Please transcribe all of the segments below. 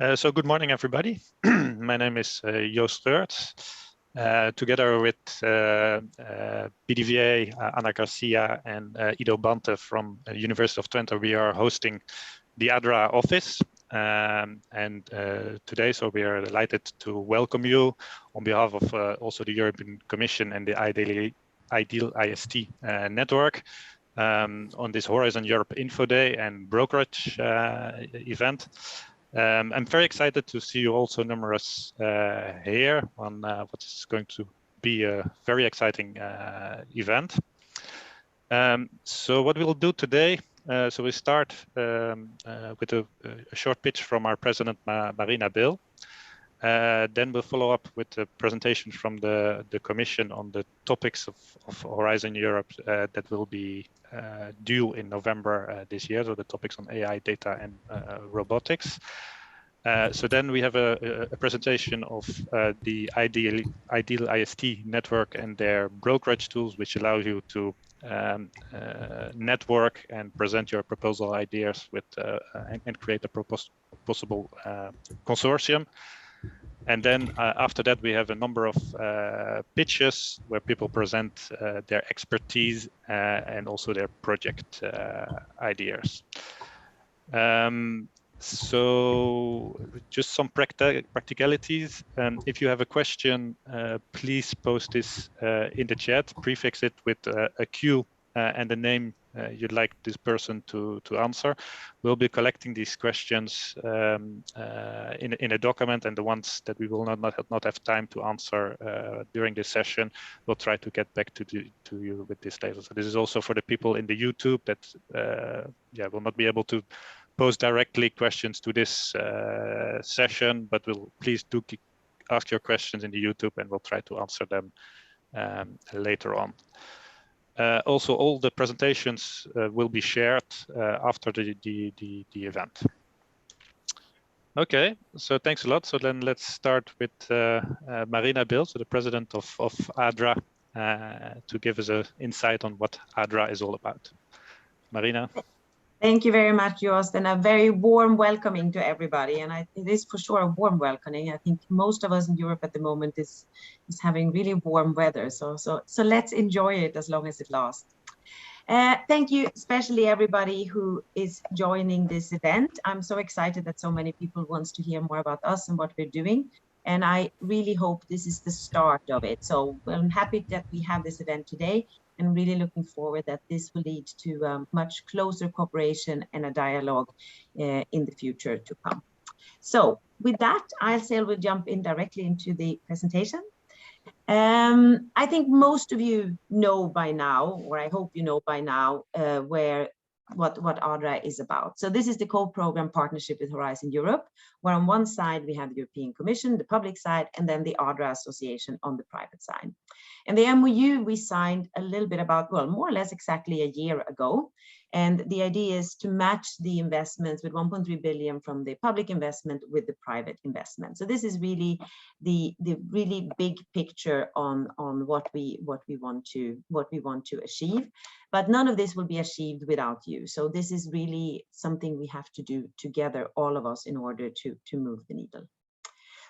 So good morning, everybody. My name is Joost Geurts. Together with BDVA, Ana Garcia, and Ido Bante from University of Twente, we are hosting the Adra office. Today, so we are delighted to welcome you on behalf of also the European Commission and the Ideal-ist network on this Horizon Europe Infoday and Brokerage event. I'm very excited to see you also numerous here on what is going to be a very exciting event. So what we'll do today, so we start with a short pitch from our president, Marina Bill. Then we'll follow up with a presentation from the Commission on the topics of Horizon Europe that will be due in November this year, so the topics on AI, data, and robotics. So then we have a presentation of the Ideal-ist network and their brokerage tools, which allow you to network and present your proposal ideas with and create a possible consortium. And then after that, we have a number of pitches where people present their expertise and also their project ideas. So just some practicalities. If you have a question, please post this in the chat, prefix it with a Q and the name you'd like this person to answer. We'll be collecting these questions in a document, and the ones that we will not have time to answer during this session, we'll try to get back to you with this later. So this is also for the people in the YouTube that will not be able to post directly questions to this session, but please do ask your questions in the YouTube, and we'll try to answer them later on. Also, all the presentations will be shared after the event. Okay, so thanks a lot. So then let's start with Marina Bill, so the president of Adra, to give us an insight on what Adra is all about. Marina. Thank you very much, Joost, and a very warm welcoming to everybody. And it is for sure a warm welcoming. I think most of us in Europe at the moment is having really warm weather. So let's enjoy it as long as it lasts. Thank you, especially everybody who is joining this event. I'm so excited that so many people want to hear more about us and what we're doing. And I really hope this is the start of it. So I'm happy that we have this event today, and really looking forward that this will lead to much closer cooperation and a dialogue in the future to come. So with that, I'll say we'll jump in directly into the presentation. I think most of you know by now, or I hope you know by now, what Adra is about. So this is the co-program partnership with Horizon Europe, where on one side we have the European Commission, the public side, and then the Adra Association on the private side. And the MOU we signed a little bit about, well, more or less exactly a year ago. And the idea is to match the investments with 1.3 billion from the public investment with the private investment. So this is really the really big picture on what we want to achieve. But none of this will be achieved without you. So this is really something we have to do together, all of us, in order to move the needle.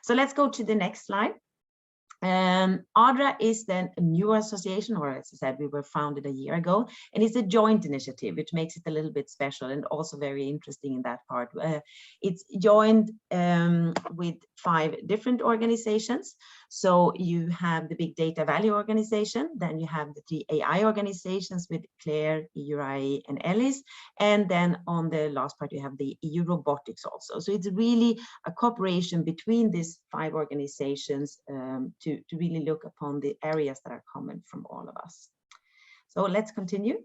So let's go to the next slide. Adra is then a new association, or as I said, we were founded a year ago, and it's a joint initiative, which makes it a little bit special and also very interesting in that part. It's joined with 5 different organizations. So you have the Big Data Value Organization, then you have the 3 AI organizations with Claire, EURI, and Ellis, and then on the last part you have the EU Robotics also. So it's really a cooperation between these 5 organizations to really look upon the areas that are common from all of us. So let's continue.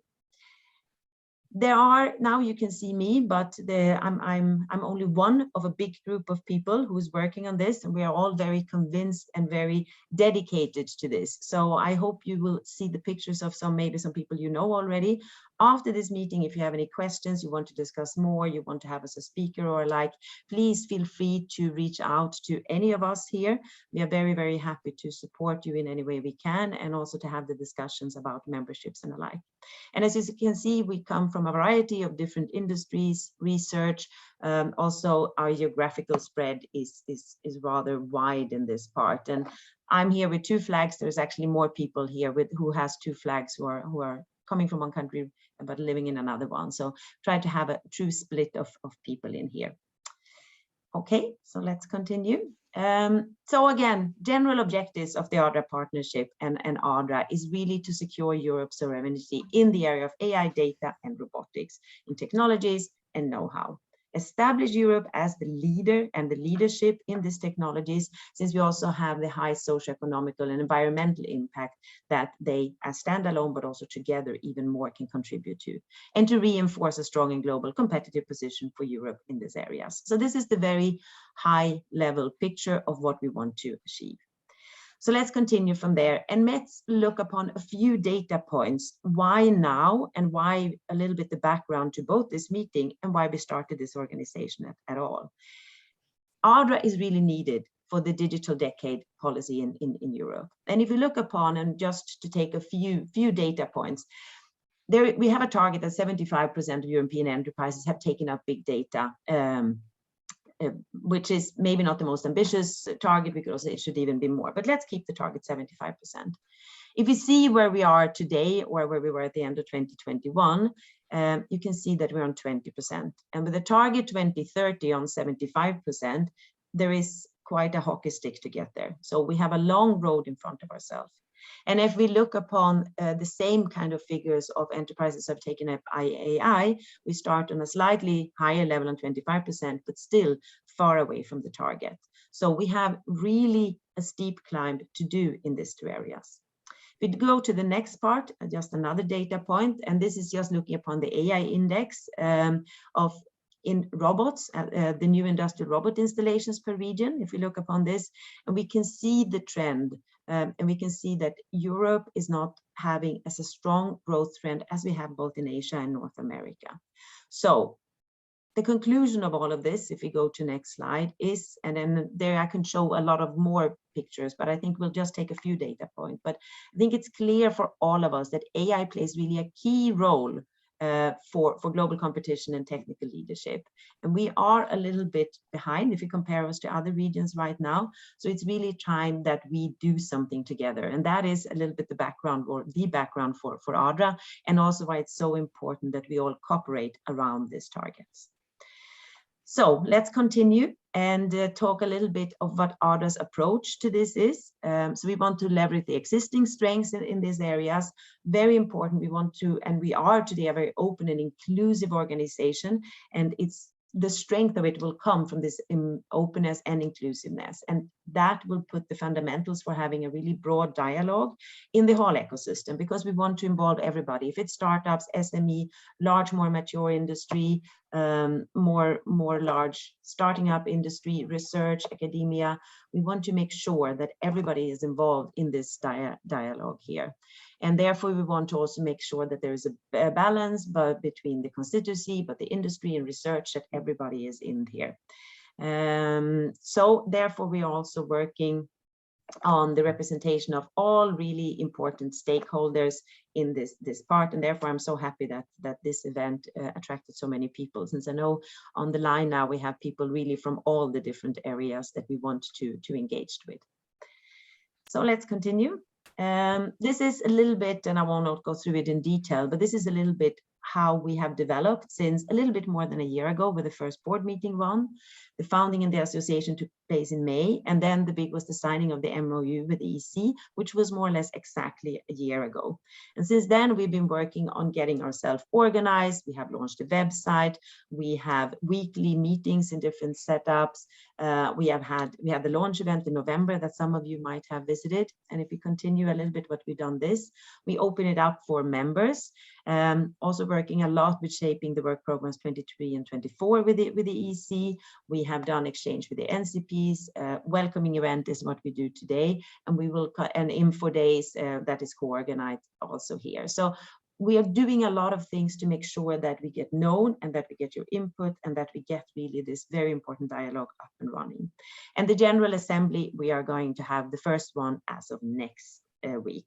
There are, now you can see me, but I'm only one of a big group of people who is working on this, and we are all very convinced and very dedicated to this. So I hope you will see the pictures of maybe some people you know already, After this meeting, if you have any questions, you want to discuss more, you want to have us a speaker or like, please feel free to reach out to any of us here. We are very, very happy to support you in any way we can, and also to have the discussions about memberships and alike. And as you can see, we come from a variety of different industries, research. Also, our geographical spread is rather wide in this part. And I'm here with 2 flags. There's actually more people here who has 2 flags who are coming from one country but living in another one. So try to have a true split of people in here. Okay, so let's continue. So again, general objectives of the Adra partnership and Adra is really to secure Europe's sovereignty in the area of AI, data, and robotics, in technologies and know-how. Establish Europe as the leader and the leadership in these technologies, since we also have the high socioeconomical and environmental impact that they, as standalone but also together, even more can contribute to, and to reinforce a strong and global competitive position for Europe in these areas. So this is the very high level picture of what we want to achieve. So let's continue from there, and let's look upon a few data points. Why now, and why a little bit the background to both this meeting and why we started this organization at all. Adra is really needed for the digital decade policy in Europe. And if you look upon, and just to take a few data points, there we have a target that 75% of European enterprises have taken up big data, which is maybe not the most ambitious target, because it should even be more, but let's keep the target 75%. If you see where we are today, or where we were at the end of 2021, you can see that we're on 20%. And with the target 2030 on 75%, there is quite a hockey stick to get there. So we have a long road in front of ourselves. And if we look upon the same kind of figures of enterprises have taken up AI, we start on a slightly higher level on 25%, but still far away from the target. So we have really a steep climb to do in these 2 areas. If we go to the next part, just another data point, and this is just looking upon the AI index in robots, the new industrial robot installations per region. If we look upon this, and we can see the trend, and we can see that Europe is not having as a strong growth trend as we have both in Asia and North America. So the conclusion of all of this, if we go to next slide, is, and then there I can show a lot of more pictures, but I think we'll just take a few data points. But I think it's clear for all of us that AI plays really a key role for global competition and technical leadership. And we are a little bit behind if you compare us to other regions right now. So it's really time that we do something together. And that is a little bit the background, or the background for Adra, and also why it's so important that we all cooperate around these targets. So let's continue and talk a little bit of what Adra's approach to this is. So we want to leverage the existing strengths in these areas. Very important. We want to, and we are today, a very open and inclusive organization, and it's the strength of it will come from this openness and inclusiveness, and that will put the fundamentals for having a really broad dialogue in the whole ecosystem, because we want to involve everybody. If it's startups, SME, large, more mature industry, more large starting up industry, research, academia, we want to make sure that everybody is involved in this dialogue here. And therefore, we want to also make sure that there is a balance between the constituency, but the industry and research, that everybody is in here. So therefore, we are also working on the representation of all really important stakeholders in this part. And therefore, I'm so happy that this event attracted so many people, since I know on the line now we have people really from all the different areas that we want to engage with. So let's continue. This is a little bit, and I will not go through it in detail, but this is a little bit how we have developed since a little bit more than a year ago, with the first board meeting one. The founding in the association took place in May, and then the big was the signing of the MOU with the EC, which was more or less exactly a year ago. And since then, we've been working on getting ourselves organized. We have launched a website. We have weekly meetings in different setups. We had the launch event in November that some of you might have visited. And if we continue a little bit what we've done we open it up for members. Also working a lot with shaping the work programs 23 and 24 with the EC. We have done exchange with the NCPs. Welcoming event is what we do today, and we will, and Infodays that is co-organized also here. So we are doing a lot of things to make sure that we get known and that we get your input and that we get really this very important dialogue up and running. And the General Assembly, we are going to have the first one as of next week.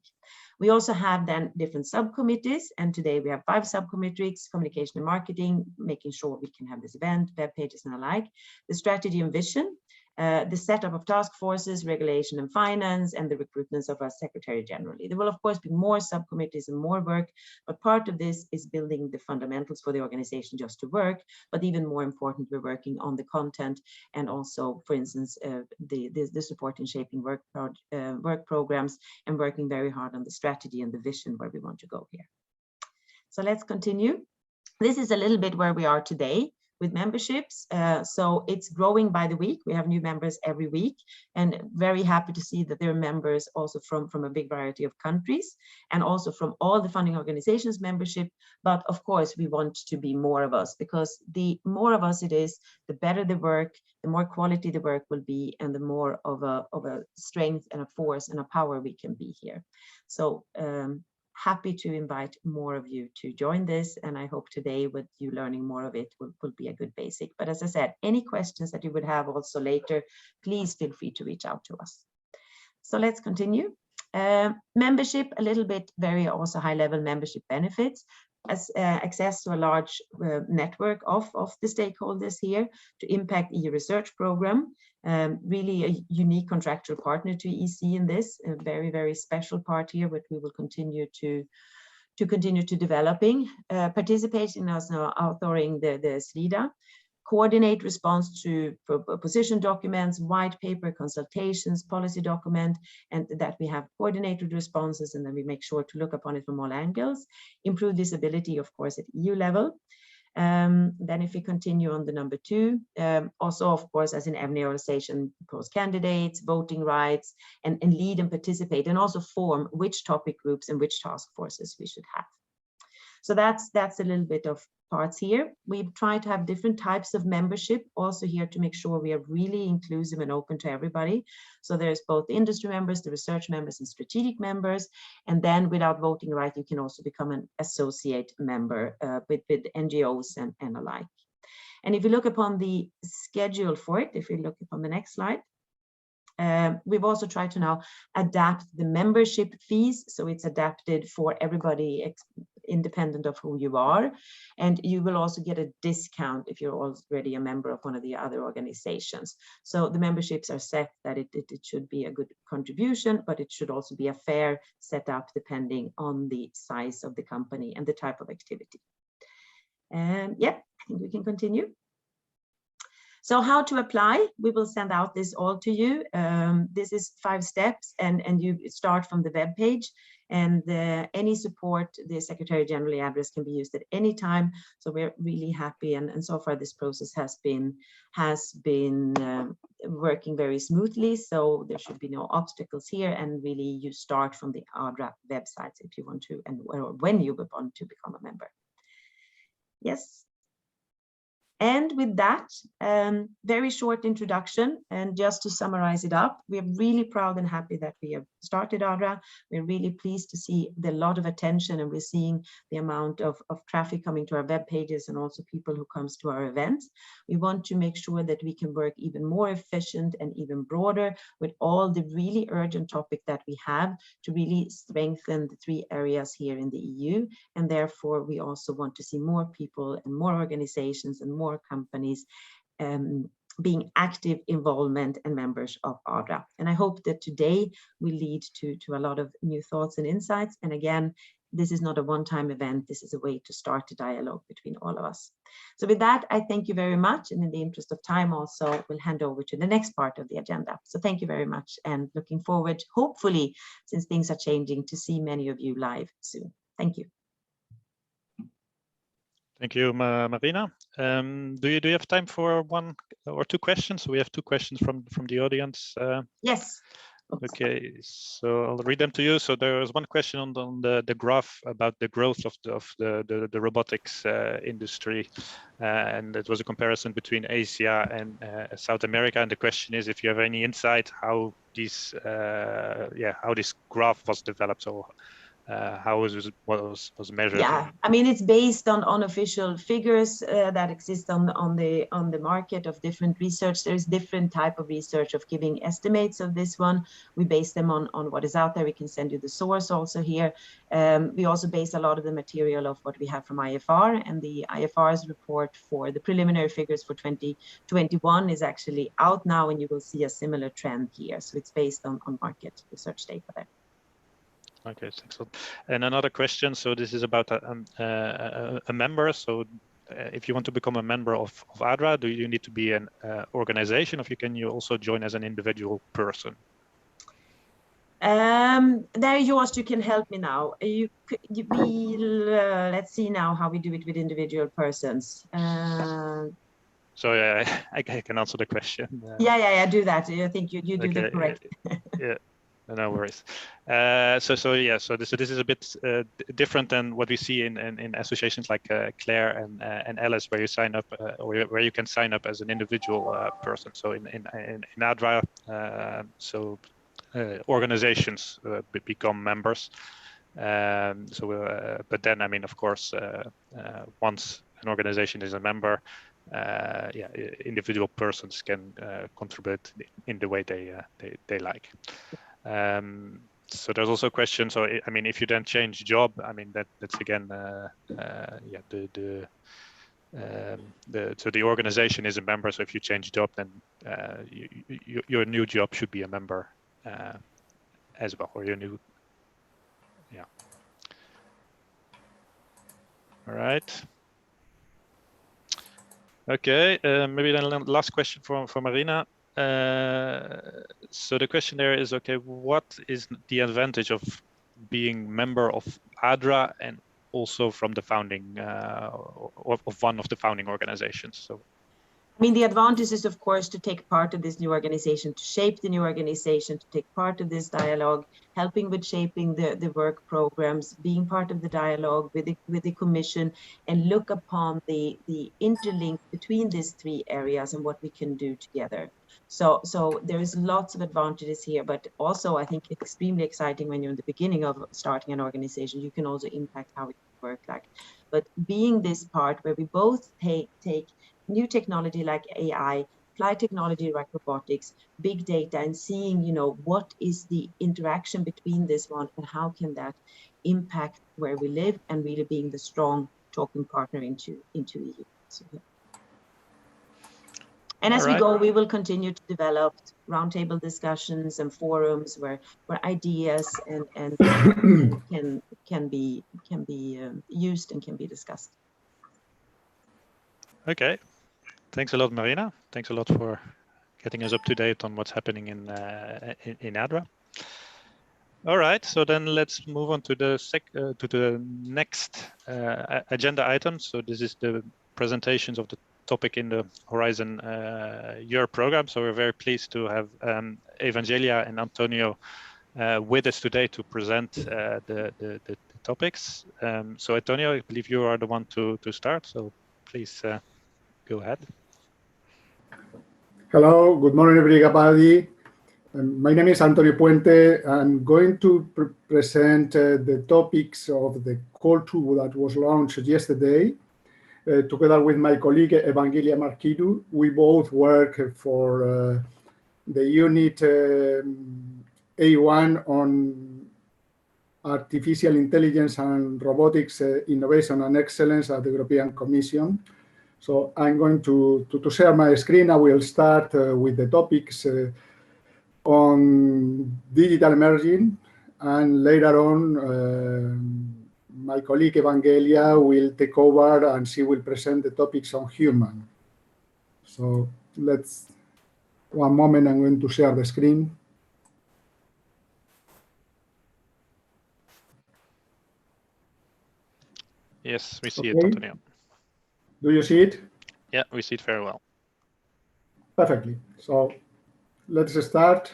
We also have then different subcommittees, and today we have 5 subcommittees: communication and marketing, making sure we can have this event, web pages and the like, the strategy and vision, the setup of task forces, regulation and finance, and the recruitments of our secretary generally. There will of course be more subcommittees and more work, but part of this is building the fundamentals for the organization just to work. But even more important, we're working on the content and also, for instance, the support in shaping work programs, and working very hard on the strategy and the vision where we want to go here. So let's continue. This is a little bit where we are today with memberships. So it's growing by the week. We have new members every week, and very happy to see that there are members also from a big variety of countries, and also from all the funding organizations membership. But of course, we want to be more of us, because the more of us it is, the better the work, the more quality the work will be, and the more of a strength and a force and a power we can be here. So happy to invite more of you to join this, and I hope today with you learning more of it will be a good basic. But as I said, any questions that you would have also later, please feel free to reach out to us. So let's continue. Membership, a little bit very also high level membership benefits. As access to a large network of the stakeholders here to impact EU research program. Really a unique contractual partner to EC in this, a very, very special part here, but we will continue to developing. Participation as now authoring the SLIDA, coordinate response to position documents, white paper, consultations, policy document, and that we have coordinated responses, and then we make sure to look upon it from all angles. Improve visibility, of course, at EU level. Then if we continue on the number 2, also, of course, as in every organization, propose candidates, voting rights, and lead and participate, and also form which topic groups and which task forces we should have. So that's a little bit of parts here. We've tried to have different types of membership also here to make sure we are really inclusive and open to everybody. So there's both the industry members, the research members, and strategic members. And then without voting right, you can also become an associate member with NGOs and alike. And if you look upon the schedule for it, if we look upon the next slide, we've also tried to now adapt the membership fees. So it's adapted for everybody independent of who you are. And you will also get a discount if you're already a member of one of the other organizations. So the memberships are set that it should be a good contribution, but it should also be a fair setup depending on the size of the company and the type of activity. And yeah, I think we can continue. So how to apply? We will send out this all to you. This is 5 steps, and you start from the web page. And any support, the Secretary General address can be used at any time. So we're really happy, and so far this process has been working very smoothly. So there should be no obstacles here, and really you start from the Adra website if you want to, and or when you want to become a member. Yes. And with that, very short introduction, and just to summarize it up, we are really proud and happy that we have started Adra. We're really pleased to see the lot of attention, and we're seeing the amount of traffic coming to our web pages, and also people who comes to our events. We want to make sure that we can work even more efficient and even broader with all the really urgent topic that we have to really strengthen the 3 areas here in the EU. And therefore, we also want to see more people and more organizations and more companies being active involvement and members of Adra. And I hope that today will lead to a lot of new thoughts and insights. And again, this is not a one-time event. This is a way to start a dialogue between all of us. So with that, I thank you very much. And in the interest of time also, we'll hand over to the next part of the agenda. So thank you very much, and looking forward, hopefully, since things are changing, to see many of you live soon. Thank you. Thank you, Marina. Do you have time for 1 or 2 questions? We have 2 questions from the audience. Yes. Okay, so I'll read them to you. So there was one question on the graph about the growth of the robotics industry, and it was a comparison between Asia and South America. And the question is if you have any insight how this graph was developed, or how was measured? Yeah, I mean, it's based on official figures that exist on the market of different research. There's different type of research of giving estimates of this one. We base them on what is out there. We can send you the source also here. We also base a lot of the material of what we have from IFR, and the IFR's report for the preliminary figures for 2021 is actually out now, and you will see a similar trend here. So it's based on market research data there. Okay, thanks. And another question. So this is about a member. So if you want to become a member of Adra, do you need to be an organization, or can you also join as an individual person? There, Joost, you can help me now. Let's see now how we do it with individual persons. So yeah, I can answer the question. Yeah, do that. I think you do the correct. Yeah. No worries. So this is a bit different than what we see in associations like Claire and Alice, where you sign up or where you can sign up as an individual person. So in Adra, organizations become members. But then, I mean, of course, once an organization is a member, individual persons can contribute in the way they like. So there's also a question. So I mean, if you then change job, I mean that's again, so the organization is a member. So if you change job, then your new job should be a member as well, or your new, yeah. All right. Okay, maybe then last question for Marina. So the question there is, okay, what is the advantage of being member of Adra and also from the founding of one of the founding organizations? So, I mean, the advantage is, of course, to take part of this new organization, to shape the new organization, to take part of this dialogue, helping with shaping the work programs, being part of the dialogue with the commission, and look upon the interlink between these three areas and what we can do together. So there is lots of advantages here, but also I think it's extremely exciting when you're in the beginning of starting an organization. You can also impact how it works. But being this part where we both take new technology like AI, apply technology like robotics, big data, and seeing, what is the interaction between this one and how can that impact where we live, and really being the strong talking partner into EU. So, yeah. And as we go, we will continue to develop roundtable discussions and forums where ideas and can be used and can be discussed. Okay. Thanks a lot, Marina. Thanks a lot for getting us up to date on what's happening in Adra. All right, so then let's move on to the next agenda item. So this is the presentations of the topic in the Horizon Europe program. So we're very pleased to have Evangelia and Antonio with us today to present the topics. So Antonio, I believe you are the one to start. So please go ahead. Hello, good morning, everybody. My name is Antonio Puente. I'm going to present the topics of the call tool that was launched yesterday. Together with my colleague Evangelia Marquidu, we both work for the unit A1 on artificial intelligence and robotics innovation and excellence at the European Commission. So I'm going to share my screen. I will start with the topics on digital emerging, and later on my colleague Evangelia will take over and she will present the topics on human. So one moment, I'm going to share the screen. Yes, we see it, Antonio. Do you see it? Yeah, we see it very well. Perfectly. So let's start.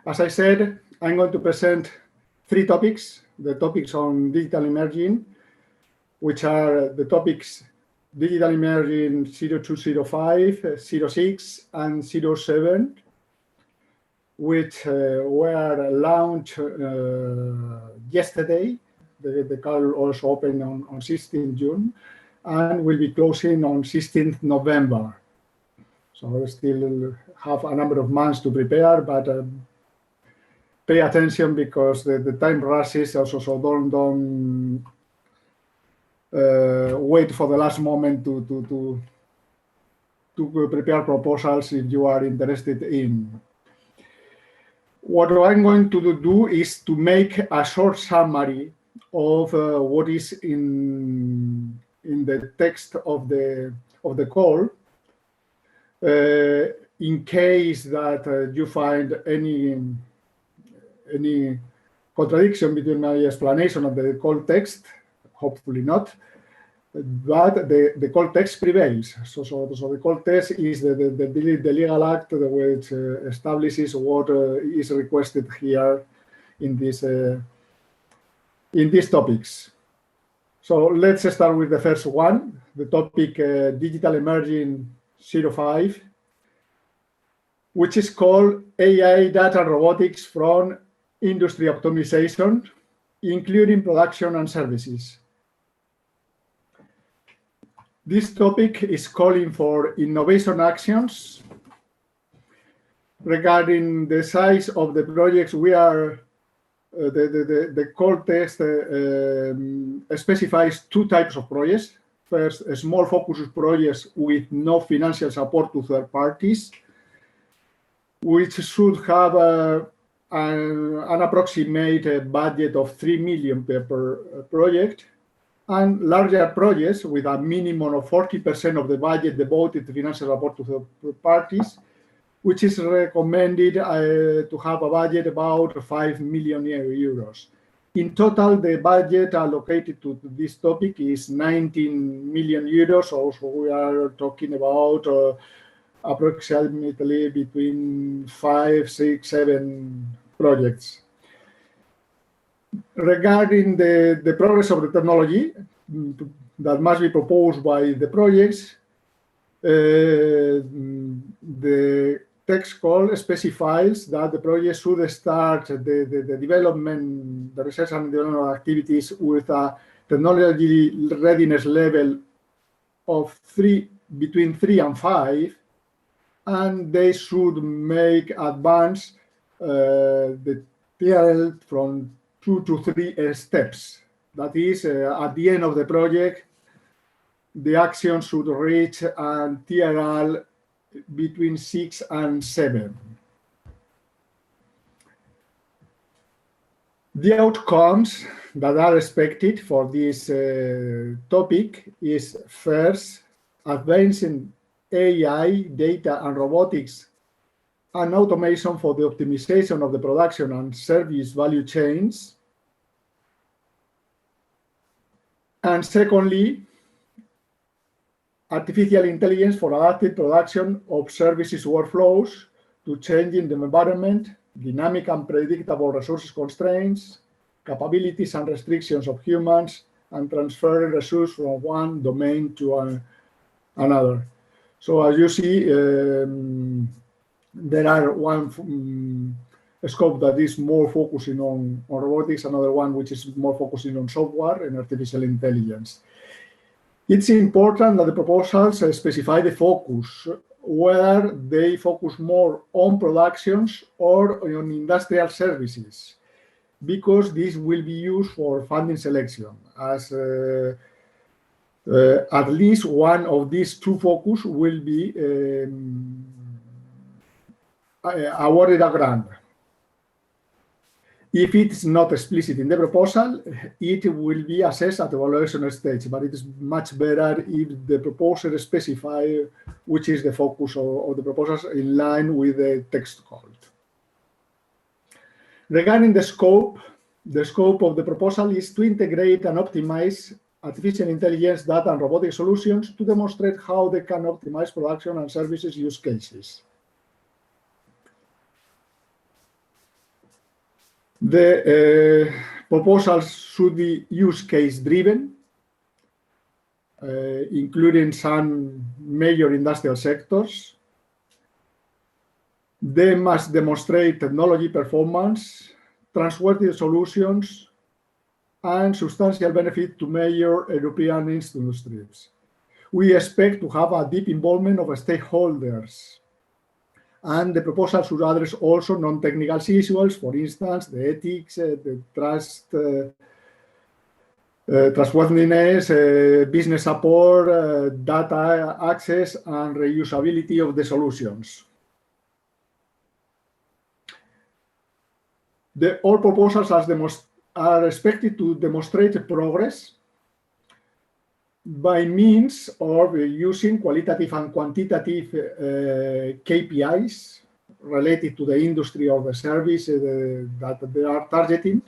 As I said, I'm going to present three topics, the topics on digital emerging, which are the topics digital emerging 0205, 06, and 07. which were launched yesterday. The call also opened on 16th June and will be closing on 16th November. So we still have a number of months to prepare, but pay attention because the time rushes also, so don't wait for the last moment to prepare proposals if you are interested in. What I'm going to do is to make a short summary of what is in the text of the call, in case that you find any contradiction between my explanation of the call text. Hopefully not, but the call text prevails. So the call text is the legal act which establishes what is requested here in these topics. So let's start with the first one, the topic Digital Emerging 05, which is called AI Data Robotics from Industry Optimization, including production and services. This topic is calling for innovation actions. Regarding the size of the projects, we are the call text specifies two types of projects. First, small focused projects with no financial support to third parties, which should have an approximate budget of 3 million per project, and larger projects with a minimum of 40% of the budget devoted to financial support to third parties, which is recommended to have a budget about 5 million euros. In total, the budget allocated to this topic is 19 million euros. So we are talking about approximately between 5, 6, 7 projects. Regarding the progress of the technology that must be proposed by the projects, the text call specifies that the project should start the development, the research and development activities with a technology readiness level of between 3 and 5, and they should make advance the TRL from 2 to 3 steps. That is, at the end of the project, the action should reach a TRL between 6 and 7. The outcomes that are expected for this topic is first, advancing AI, data, and robotics and automation for the optimization of the production and service value chains. And secondly, artificial intelligence for adaptive production of services workflows to changing the environment, dynamic and predictable resources constraints, capabilities and restrictions of humans, and transferring resources from one domain to another. So as you see, there are one scope that is more focusing on robotics, another one which is more focusing on software and artificial intelligence. It's important that the proposals specify the focus, whether they focus more on productions or on industrial services, because this will be used for funding selection, as at least one of these two focus will be awarded a grant. If it's not explicit in the proposal, it will be assessed at the evaluation stage, but it is much better if the proposer specifies which is the focus of the proposals in line with the text called. Regarding the scope of the proposal is to integrate and optimize artificial intelligence, data, and robotic solutions to demonstrate how they can optimize production and services use cases. The proposals should be use case driven, including some major industrial sectors. They must demonstrate technology performance, trustworthy solutions, and substantial benefit to major European industries. We expect to have a deep involvement of stakeholders, and the proposal should address also non-technical issues, for instance, the ethics, the trustworthiness, business support, data access, and reusability of the solutions. All proposals are expected to demonstrate progress by means of using qualitative and quantitative KPIs related to the industry or the service that they are targeting,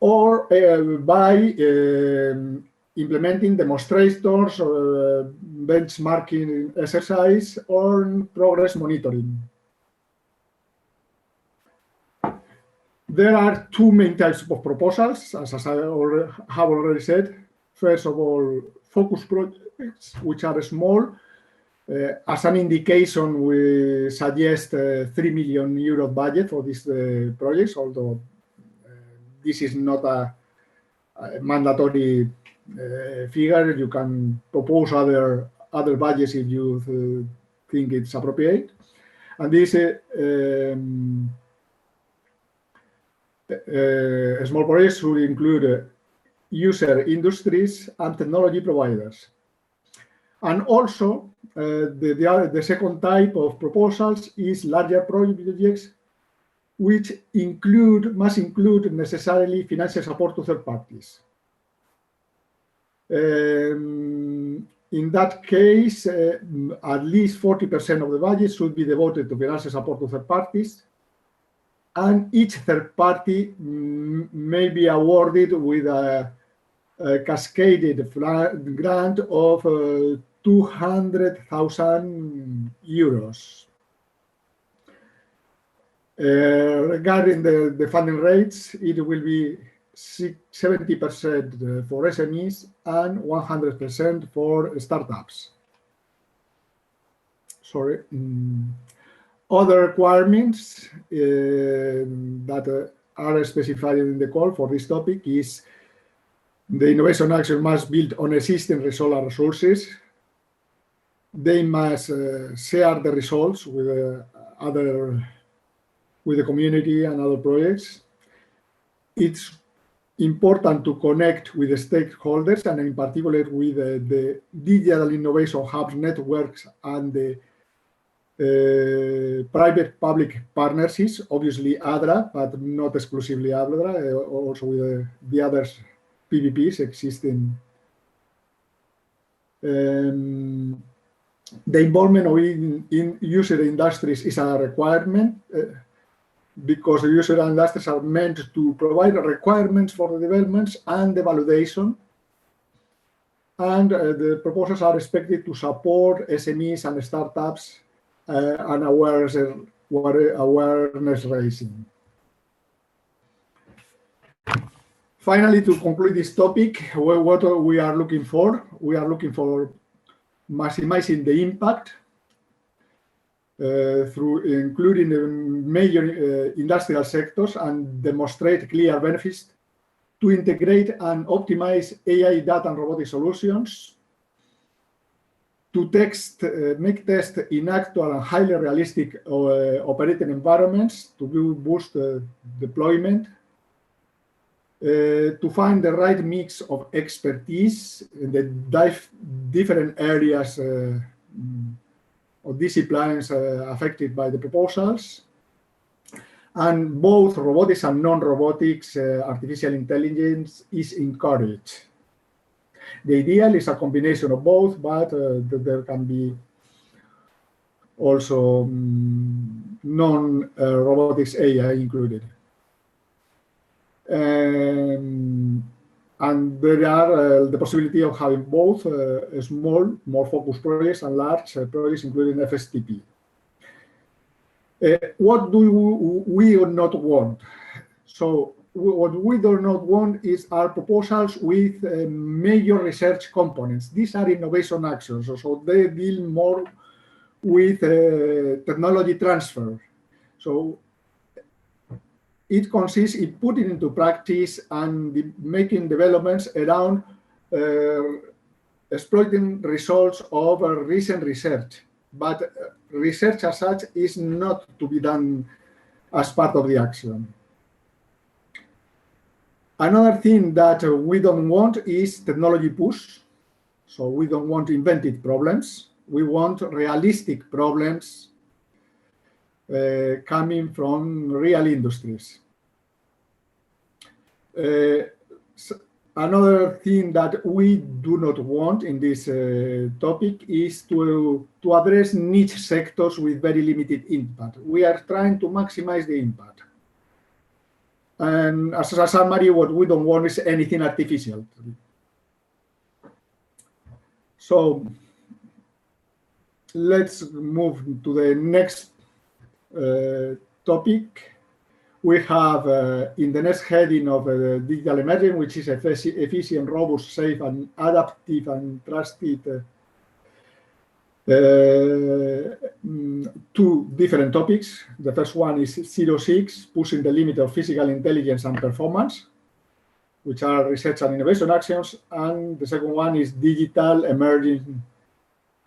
or by implementing demonstrators or benchmarking exercise or progress monitoring. There are two main types of proposals, as I have already said. First of all, focus projects, which are small. As an indication, we suggest €3 million budget for these projects, although this is not a mandatory figure. You can propose other budgets if you think it's appropriate. And this small projects should include user industries and technology providers. And also, the second type of proposals is larger projects, which must include necessarily financial support to third parties. In that case, at least 40% of the budget should be devoted to financial support to third parties, and each third party may be awarded with a cascaded grant of €200,000. Regarding the funding rates, it will be 70% for SMEs and 100% for startups. Sorry. Other requirements that are specified in the call for this topic is the innovation action must build on existing solar resources. They must share the results with the community and other projects. It's important to connect with the stakeholders, and in particular with the digital innovation hubs networks and the private-public partnerships, obviously Adra, but not exclusively Adra, also with the other PPPs existing. The involvement of in user industries is a requirement because the user industries are meant to provide requirements for the developments and the validation. And the proposals are expected to support SMEs and startups and awareness raising. Finally, to conclude this topic, what we are looking for? We are looking for maximizing the impact through including the major industrial sectors and demonstrate clear benefits to integrate and optimize AI data and robotic solutions, to make tests in actual and highly realistic operating environments to boost deployment, to find the right mix of expertise in the different areas or disciplines affected by the proposals, and both robotics and non-robotics artificial intelligence is encouraged. The ideal is a combination of both, but there can be also non-robotics AI included. And there are the possibility of having both small, more focused projects and large projects, including FSTP. What do we not want? So what we do not want is our proposals with major research components. These are innovation actions, so they deal more with technology transfer. So it consists in putting into practice and making developments around exploiting results of recent research. But research as such is not to be done as part of the action. Another thing that we don't want is technology push. So we don't want invented problems. We want realistic problems coming from real industries. Another thing that we do not want in this topic is to address niche sectors with very limited impact. We are trying to maximize the impact. And as a summary, what we don't want is anything artificial. So let's move to the next topic. We have in the next heading of digital emergence, which is efficient, robust, safe, and adaptive and trusted, two different topics. The first one is 06, pushing the limit of physical intelligence and performance, which are research and innovation actions. And the second one is digital emerging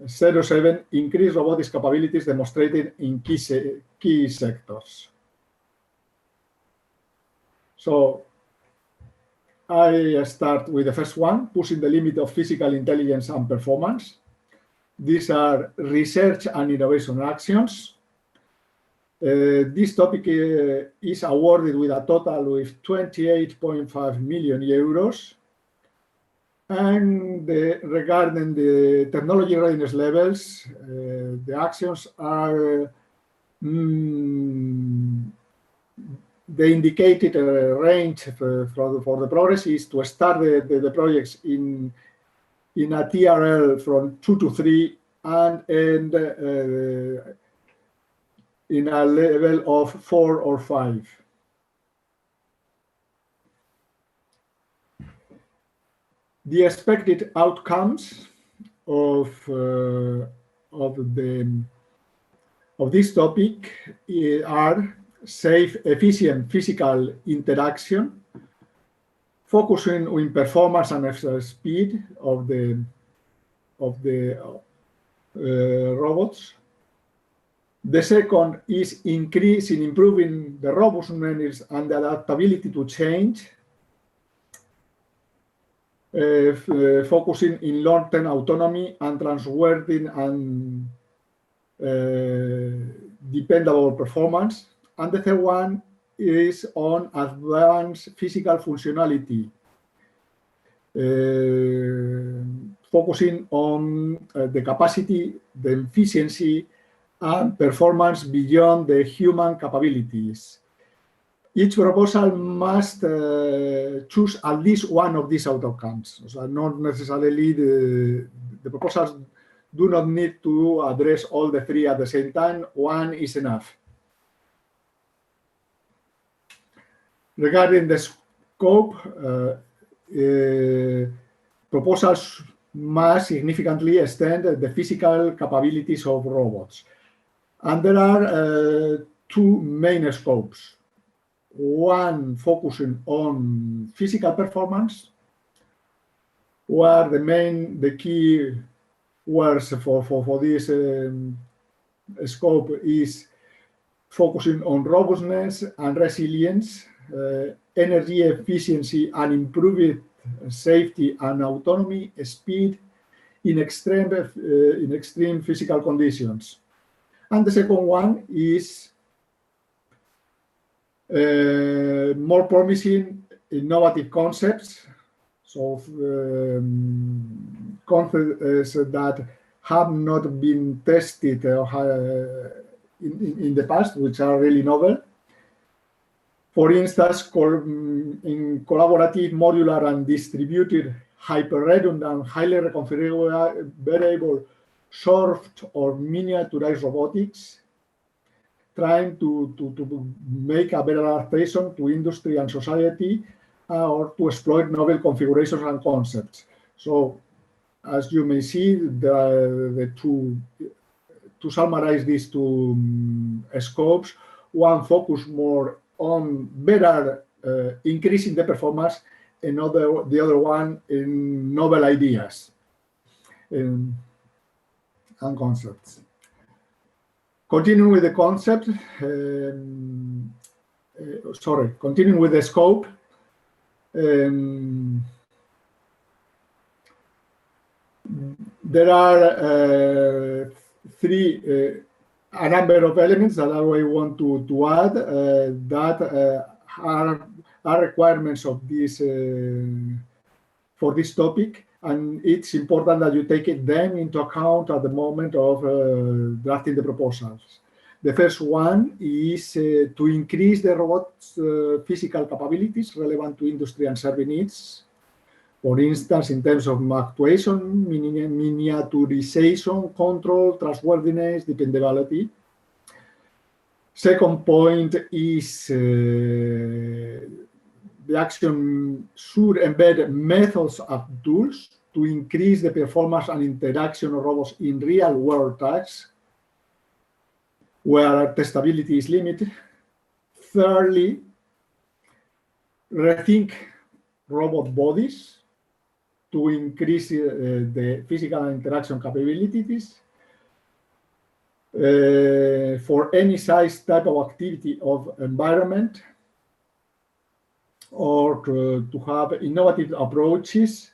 07, increase robotics capabilities demonstrated in key sectors. So I start with the first one, pushing the limit of physical intelligence and performance. These are research and innovation actions. This topic is awarded with a total of 28.5 million euros. And regarding the technology readiness levels, the actions are the indicated range for the progress is to start the projects in a TRL from 2 to 3 and end in a level of 4 or 5. The expected outcomes of this topic are safe, efficient physical interaction, focusing on performance and speed of the robots. The second is increase in improving the robustness and the adaptability to change, focusing in long-term autonomy and trustworthy and dependable performance. And the third one is on advanced physical functionality, focusing on the capacity, the efficiency, and performance beyond the human capabilities. Each proposal must choose at least one of these outcomes. So not necessarily the proposals do not need to address all the three at the same time. One is enough. Regarding the scope, proposals must significantly extend the physical capabilities of robots. And there are two main scopes. One focusing on physical performance, where the key words for this scope is focusing on robustness and resilience, energy efficiency and improved safety and autonomy, speed in extreme physical conditions. And the second one is more promising innovative concepts, so concepts that have not been tested in the past, which are really novel. For instance, in collaborative, modular, and distributed, hyper-redundant, highly reconfigurable, variable, short or miniaturized robotics, trying to make a better adaptation to industry and society, or to exploit novel configurations and concepts. So, as you may see, the two to summarize these two scopes, one focus more on better increasing the performance, and the other one in novel ideas and concepts. Continuing with the concept, continuing with the scope. There are a number of elements that I want to add that are requirements of this for this topic, and it's important that you take them into account at the moment of drafting the proposals. The first one is to increase the robot's physical capabilities relevant to industry and service needs. For instance, in terms of actuation, miniaturization, control, trustworthiness, dependability. Second point is the action should embed methods and tools to increase the performance and interaction of robots in real-world tasks where testability is limited. Thirdly, rethink robot bodies to increase the physical interaction capabilities for any size type of activity of environment, or to have innovative approaches,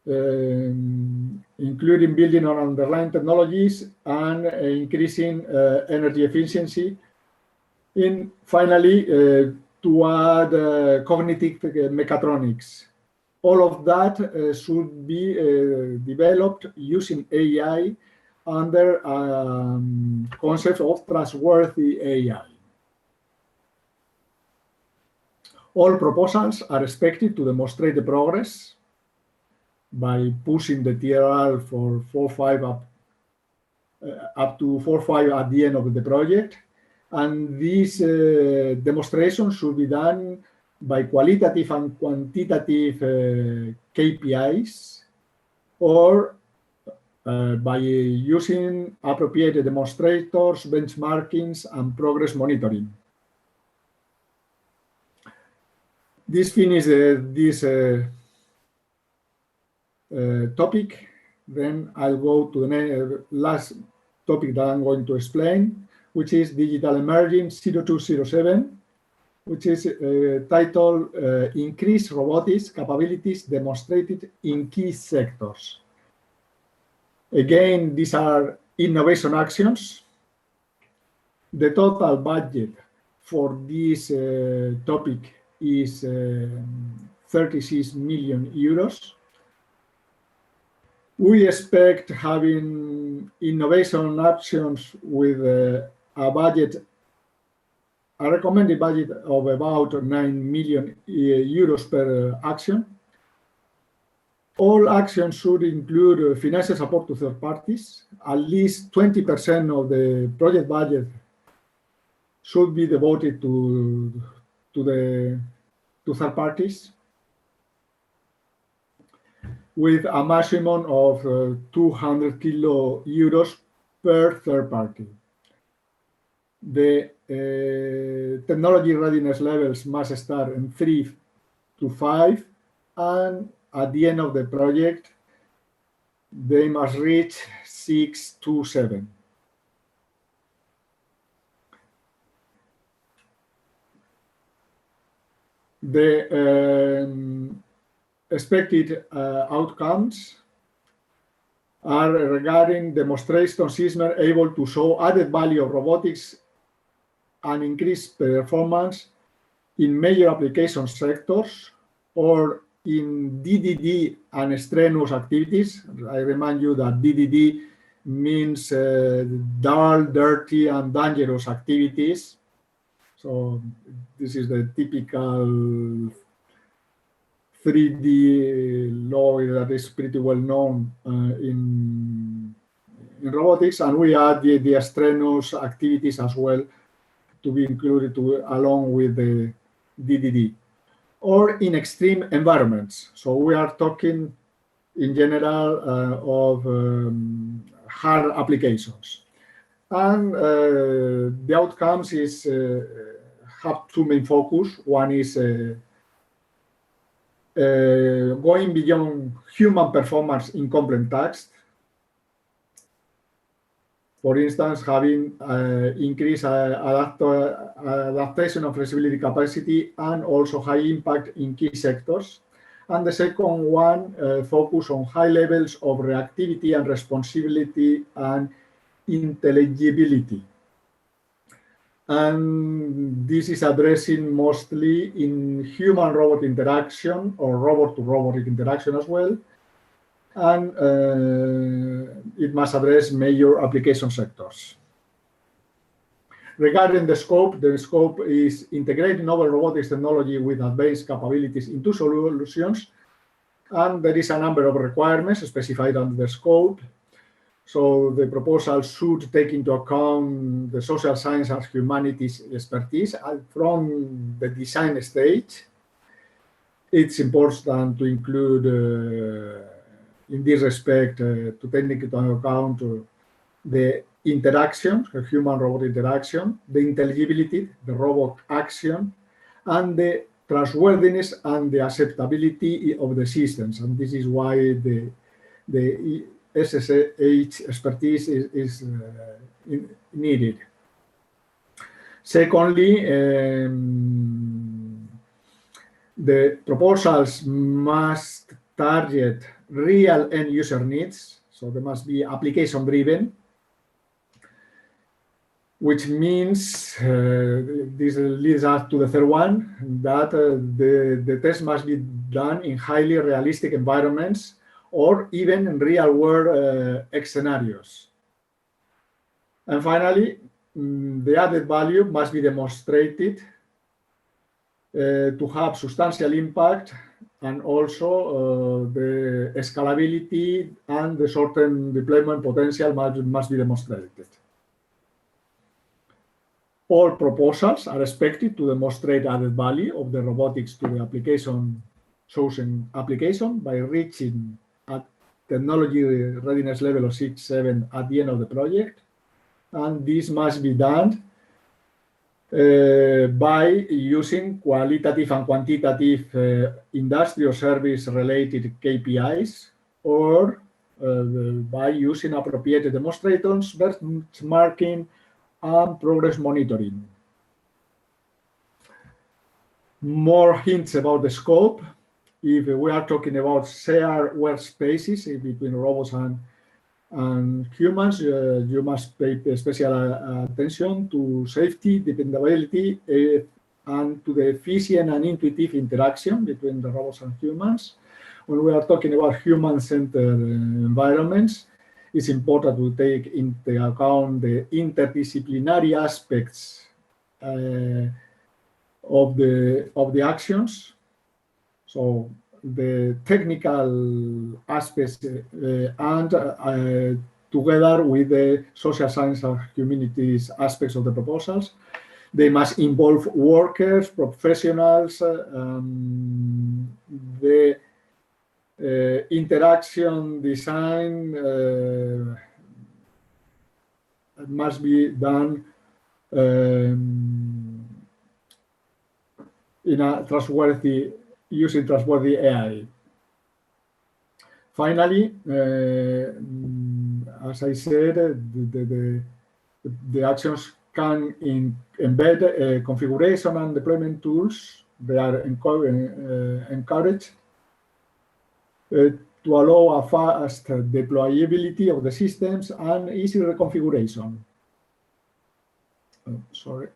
including building on underlying technologies and increasing energy efficiency. And finally, to add cognitive mechatronics. All of that should be developed using AI under concepts of trustworthy AI. All proposals are expected to demonstrate the progress by pushing the TRL for 4.5 up to 4.5 at the end of the project. And these demonstrations should be done by qualitative and quantitative KPIs, or by using appropriate demonstrators, benchmarkings, and progress monitoring. This finishes this topic. Then I'll go to the last topic that I'm going to explain, which is Digital Emerging 0207, which is titled Increased Robotics Capabilities Demonstrated in Key Sectors. Again, these are innovation actions. The total budget for this topic is 36 million euros. We expect having innovation actions with a recommended budget of about 9 million euros per action. All actions should include financial support to third parties. At least 20% of the project budget should be devoted to third parties, with a maximum of 200 kilo euros per third party. The technology readiness levels must start in 3 to 5, and at the end of the project, they must reach 6 to 7. The expected outcomes are regarding demonstration systems able to show added value of robotics and increase performance in major application sectors or in DDD and strenuous activities. I remind you that DDD means dull, dirty, and dangerous activities. So this is the typical 3D law that is pretty well known in robotics, and we add the strenuous activities as well to be included along with the DDD, or in extreme environments. So we are talking in general of hard applications. And the outcomes is have two main focus. One is going beyond human performance in complex tasks. For instance, having increased adaptation and flexibility capacity and also high impact in key sectors. And the second one focus on high levels of reactivity and responsibility and intelligibility. And this is addressing mostly in human-robot interaction or robot-to-robotic interaction as well. And it must address major application sectors. Regarding the scope is integrating novel robotics technology with advanced capabilities into solutions. And there is a number of requirements specified under the scope. So the proposal should take into account the social science and humanities expertise from the design stage. It's important to include, in this respect, to take into account the interaction, the human-robot interaction, the intelligibility, the robot action, and the trustworthiness and the acceptability of the systems. And this is why the SSH expertise is needed. Secondly, the proposals must target real end user needs, so they must be application driven, which means this leads us to the third one, that the test must be done in highly realistic environments or even in real-world scenarios. And finally, the added value must be demonstrated to have substantial impact, and also the scalability and the short-term deployment potential must be demonstrated. All proposals are expected to demonstrate added value of the robotics to the application chosen application by reaching at technology readiness level of 6-7 at the end of the project. And this must be done by using qualitative and quantitative industrial service related KPIs, or by using appropriate demonstrators, benchmarking, and progress monitoring. More hints about the scope. If we are talking about shared workspaces between robots and humans, you must pay special attention to safety, dependability, and to the efficient and intuitive interaction between the robots and humans. When we are talking about human-centered environments, it's important to take into account the interdisciplinary aspects of the actions. So the technical aspects and together with the social science and humanities aspects of the proposals, they must involve workers, professionals, the interaction design must be done in a trustworthy, using trustworthy AI. Finally, as I said, the actions can embed configuration and deployment tools. They are encouraged to allow a fast deployability of the systems and easy reconfiguration. Oh, sorry.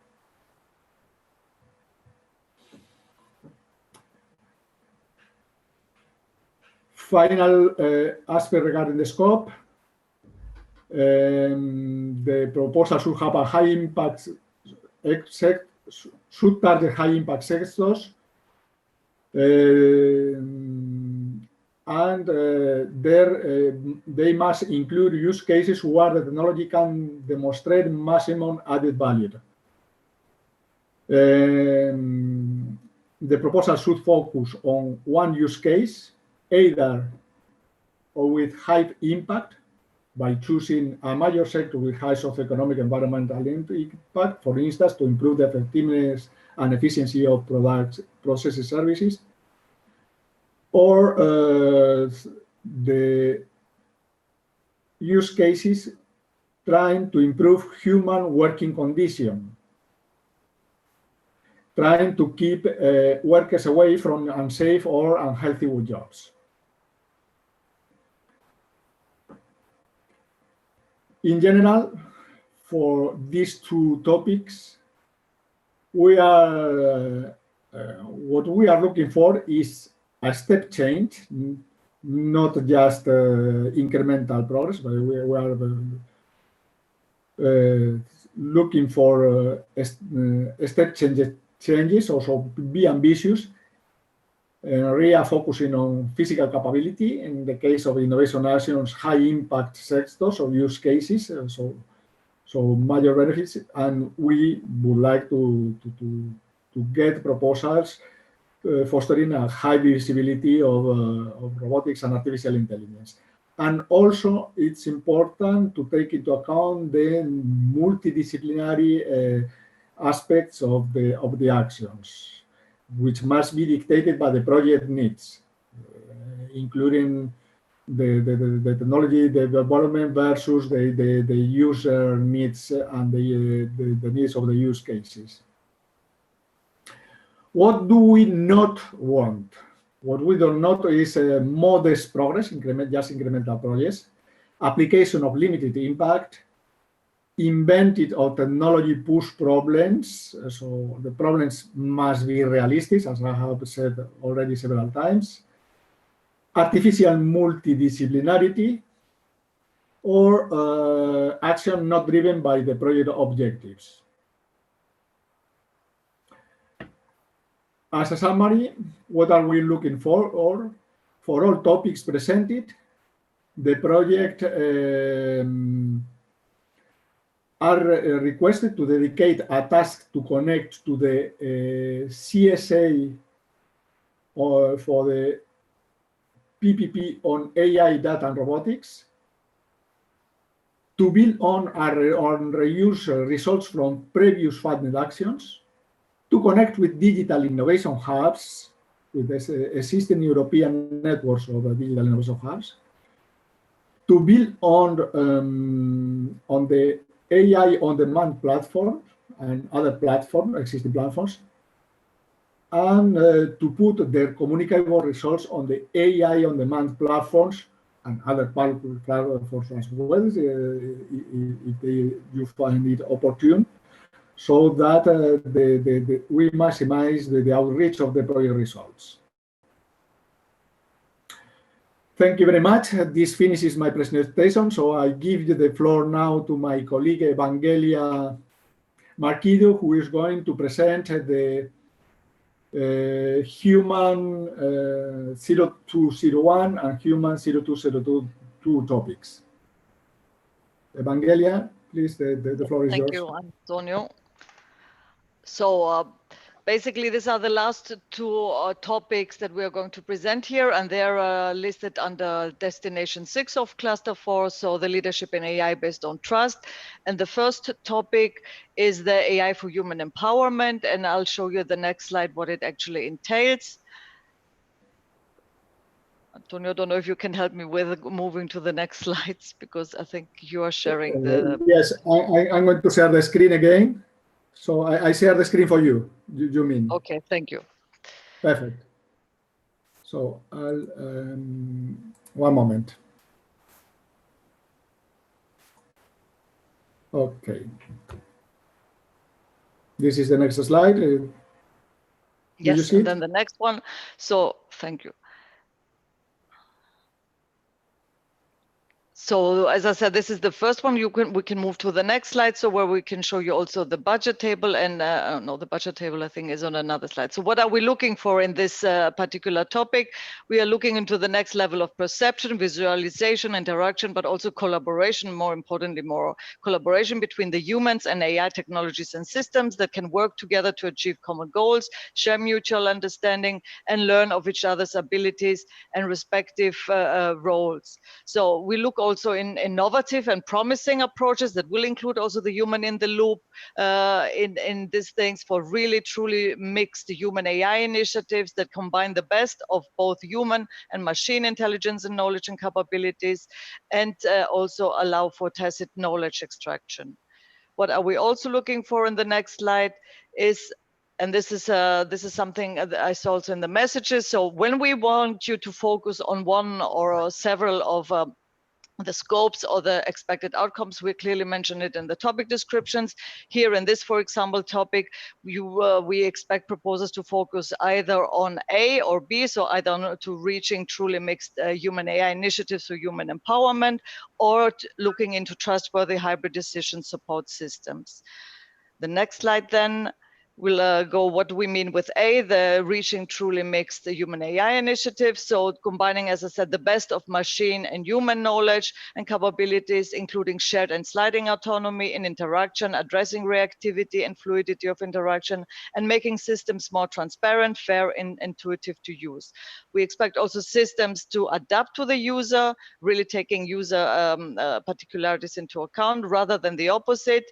Final aspect regarding the scope. The proposal should have a high impact, should target high impact sectors. And they must include use cases where the technology can demonstrate maximum added value. The proposal should focus on one use case, either or with high impact, by choosing a major sector with high socioeconomic environmental impact, for instance, to improve the effectiveness and efficiency of products, processes, services, or the use cases trying to improve human working conditions, trying to keep workers away from unsafe or unhealthy jobs. In general, for these two topics, we are what we are looking for is a step change, not just incremental progress, but we are looking for step changes, also be ambitious, really focusing on physical capability in the case of innovation actions, high impact sectors or use cases, so major benefits, and we would like to get proposals fostering a high visibility of robotics and artificial intelligence. And also, it's important to take into account the multidisciplinary aspects of the actions, which must be dictated by the project needs, including the technology, the development versus the user needs and the needs of the use cases. What do we not want? What we do not is modest progress, just incremental progress, application of limited impact, invented or technology push problems. So the problems must be realistic, as I have said already several times. Artificial multidisciplinarity, or action not driven by the project objectives. As a summary, what are we looking for? Or for all topics presented, the project are requested to dedicate a task to connect to the CSA or for the PPP on AI, data, and robotics, to build on reuse results from previous funded actions, to connect with digital innovation hubs, with existing European networks of digital innovation hubs, to build on the AI on-demand platform and other existing platforms, and to put their communicable results on the AI on-demand platforms and other platforms as well, if you find it opportune, so that we maximize the outreach of the project results. Thank you very much. This finishes my presentation, so I give you the floor now to my colleague Evangelia Marquido, who is going to present the Human 0201 and Human 0202 topics. Evangelia, please, the floor is yours. Thank you, Antonio. So basically, these are the last two topics that we are going to present here, and they're listed under Destination 6 of Cluster 4, so the leadership in AI based on trust. And the first topic is the AI for human empowerment, and I'll show you the next slide what it actually entails. Antonio, I don't know if you can help me with moving to the next slides, because I think you are sharing the... Yes, I'm going to share the screen again. So I share the screen for you, you mean? Okay, thank you. Perfect. So I'll, one moment. Okay. This is the next slide. Yes, and then the next one. So thank you. So as I said, this is the first one. We can move to the next slide, so where we can show you also the budget table, and no, the budget table I think is on another slide. So what are we looking for in this particular topic? We are looking into the next level of perception, visualization, interaction, but also collaboration. More importantly, more collaboration between the humans and AI technologies and systems that can work together to achieve common goals, share mutual understanding, and learn of each other's abilities and respective roles. So we look also also in innovative and promising approaches that will include also the human in the loop in these things, for really truly mixed human AI initiatives that combine the best of both human and machine intelligence and knowledge and capabilities, and also allow for tacit knowledge extraction. What are we also looking for in the next slide is, and this is something that I saw also in the messages. So when we want you to focus on one or several of the scopes or the expected outcomes, we clearly mention it in the topic descriptions. Here in this, for example, topic, we expect proposals to focus either on A or B, so either on to reaching truly mixed human AI initiatives through human empowerment, or looking into trustworthy hybrid decision support systems. The next slide then will go what do we mean with A, the reaching truly mixed human AI initiative. So combining, as I said, the best of machine and human knowledge and capabilities, including shared and sliding autonomy in interaction, addressing reactivity and fluidity of interaction, and making systems more transparent, fair, and intuitive to use. We expect also systems to adapt to the user, really taking user particularities into account rather than the opposite.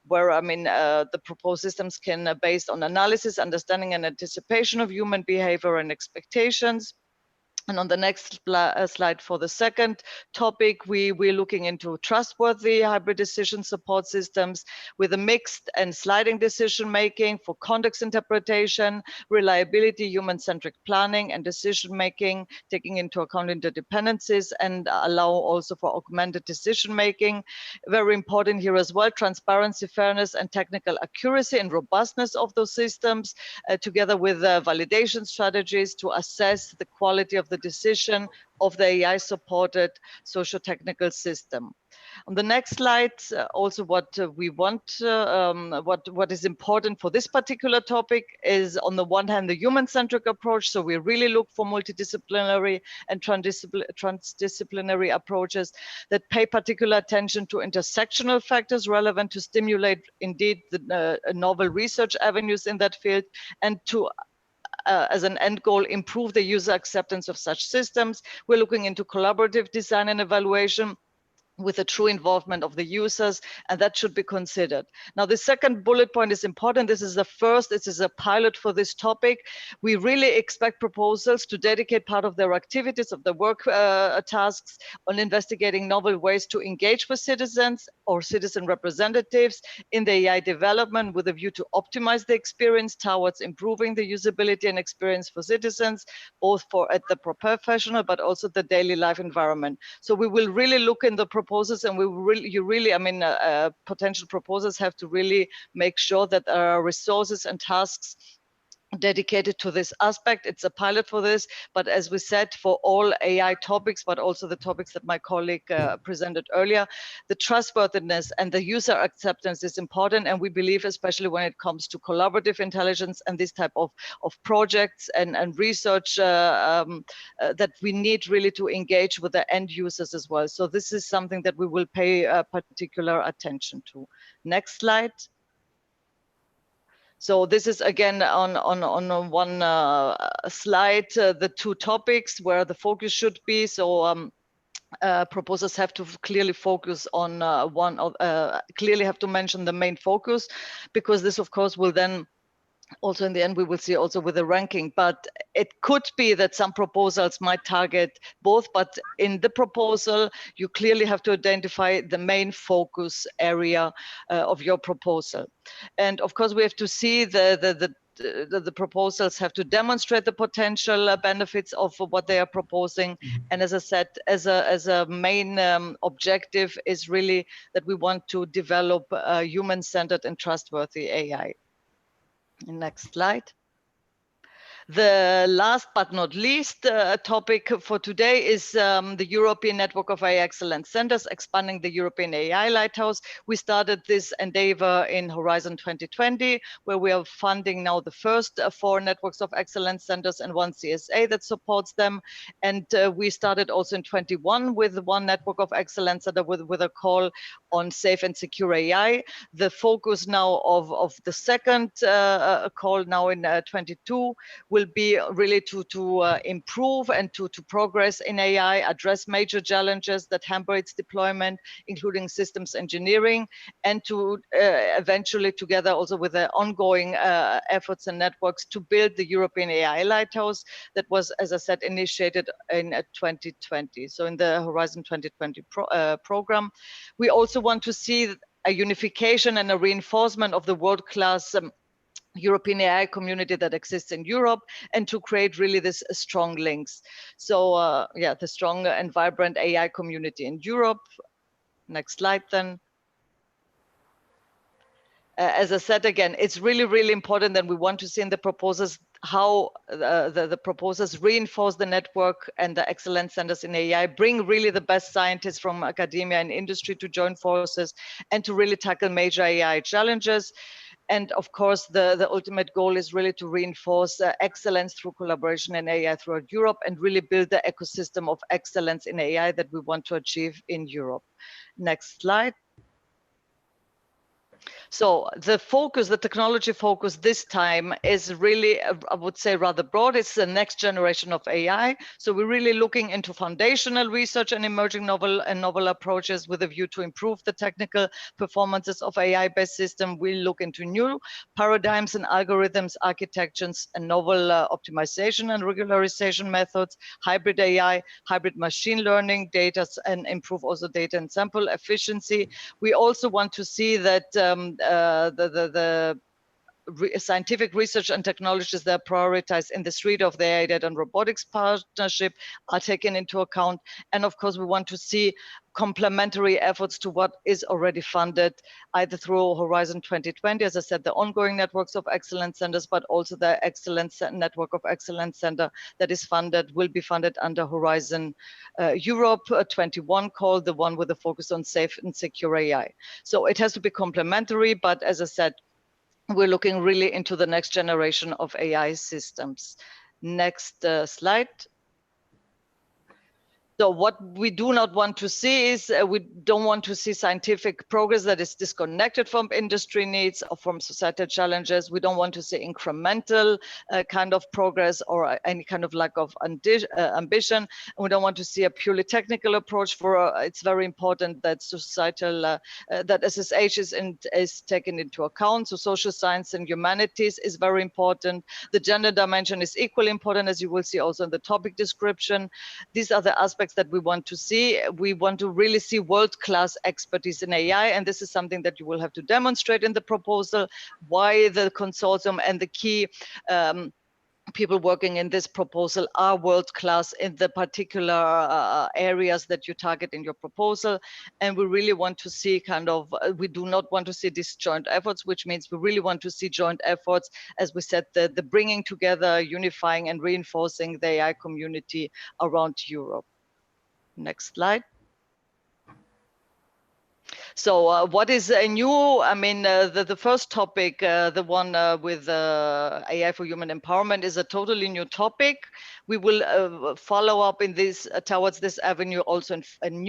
Where the proposed systems can, based on analysis, understanding, and anticipation of human behavior and expectations. And on the next slide for the second topic, we're looking into trustworthy hybrid decision support systems with a mixed and sliding decision making for context interpretation, reliability, human-centric planning, and decision making, taking into account interdependencies, and allow also for augmented decision making. Very important here as well, transparency, fairness, and technical accuracy and robustness of those systems, together with validation strategies to assess the quality of the decision of the AI-supported socio-technical system. On the next slide, also what we want, what is important for this particular topic is, on the one hand, the human-centric approach. So we really look for multidisciplinary and transdisciplinary approaches that pay particular attention to intersectional factors relevant to stimulate indeed the novel research avenues in that field, and to as an end goal, improve the user acceptance of such systems. We're looking into collaborative design and evaluation with a true involvement of the users, and that should be considered. Now, the second bullet point is important. This is the first, this is a pilot for this topic. We really expect proposals to dedicate part of their activities, of the work tasks, on investigating novel ways to engage with citizens or citizen representatives in the AI development, with a view to optimize the experience towards improving the usability and experience for citizens, both for at the professional, but also the daily life environment. So we will really look in the proposals, and we will potential proposals have to really make sure that there are resources and tasks dedicated to this aspect. It's a pilot for this, but as we said, for all AI topics, but also the topics that my colleague presented earlier, the trustworthiness and the user acceptance is important, and we believe, especially when it comes to collaborative intelligence and this type of projects and research, that we need really to engage with the end users as well. So this is something that we will pay particular attention to. Next slide. So this is again on one slide, the two topics where the focus should be. So proposals have to clearly focus on clearly have to mention the main focus, because this of course will then also in the end we will see also with the ranking, but it could be that some proposals might target both, but in the proposal you clearly have to identify the main focus area of your proposal. And of course we have to see the proposals have to demonstrate the potential benefits of what they are proposing. And as I said, as a main objective is really that we want to develop a human-centered and trustworthy AI. Next slide. The last but not least topic for today is the European Network of AI Excellence Centers, expanding the European AI Lighthouse. We started this endeavor in Horizon 2020, where we are funding now the first 4 networks of excellence centers and 1 CSA that supports them. And we started also in 21 with 1 network of excellence center with a call on safe and secure AI. The focus now of the second call now in 22 will will be really to improve and to progress in AI, address major challenges that hamper its deployment, including systems engineering, and to eventually, together also with the ongoing efforts and networks, to build the European AI Lighthouse that was, as I said, initiated in 2020. So in the Horizon 2020 program, we also want to see a unification and a reinforcement of the world-class European AI community that exists in Europe, and to create really this strong links. So yeah, the strong and vibrant AI community in Europe. Next slide then. As I said again, it's really, really important that we want to see in the proposals how the proposals reinforce the network and the excellence centers in AI, bring really the best scientists from academia and industry to join forces and to really tackle major AI challenges. And of course, the ultimate goal is really to reinforce excellence through collaboration in AI throughout Europe, and really build the ecosystem of excellence in AI that we want to achieve in Europe. Next slide. So the focus, the technology focus this time is really, I would say, rather broad. It's the next generation of AI. So we're really looking into foundational research and emerging novel approaches with a view to improve the technical performances of AI-based systems. We look into new paradigms and algorithms, architectures, and novel optimization and regularization methods, hybrid AI, hybrid machine learning, data, and improve also data and sample efficiency. We also want to see that the scientific research and technologies that are prioritized in the suite of the AI data and robotics partnership are taken into account. And of course, we want to see complementary efforts to what is already funded, either through Horizon 2020, as I said, the ongoing networks of excellence centers, but also the excellence network of excellence center that is funded, will be funded under Horizon Europe 21, called the one with a focus on safe and secure AI. So it has to be complementary, but as I said, we're looking really into the next generation of AI systems. Next slide. So what we do not want to see is, we don't want to see scientific progress that is disconnected from industry needs or from societal challenges. We don't want to see incremental kind of progress or any kind of lack of ambition. And we don't want to see a purely technical approach. For it's very important that societal, that SSH is taken into account. So social science and humanities is very important. The gender dimension is equally important, as you will see also in the topic description. These are the aspects that we want to see. We want to really see world-class expertise in AI, and this is something that you will have to demonstrate in the proposal, why the consortium and the key people working in this proposal are world-class in the particular areas that you target in your proposal. And we really want to see kind of, we do not want to see disjoint efforts, which means we really want to see joint efforts, as we said, the bringing together, unifying and reinforcing the AI community around Europe. Next slide. So what is new? I mean, the first topic, the one with AI for human empowerment, is a totally new topic. We will follow up in this towards this avenue also in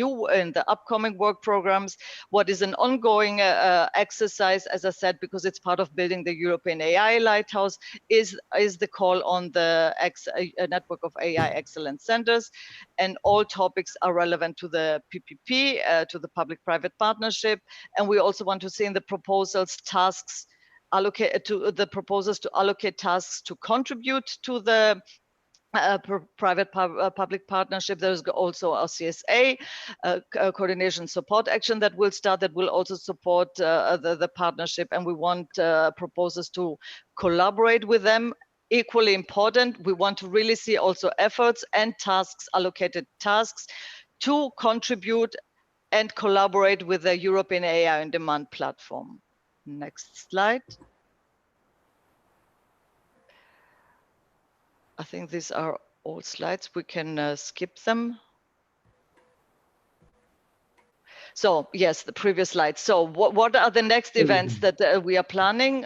the upcoming work programs. What is an ongoing exercise, as I said, because it's part of building the European AI Lighthouse, is the call on the network of AI excellence centers, and all topics are relevant to the PPP, to the public-private partnership. And we also want to see in the proposals tasks allocate to the proposals to allocate tasks to contribute to the private-public partnership. There's also a CSA coordination support action that will start, that will also support the partnership, and we want proposals to collaborate with them. Equally important, we want to really see also efforts and tasks, allocated tasks, to contribute and collaborate with the European AI on Demand platform. Next slide. I think these are all slides. We can skip them. So yes, the previous slide. So what are the next events that we are planning?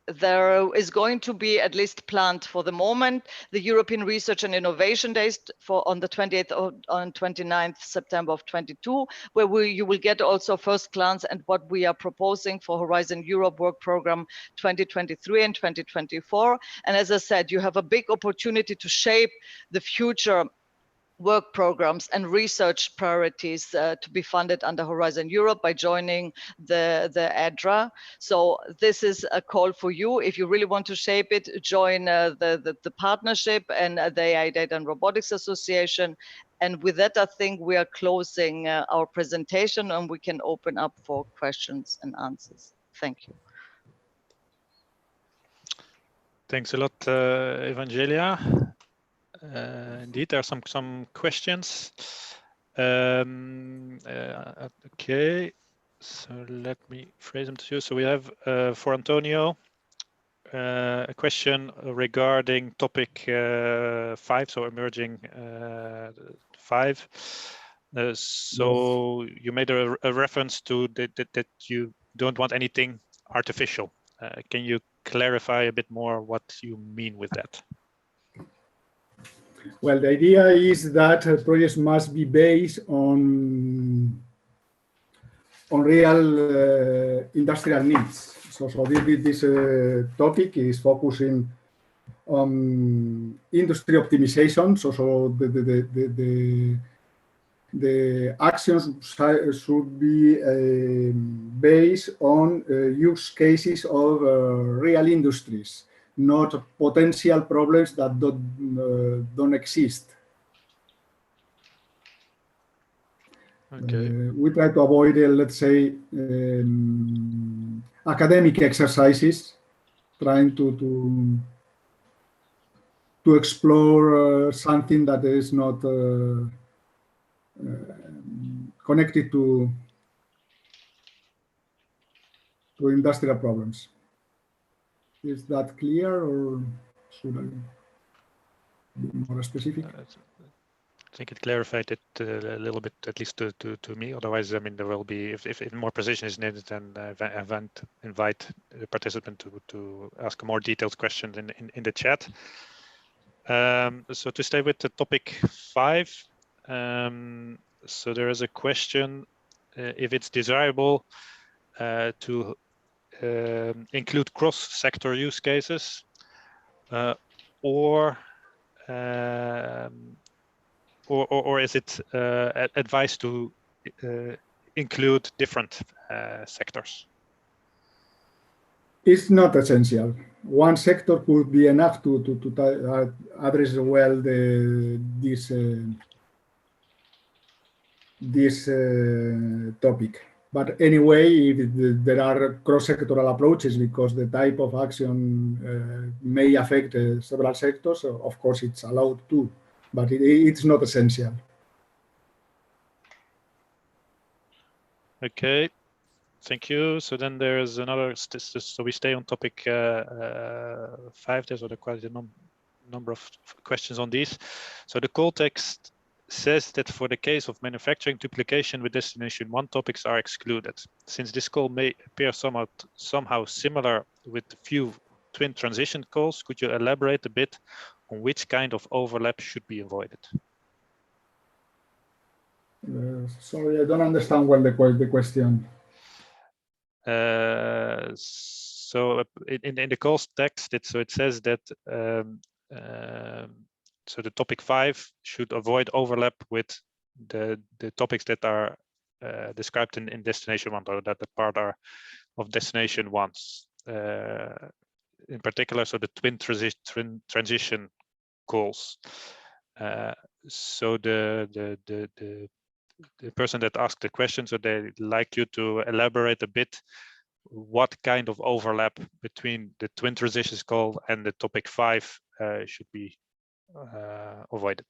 there is going to be, at least planned for the moment, the European Research and Innovation Days on the 28th and 29th September of 22, where you will get also first glance at what we are proposing for Horizon Europe Work Program 2023 and 2024. And as I said, you have a big opportunity to shape the future work programs and research priorities to be funded under Horizon Europe by joining the Adra. So this is a call for you. If you really want to shape it, join the partnership and the AI Data and Robotics Association. And with that, I think we are closing our presentation and we can open up for questions and answers. Thank you. Thanks a lot, Evangelia. Indeed, there are some questions. Okay, so let me phrase them to you. So we have for Antonio a question regarding topic 5, so emerging 5. So you made a reference to that you don't want anything artificial. Can you clarify a bit more what you mean with that? Well, the idea is that projects must be based on real industrial needs. So this topic is focusing on industry optimization. So the actions should be based on use cases of real industries, not potential problems that don't exist. Okay. We try to avoid, let's say, academic exercises, trying to explore something that is not connected to industrial problems. Is that clear, or should I be more specific? I think it clarified it a little bit, at least to me. Otherwise, I mean, there will be, if more precision is needed, then invite the participant to ask a more detailed question in the chat. So to stay with the topic 5, so there is a question if it's desirable to include cross-sector use cases or is it advised to include different sectors? It's not essential. One sector could be enough to address well this topic. But anyway, if there are cross-sectoral approaches because the type of action may affect several sectors, of course it's allowed too, but it's not essential. Okay, thank you. So then there's another, so we stay on topic 5. There's quite a number of questions on these. So the call text says that for the case of manufacturing duplication with destination 1, topics are excluded. Since this call may appear somehow similar with few twin transition calls, could you elaborate a bit on which kind of overlap should be avoided? Sorry, I don't understand well the question. So in the calls text, it says that so the topic 5 should avoid overlap with the topics that are described in destination 1, or that the part are of destination 1. In particular, so the twin transition calls. So the person that asked the question, so they like you to elaborate a bit what kind of overlap between the twin transitions call and the topic 5 should be avoided.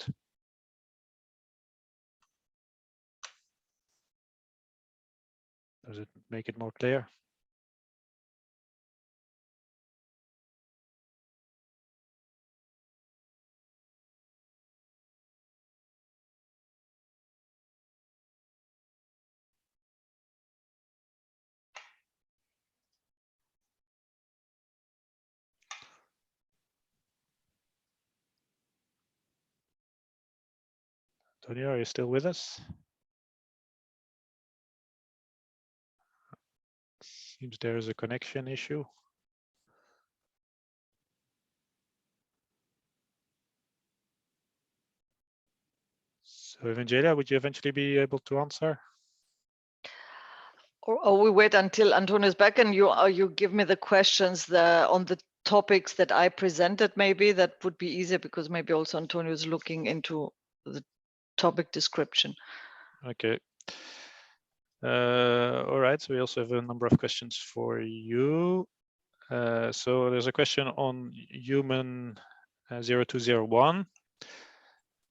Does it make it more clear? Antonio, are you still with us? Seems there is a connection issue. So Evangelia, would you eventually be able to answer? Or we wait until Antonio is back and you give me the questions on the topics that I presented. Maybe that would be easier because maybe also Antonio is looking into the topic description. Okay. All right. So we also have a number of questions for you. So there's a question on human 0201.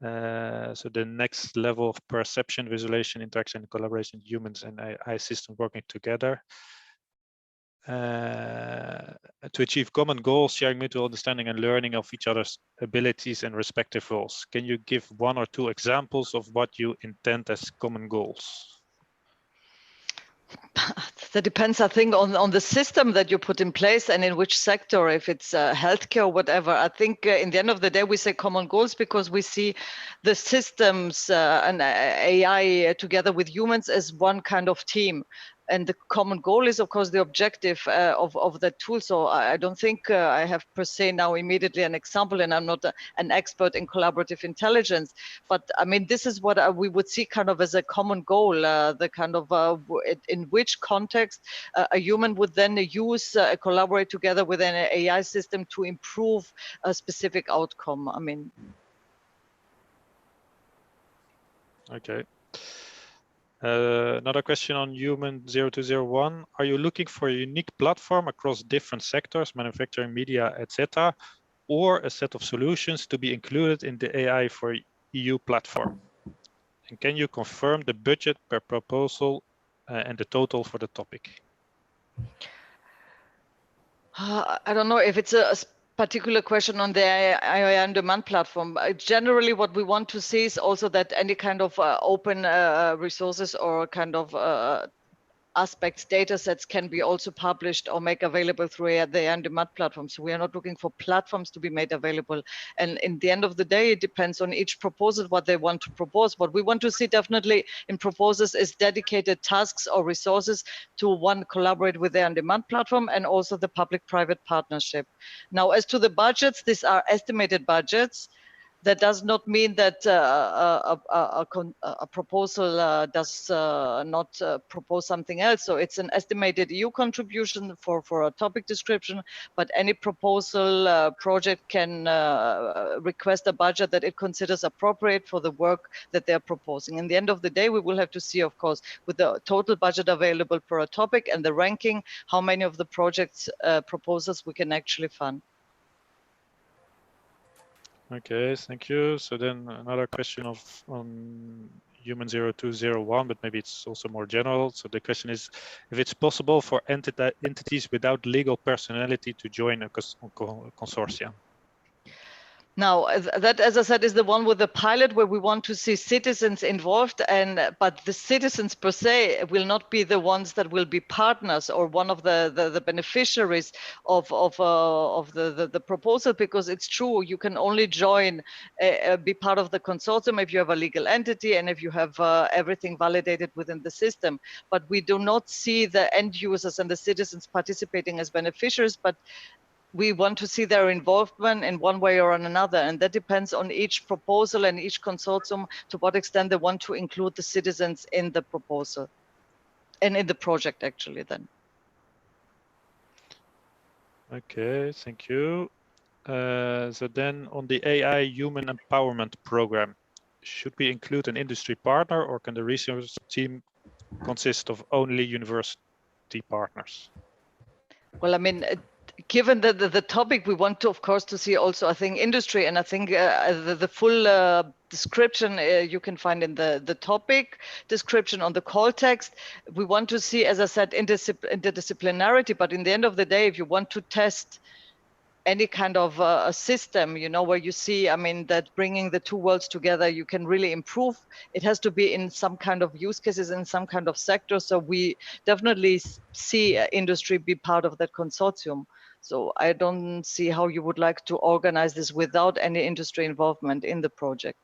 So the next level of perception, visualization, interaction, and collaboration, humans and AI systems working together to achieve common goals, sharing mutual understanding and learning of each other's abilities and respective roles. Can you give 1 or 2 examples of what you intend as common goals? That depends, I think, on the system that you put in place and in which sector, if it's healthcare or whatever. I think in the end of the day, we say common goals because we see the systems and AI together with humans as one kind of team. And the common goal is, of course, the objective of that tool. So I don't think I have per se now immediately an example, and I'm not an expert in collaborative intelligence. But I mean, this is what we would see kind of as a common goal, the kind of in which context a human would then use collaborate together with an AI system to improve a specific outcome. I mean. Okay. Another question on human 0201. Are you looking for a unique platform across different sectors, manufacturing, media, etc., or a set of solutions to be included in the AI for EU platform? And can you confirm the budget per proposal and the total for the topic? I don't know if it's a particular question on the AI on demand platform. Generally, what we want to see is also that any kind of open resources or kind of aspects, data sets can be also published or make available through the on-demand platform. So we are not looking for platforms to be made available. And in the end of the day, it depends on each proposal, what they want to propose. What we want to see definitely in proposals is dedicated tasks or resources to one, collaborate with the on-demand platform and also the public-private partnership. Now, as to the budgets, these are estimated budgets. That does not mean that a proposal does not propose something else. So it's an estimated EU contribution for a topic description, but any proposal project can request a budget that it considers appropriate for the work that they're proposing. In the end of the day, we will have to see, of course, with the total budget available per a topic and the ranking, how many of the projects proposals we can actually fund. Okay, thank you. So then another question on human 0201, but maybe it's also more general. So the question is, if it's possible for entities without legal personality to join a consortium? Now, that, as I said, is the one with the pilot where we want to see citizens involved, but the citizens per se will not be the ones that will be partners or one of the beneficiaries of the proposal, because it's true, you can only join, be part of the consortium if you have a legal entity and if you have everything validated within the system. But we do not see the end users and the citizens participating as beneficiaries, but we want to see their involvement in one way or another, and that depends on each proposal and each consortium to what extent they want to include the citizens in the proposal and in the project actually then. Okay, thank you. So then on the AI Human Empowerment Program, should we include an industry partner or can the research team consist of only university partners? Well, I mean, given the topic, we want to, of course, to see also, I think, industry, and I think the full description you can find in the topic description on the call text. We want to see, as I said, interdisciplinarity, but in the end of the day, if you want to test any kind of a system, you know, where you see, I mean, that bringing the two worlds together, you can really improve. It has to be in some kind of use cases, in some kind of sector. So we definitely see industry be part of that consortium. So I don't see how you would like to organize this without any industry involvement in the project.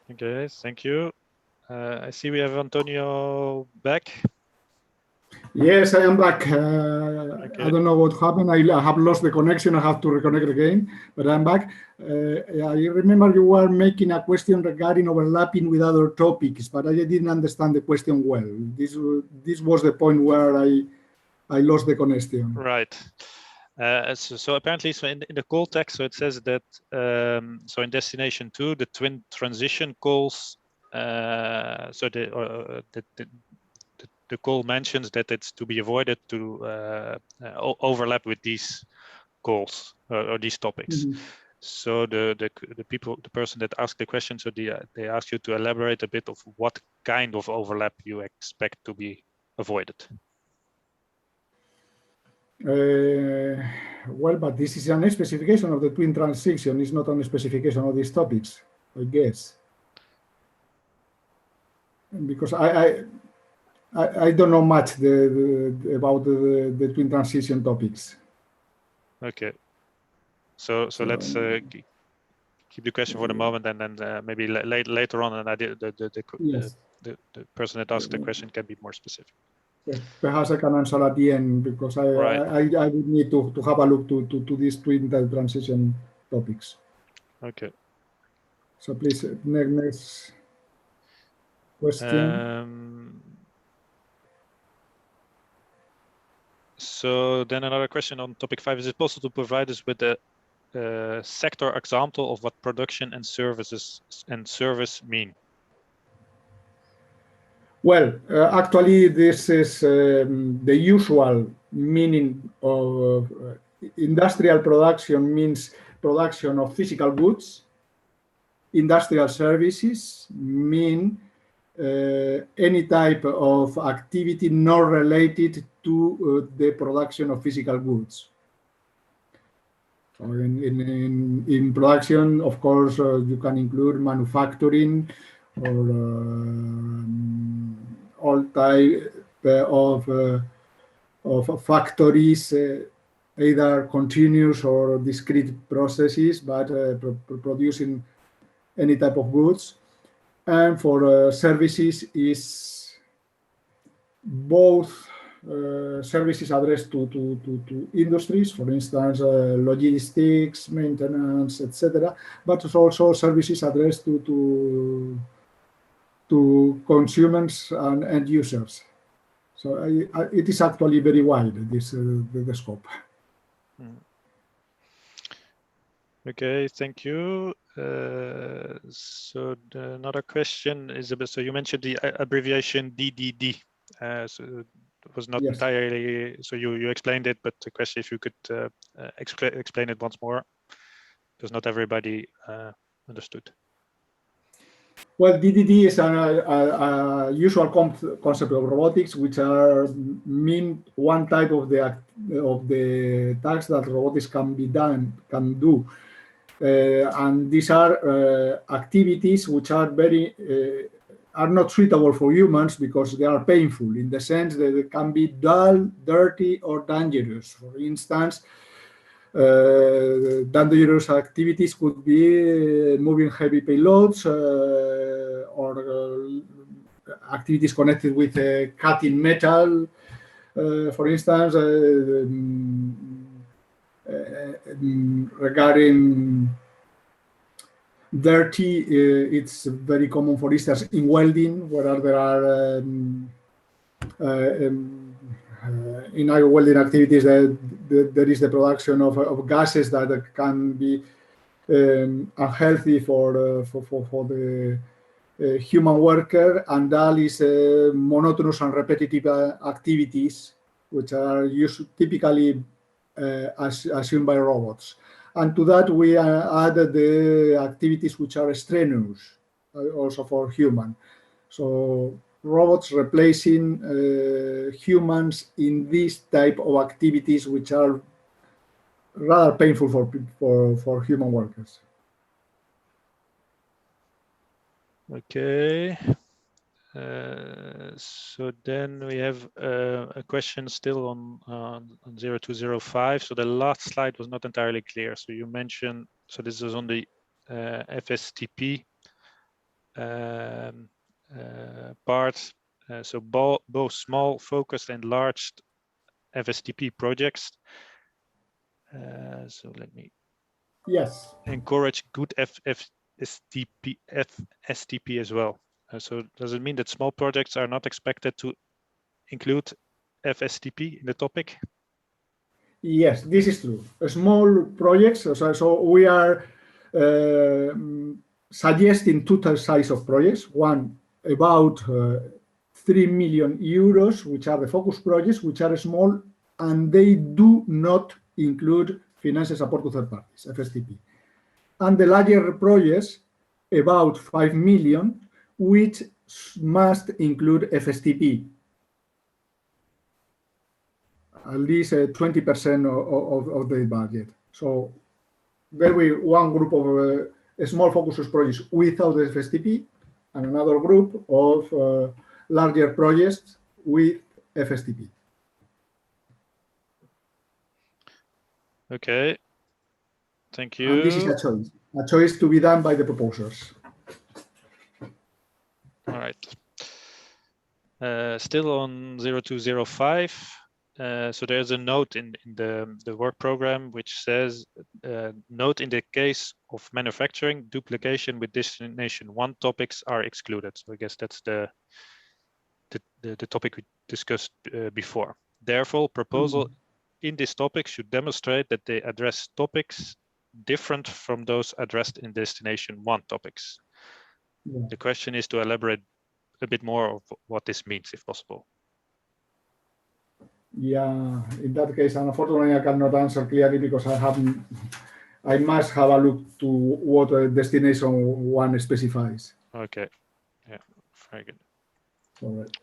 Okay, thank you. I see we have Antonio back. Yes, I am back. Okay. I don't know what happened. I have lost the connection. I have to reconnect again, but I'm back. I remember you were making a question regarding overlapping with other topics, but I didn't understand the question well. This was the point where I lost the connection. Right. So apparently, so in the call text, so it says that so in destination 2, the twin transition calls. So the call mentions that it's to be avoided to overlap with these calls or these topics. Mm-hmm. So the person that asked the question, so they ask you to elaborate a bit of what kind of overlap you expect to be avoided. Well, but this is an specification of the twin transition. It's not a specification of these topics, I guess. Because I don't know much about the twin transition topics. Okay. So let's keep the question for the moment, and then maybe later on, and Yes. the person that asked the question can be more specific. Yes, perhaps I can answer at the end, because I would need to have a look to these twin transition topics. Okay. So please, next question. So then another question on topic 5: is it possible to provide us with a sector example of what production and service mean? Well, actually, this is the usual meaning of industrial production means production of physical goods. Industrial services mean any type of activity not related to the production of physical goods. So in production, of course, you can include manufacturing or all type of factories, either continuous or discrete processes, but producing any type of goods. And for services is both services addressed to industries, for instance, logistics, maintenance, etc., but also services addressed to consumers and end users. So it is actually very wide, this the scope. Okay, thank you. So another question is about, so you mentioned the abbreviation DDD. So it was not entirely, so you explained it, but the question, if you could explain it once more, because not everybody understood. Well, DDD is a usual concept of robotics, which mean one type of the tasks that robotics can do. And these are activities which are are not suitable for humans because they are painful, in the sense that they can be dull, dirty, or dangerous. For instance, dangerous activities could be moving heavy payloads or activities connected with cutting metal, for instance. Regarding dirty, it's very common, for instance, in welding, where there are in our welding activities there is the production of gases that can be unhealthy for the human worker, and that is monotonous and repetitive activities which are typically assumed by robots. And to that we added the activities which are strenuous, also for human. So robots replacing humans in this type of activities which are rather painful for human workers. Okay. So then we have a question still on 0205. So the last slide was not entirely clear. So you mentioned, so this is on the FSTP part. So both small, focused, and large FSTP projects. So let me encourage good FSTP as well. So does it mean that small projects are not expected to include FSTP in the topic? Yes, this is true. Small projects, so we are suggesting two size of projects. One about 3 million euros, which are the focus projects, which are small, and they do not include financial support to third parties, FSTP. And the larger projects, about 5 million, which must include FSTP. At least 20% of the budget. So there will be one group of small focus projects without the FSTP, and another group of larger projects with FSTP. Okay, thank you. And this is a choice to be done by the proposers. All right. Still on 0205. So there's a note in the work program which says, note in the case of manufacturing, duplication with destination 1 topics are excluded. So I guess that's the topic we discussed before. Therefore, proposal in this topic should demonstrate that they address topics different from those addressed in destination 1 topics. Yeah. The question is to elaborate a bit more of what this means, if possible. Yeah, in that case, unfortunately, I cannot answer clearly because I must have a look to what destination 1 specifies. Okay, yeah, very good. All right.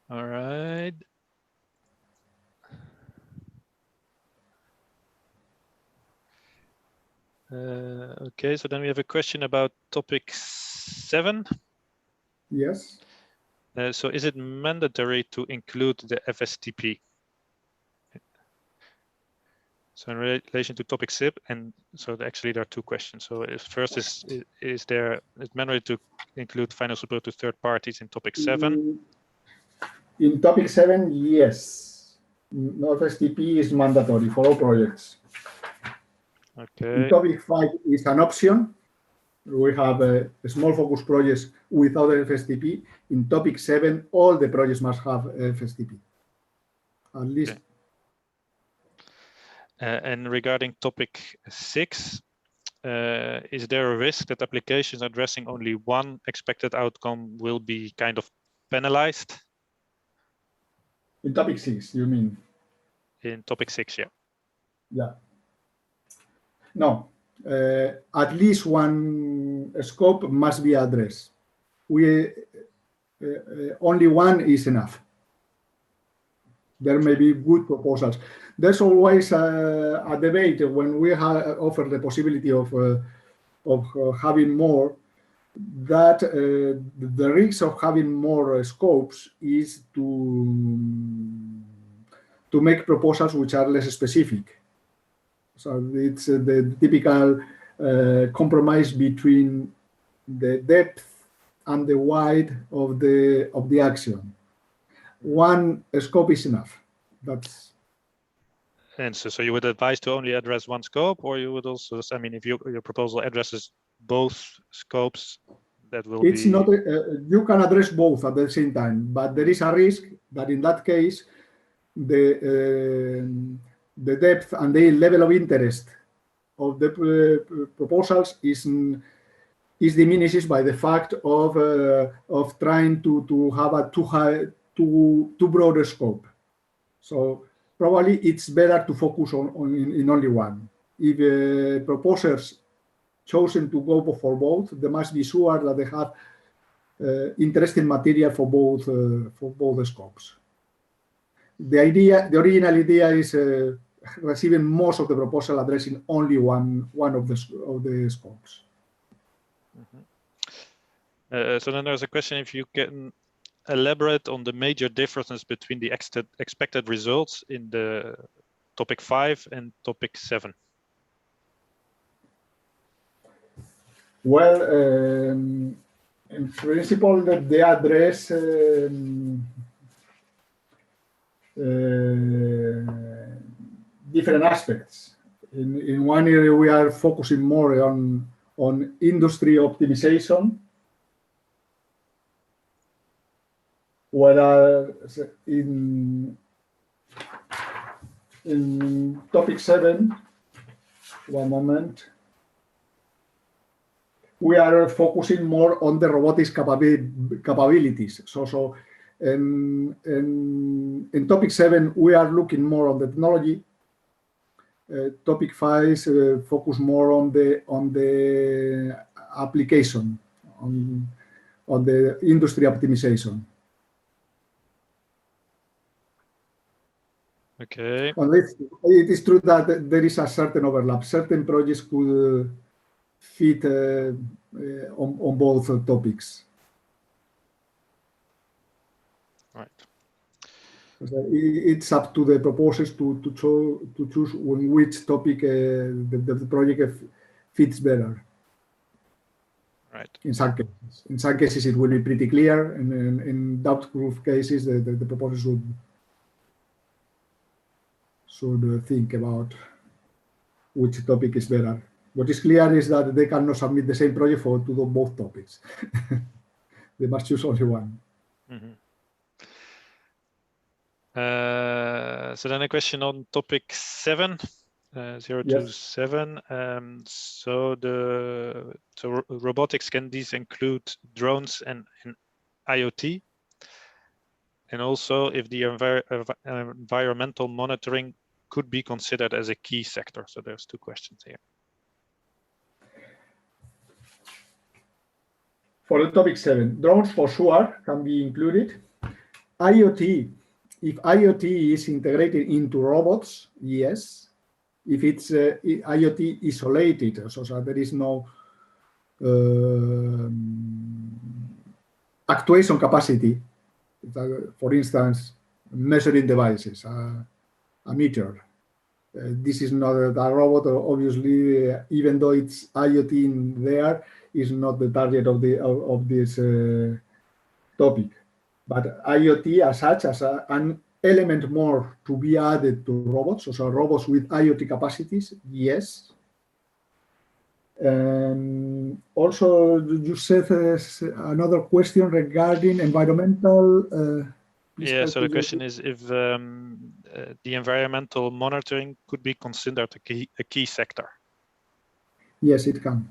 All right. Okay, so then we have a question about topic 7. Yes. So is it mandatory to include the FSTP? So in relation to topic SIP, and so actually there are 2 questions. So first is it mandatory to include final support to third parties in topic 7? In topic 7, yes. No FSTP is mandatory for all projects. Okay. In topic 5 is an option. We have a small focus projects without FSTP. In topic 7, all the projects must have FSTP. At least. Okay. And regarding topic 6, is there a risk that applications addressing only one expected outcome will be kind of penalized? In topic 6, you mean? In topic 6, yeah. Yeah. No. At least one scope must be addressed. Only one is enough. There may be good proposals. There's always a debate when we offer the possibility of having more, that the risk of having more scopes is to make proposals which are less specific. So it's the typical compromise between the depth and the width of the action. One scope is enough. That's. And so you would advise to only address one scope, or you would also, I mean, if your proposal addresses both scopes, that will it's not. You can address both at the same time, but there is a risk that in that case, the depth and the level of interest of the proposals is diminished by the fact of trying to have a too broad a scope. So probably it's better to focus in only one. If proposers chosen to go for both, they must be sure that they have interesting material for both scopes. The original idea is receiving most of the proposal addressing only one of the scopes. Mm-hmm. So then there's a question if you can elaborate on the major differences between the expected results in the topic 5 and topic 7. Well, in principle, they address different aspects. In one area, we are focusing more on industry optimization, whereas in topic 7, one moment, we are focusing more on the robotics capabilities. So in topic 7, we are looking more on the technology. Topic 5 focus more on the application, on the industry optimization. Okay. Well, it is true that there is a certain overlap. Certain projects could fit on both topics. Right. It's up to the proposers to choose on which topic the project fits better. Right. In some cases, it will be pretty clear, and in doubt-proof cases, the proposers should think about which topic is better. What is clear is that they cannot submit the same project to do both topics. They must choose only one. Mm-hmm. So then a question on topic 7, 0 to 7. So robotics, can these include drones and IoT? And also if the environmental monitoring could be considered as a key sector. So there's 2 questions here. For the topic 7, drones for sure can be included. IoT, if IoT is integrated into robots, yes. If it's IoT isolated, so there is no actuation capacity, for instance, measuring devices, a meter. This is not a robot, obviously, even though it's IoT in there, is not the target of this topic. But IoT as such, as an element more to be added to robots, so robots with IoT capacities, yes. Also, you said another question regarding environmental. Yeah, so the question is if the environmental monitoring could be considered a key sector. Yes, it can.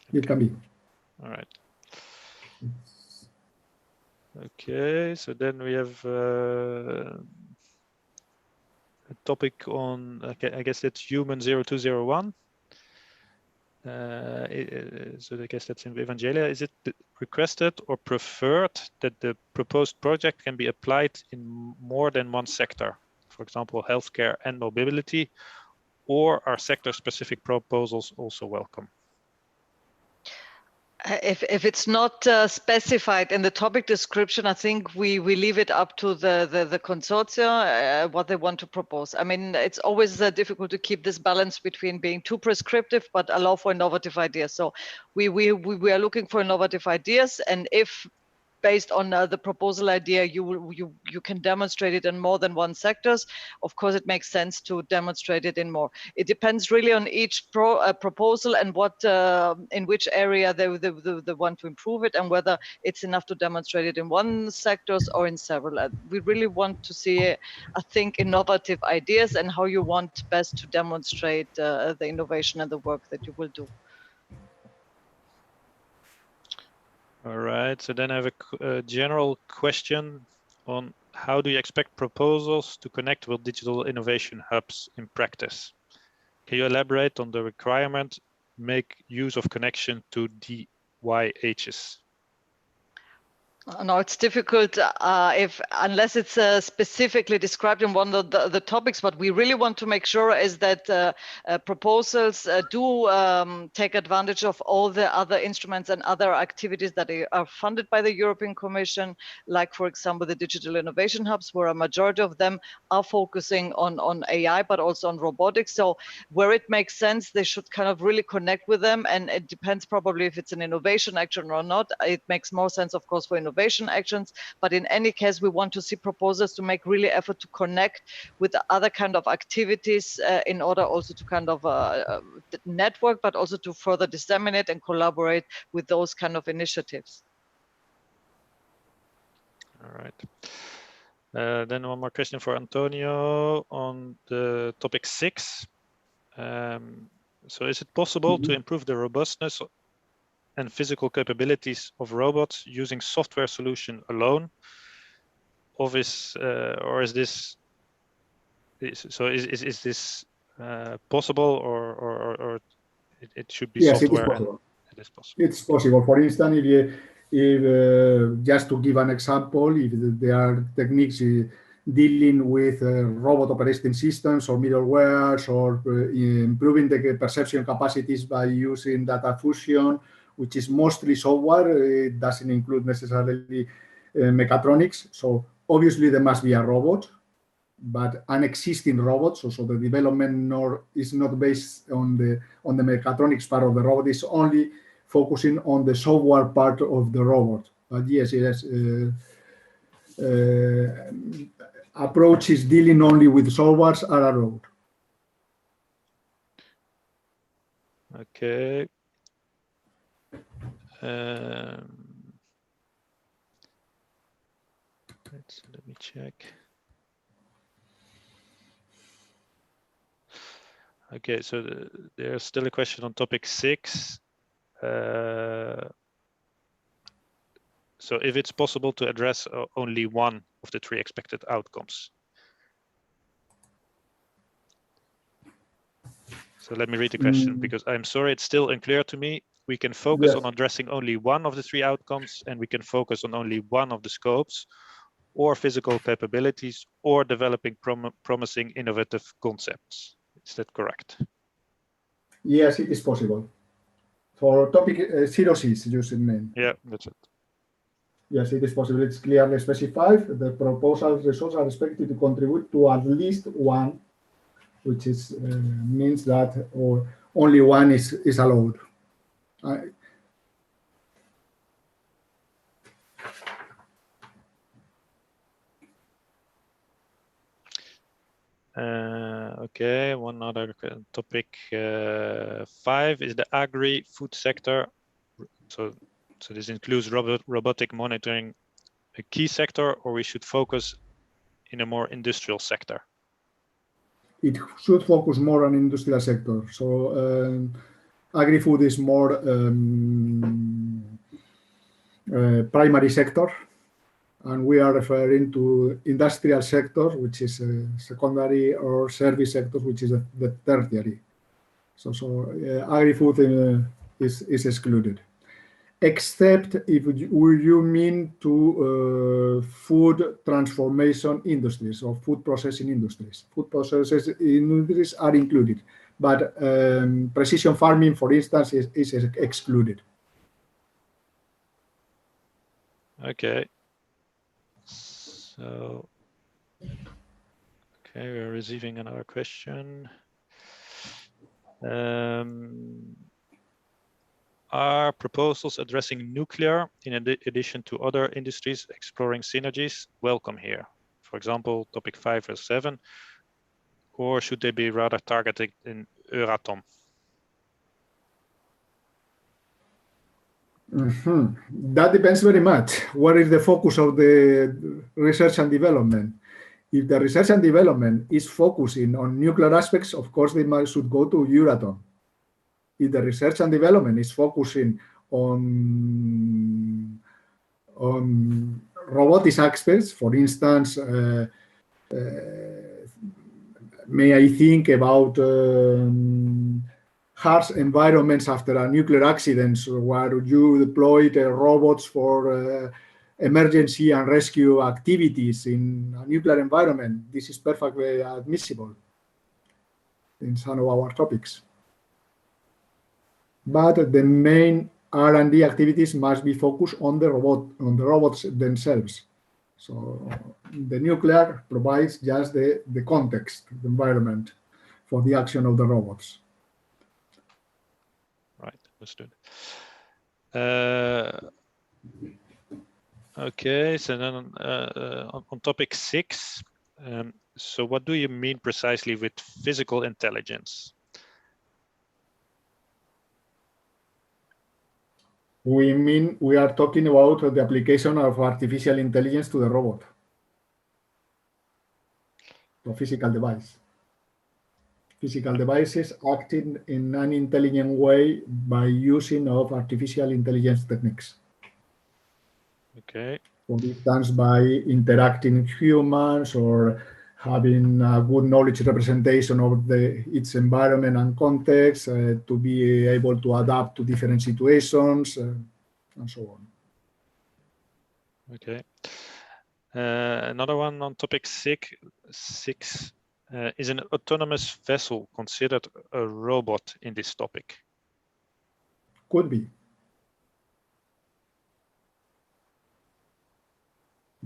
Okay. It can be. All right. Okay, so then we have a topic on, I guess that's human 0201. So I guess that's in Evangelia. Is it requested or preferred that the proposed project can be applied in more than one sector, for example, healthcare and mobility, or are sector-specific proposals also welcome? If it's not specified in the topic description, I think we leave it up to the consortia what they want to propose. I mean, it's always difficult to keep this balance between being too prescriptive but allow for innovative ideas. So we are looking for innovative ideas, and if based on the proposal idea, you can demonstrate it in more than one sectors. Of course, it makes sense to demonstrate it in more. It depends really on each proposal and what in which area they want to improve it, and whether it's enough to demonstrate it in one sectors or in several. We really want to see, I think, innovative ideas and how you want best to demonstrate the innovation and the work that you will do. All right, so then I have a general question on how do you expect proposals to connect with digital innovation hubs in practice? Can you elaborate on the requirement, make use of connection to DYHs? No, it's difficult unless it's specifically described in one of the topics. What we really want to make sure is that proposals do take advantage of all the other instruments and other activities that are funded by the European Commission, like, for example, the digital innovation hubs, where a majority of them are focusing on AI, but also on robotics. So where it makes sense, they should kind of really connect with them. And it depends probably if it's an innovation action or not. It makes more sense, of course, for innovation actions, but in any case, we want to see proposals to make really effort to connect with the other kind of activities in order also to kind of network, but also to further disseminate and collaborate with those kind of initiatives. All right. Then one more question for Antonio on the topic 6. So is it possible to improve the robustness and physical capabilities of robots using software solution alone, or is this possible, or it should be software? Yes, it is possible. It is possible. It's possible. For instance, if just to give an example, if there are techniques dealing with robot operating systems or middlewares, or improving the perception capacities by using data fusion, which is mostly software, it doesn't include necessarily mechatronics. So obviously there must be a robot, but an existing robot. So the development is not based on the mechatronics part of the robot. It's only focusing on the software part of the robot. But yes, approaches dealing only with softwares are allowed. Okay. Let me check. Okay, so there's still a question on topic 6. So if it's possible to address only one of the 3 expected outcomes. So let me read the question, because I'm sorry, it's still unclear to me. We can focus on addressing only one of the 3 outcomes, and we can focus on only one of the scopes, or physical capabilities, or developing promising innovative concepts. Is that correct? Yes, it is possible. For topic 0C, using name. Yeah, that's it. Yes, it is possible. It's clearly specified. The proposal results are expected to contribute to at least one, which is means that only one is allowed. Okay, one other topic, 5 is the agri-food sector. So this includes robotic monitoring a key sector, or we should focus in a more industrial sector? It should focus more on industrial sector. So agri-food is more primary sector, and we are referring to industrial sector, which is secondary, or service sector, which is the tertiary. So agri-food is excluded, except if you mean to food transformation industries or food processing industries. Food processing industries are included, but precision farming, for instance, is excluded. Okay. So, okay, we're receiving another question. Are proposals addressing nuclear, in addition to other industries exploring synergies, welcome here? For example, topic 5 or 7, or should they be rather targeted in Euratom? That depends very much. What is the focus of the research and development? If the research and development is focusing on nuclear aspects, of course, they should go to Euratom. If the research and development is focusing on robotics aspects, for instance, may I think about harsh environments after a nuclear accident, where you deployed robots for emergency and rescue activities in a nuclear environment, this is perfectly admissible in some of our topics. But the main R&D activities must be focused on the robots themselves. So the nuclear provides just the context, the environment for the action of the robots. Right, understood. Okay, so then on topic 6, so what do you mean precisely with physical intelligence? We are talking about the application of artificial intelligence to the robot, to a physical device. Physical devices acting in an intelligent way by using of artificial intelligence techniques. Okay. For instance, by interacting with humans or having a good knowledge representation of its environment and context to be able to adapt to different situations and so on. Okay. Another one on topic 6. Is an autonomous vessel considered a robot in this topic? Could be.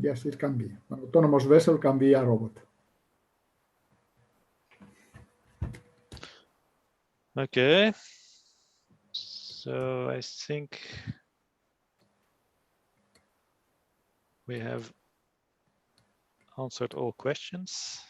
Yes, it can be. An autonomous vessel can be a robot. Okay. So I think we have answered all questions.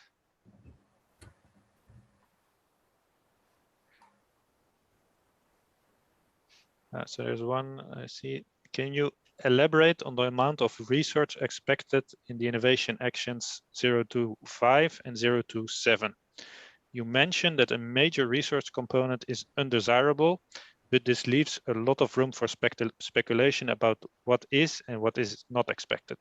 So there's one I see. Can you elaborate on the amount of research expected in the innovation actions 025 and 027? You mentioned that a major research component is undesirable, but this leaves a lot of room for speculation about what is and what is not expected.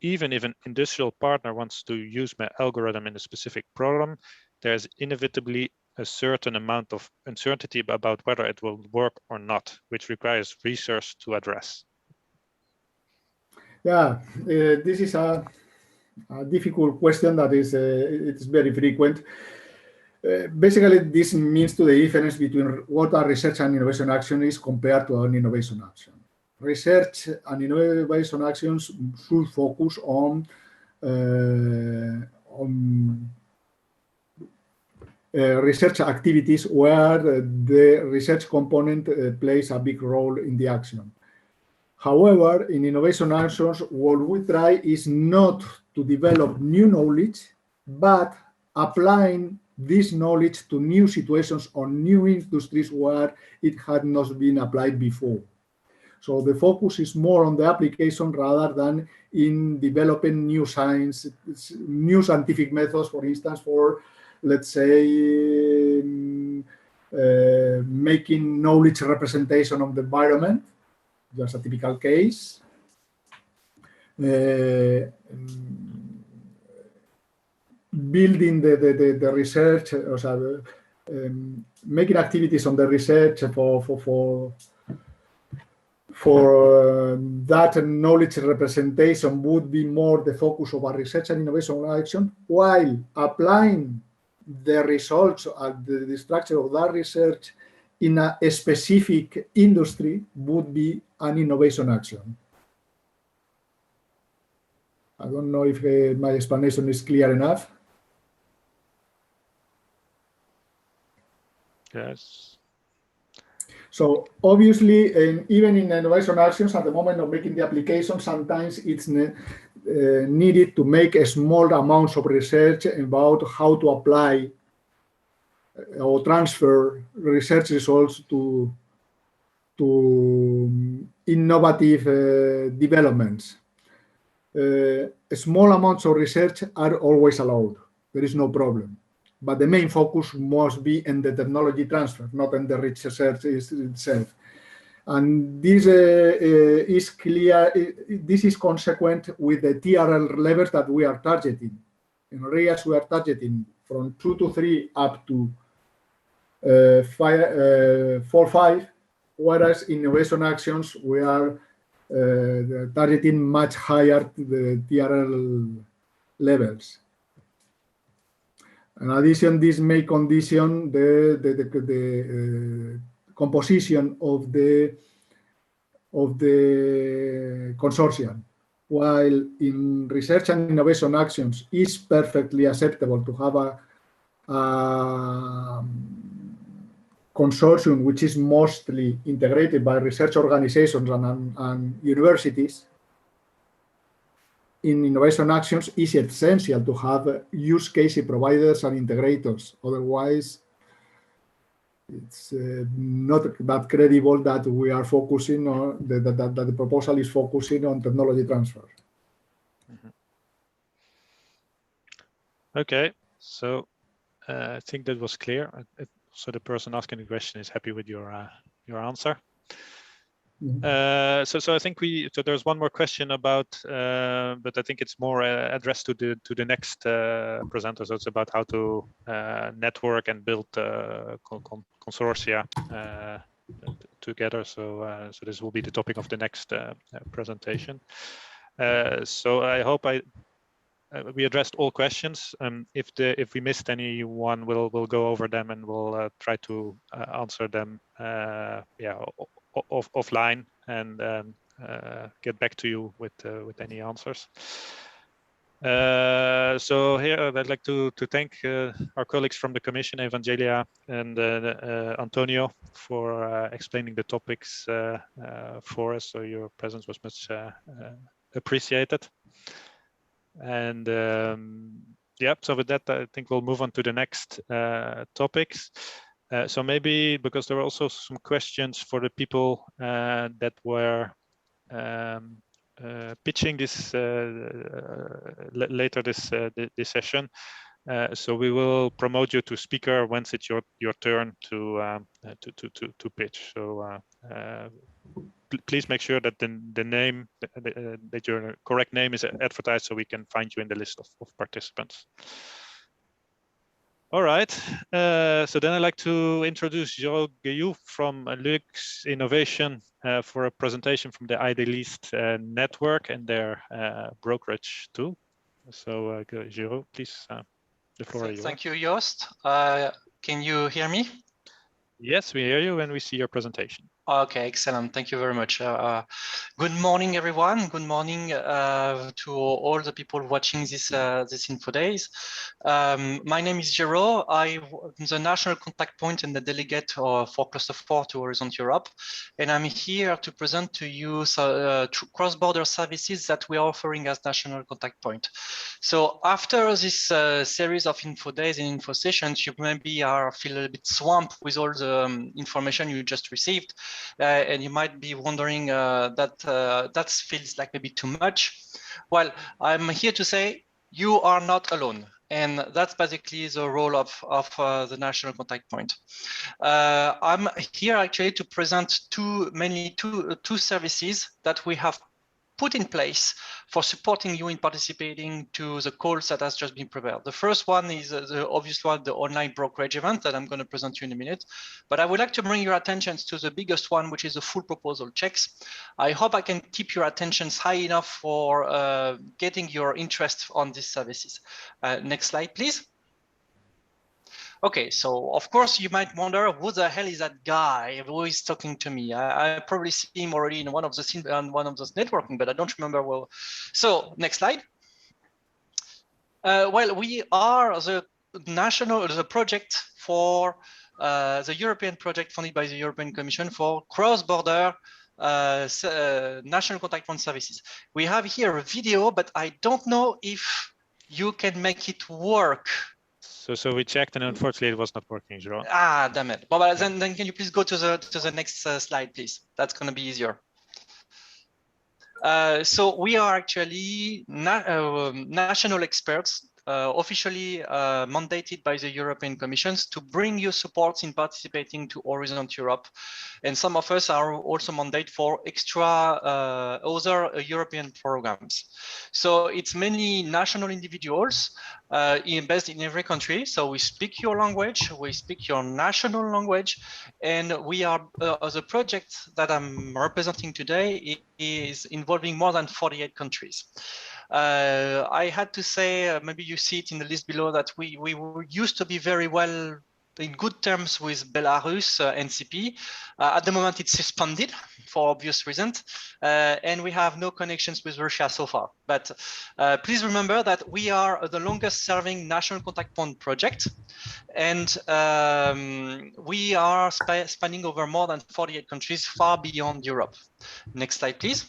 Even if an industrial partner wants to use my algorithm in a specific problem, there's inevitably a certain amount of uncertainty about whether it will work or not, which requires research to address. Yeah, this is a difficult question that is it's very frequent. Basically, this means to the difference between what a research and innovation action is compared to an innovation action. Research and innovation actions should focus on research activities where the research component plays a big role in the action. However, in innovation actions, what we try is not to develop new knowledge, but applying this knowledge to new situations or new industries where it had not been applied before. So the focus is more on the application rather than in developing new science, new scientific methods, for instance, for, let's say, making knowledge representation of the environment. Just a typical case. Building the research, making activities on the research for that knowledge representation would be more the focus of a research and innovation action, while applying the results and the structure of that research in a specific industry would be an innovation action. I don't know if my explanation is clear enough. Yes. So obviously, even in innovation actions, at the moment of making the application, sometimes it's needed to make a small amounts of research about how to apply or transfer research results to innovative developments. Small amounts of research are always allowed. There is no problem. But the main focus must be in the technology transfer, not in the research itself. And this is clear. This is consequent with the TRL levels that we are targeting. In areas we are targeting from 2 to 3 up to 4 5, whereas in innovation actions we are targeting much higher the TRL levels. In addition, this may condition the composition of the consortium. While in research and innovation actions is perfectly acceptable to have a consortium which is mostly integrated by research organizations and universities, in innovation actions is essential to have use case providers and integrators. Otherwise, it's not that credible that we are focusing on that the proposal is focusing on technology transfer. Okay, so I think that was clear. So the person asking the question is happy with your answer. So I think there's one more question about, but I think it's more addressed to the next presenter. So it's about how to network and build consortia together. So this will be the topic of the next presentation. So I hope we addressed all questions. If we missed any one, we'll go over them and we'll try to answer them offline and get back to you with any answers. So here I'd like to thank our colleagues from the Commission, Evangelia and Antonio, for explaining the topics for us. So your presence was much appreciated. And yeah, so with that, I think we'll move on to the next topics. So maybe, because there were also some questions for the people that were pitching this later this session. So we will promote you to speaker once it's your turn to pitch. So please make sure that the name, that your correct name is advertised, so we can find you in the list of participants. All right, so then I'd like to introduce Jérôme Gayou from Lux Innovation for a presentation from the Ideal-ist network and their brokerage tool. So Jérôme, please, the floor is yours. Thank you, Joost. Can you hear me? Yes, we hear you and we see your presentation. Okay, excellent. Thank you very much. Good morning, everyone. Good morning to all the people watching this Infodays. My name is Jérôme. I'm the national contact point and the delegate for Cluster 4 to Horizon Europe. And I'm here to present to you cross-border services that we are offering as national contact point. So after this series of Infodays and info sessions, you maybe feel a little bit swamped with all the information you just received. And you might be wondering that feels like maybe too much. Well, I'm here to say you are not alone. And that's basically the role of the national contact point. I'm here actually to present mainly two services that we have put in place for supporting you in participating to the calls that has just been prepared. The first one is the obvious one, the online brokerage event that I'm going to present to you in a minute. But I would like to bring your attention to the biggest one, which is the full proposal checks. I hope I can keep your attentions high enough for getting your interest on these services. Next slide, please. Okay, so of course you might wonder, who the hell is that guy who is talking to me? I probably see him already in one of those networking, but I don't remember well. So next slide. Well, we are the project for the European project funded by the European Commission for cross-border national contact point services. We have here a video, but I don't know if you can make it work. So we checked, and unfortunately, it was not working, Jérôme. Ah, damn it. Well, then can you please go to the next slide, please? That's going to be easier. So we are actually national experts officially mandated by the European Commission to bring you support in participating to Horizon Europe. And some of us are also mandated for extra other European programs. So it's mainly national individuals based in every country. So we speak your language, we speak your national language, and we are the project that I'm representing today is involving more than 48 countries. I had to say, maybe you see it in the list below, that we used to be very well in good terms with Belarus NCP. At the moment, it's suspended for obvious reasons, and we have no connections with Russia so far. But please remember that we are the longest serving national contact point project, and we are spanning over more than 48 countries, far beyond Europe. Next slide, please.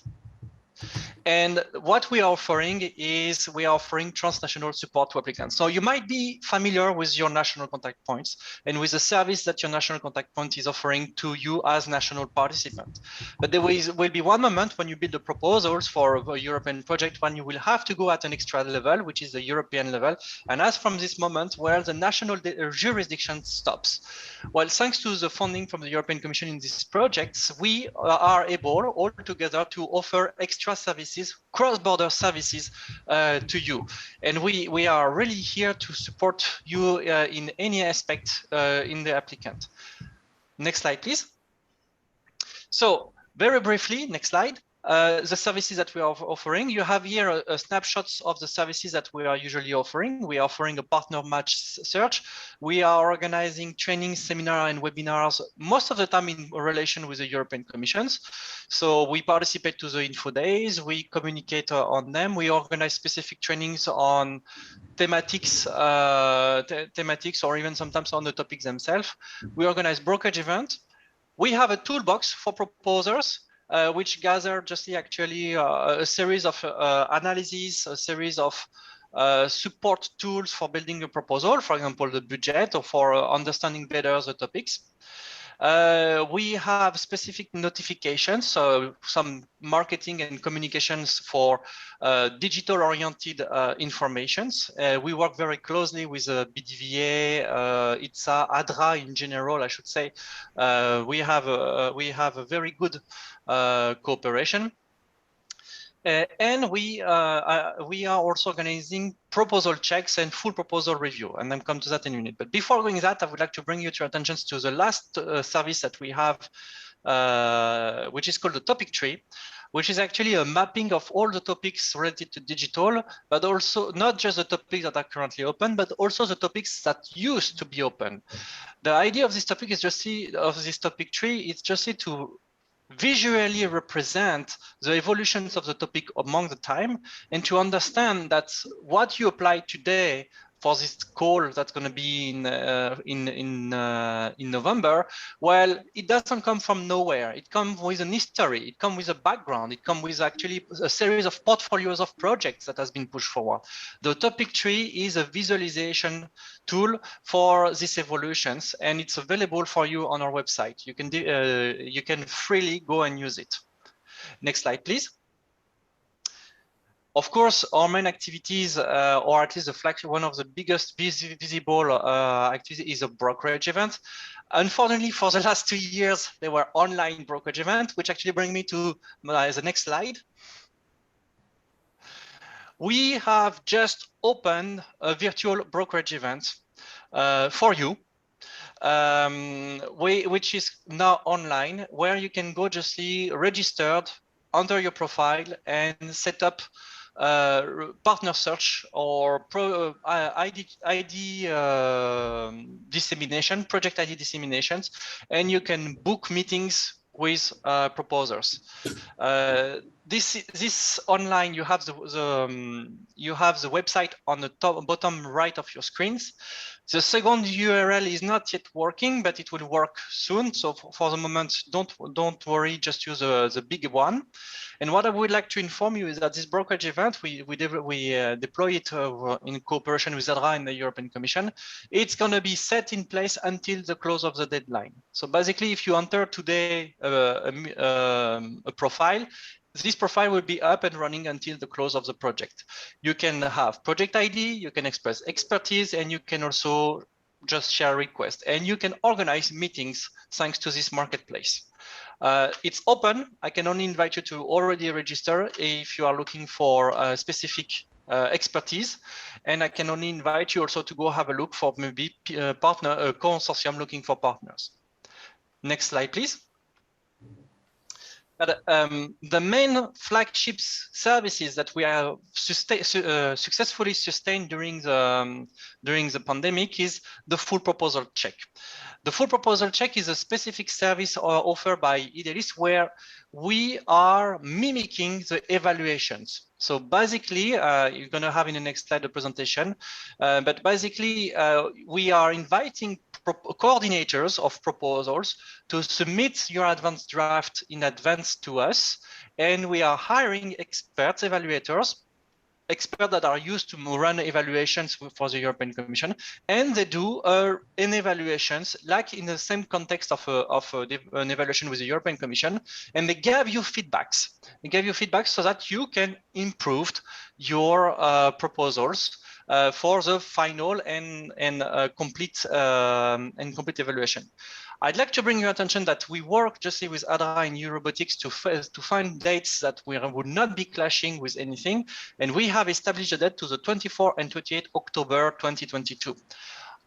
And what we are offering is we are offering transnational support to applicants. So you might be familiar with your national contact points and with the service that your national contact point is offering to you as national participant. But there will be one moment when you build the proposals for a European project when you will have to go at an extra level, which is the European level. And as from this moment where the national jurisdiction stops. Well, thanks to the funding from the European Commission in these projects, we are able all together to offer extra services, cross-border services to you. And we are really here to support you in any aspect in the applicant. Next slide, please. So very briefly, next slide. The services that we are offering. You have here a snapshots of the services that we are usually offering. We are offering a partner match search. We are organizing training, seminar, and webinars, most of the time in relation with the European Commissions. So we participate to the Infodays, we communicate on them, we organize specific trainings on thematics, or even sometimes on the topics themselves. We organize brokerage events. We have a toolbox for proposers, which gather just actually a series of analyses, a series of support tools for building a proposal, for example, the budget, or for understanding better the topics. We have specific notifications, so some marketing and communications for digital-oriented informations. We work very closely with BDVA, ITSA, Adra in general, I should say. We have a very good cooperation. And we are also organizing proposal checks and full proposal review, and then come to that in a minute. But before doing that, I would like to bring your attention to the last service that we have, which is called the topic tree, which is actually a mapping of all the topics related to digital, but also not just the topics that are currently open, but also the topics that used to be open. The idea of this topic is just this topic tree is just to visually represent the evolutions of the topic among the time, and to understand that what you apply today for this call that's going to be in November, well, it doesn't come from nowhere. It comes with an history. It comes with a background. It comes with actually a series of portfolios of projects that has been pushed forward. The topic tree is a visualization tool for these evolutions, and it's available for you on our website. You can freely go and use it. Next slide, please. Of course, our main activities, or at least the flagship, one of the biggest visible activities is a brokerage event. Unfortunately, for the last 2 years, they were online brokerage events, which actually bring me to the next slide. We have just opened a virtual brokerage event for you, which is now online, where you can go just registered under your profile and set up partner search or ID dissemination, project ID disseminations, and you can book meetings with proposers. This online, you have the website on the bottom right of your screens. The second URL is not yet working, but it will work soon. So for the moment, don't worry, just use the big one. And what I would like to inform you is that this brokerage event, we deploy it in cooperation with Adra and the European Commission. It's going to be set in place until the close of the deadline. So basically, if you enter today a profile, this profile will be up and running until the close of the project. You can have project ID, you can express expertise, and you can also just share requests. And you can organize meetings thanks to this marketplace. It's open. I can only invite you to already register if you are looking for specific expertise. And I can only invite you also to go have a look for maybe a consortium looking for partners. Next slide, please. But the main flagship services that we have successfully sustained during the pandemic is the full proposal check. The full proposal check is a specific service offered by Ideal-ist where we are mimicking the evaluations. So basically, you're going to have in the next slide the presentation, but basically we are inviting coordinators of proposals to submit your advanced draft in advance to us, and we are hiring experts, evaluators, experts that are used to run evaluations for the European Commission, and they do an evaluations like in the same context of an evaluation with the European Commission, and they give you feedbacks. They give you feedback so that you can improve your proposals for the final and complete evaluation. I'd like to bring your attention that we work just with Adra in Robotics to find dates that would not be clashing with anything. And we have established a date to the 24 and 28 October 2022.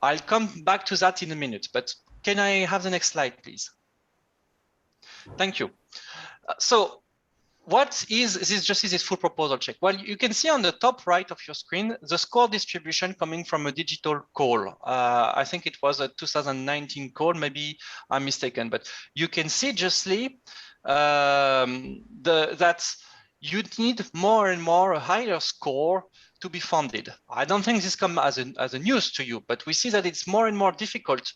I'll come back to that in a minute, but can I have the next slide, please? Thank you. So what is this full proposal check? Well, you can see on the top right of your screen, the score distribution coming from a digital call. I think it was a 2019 call, maybe I'm mistaken, but you can see justly that you need more and more a higher score to be funded. I don't think this comes as a news to you, but we see that it's more and more difficult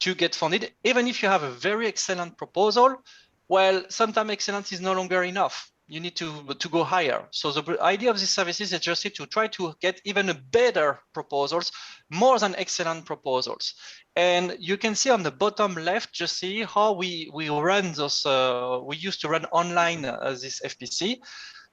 to get funded, even if you have a very excellent proposal. Well, sometimes excellence is no longer enough. You need to go higher. So the idea of these services is just to try to get even better proposals, more than excellent proposals. And you can see on the bottom left, just see how we run those, we used to run online this FPC.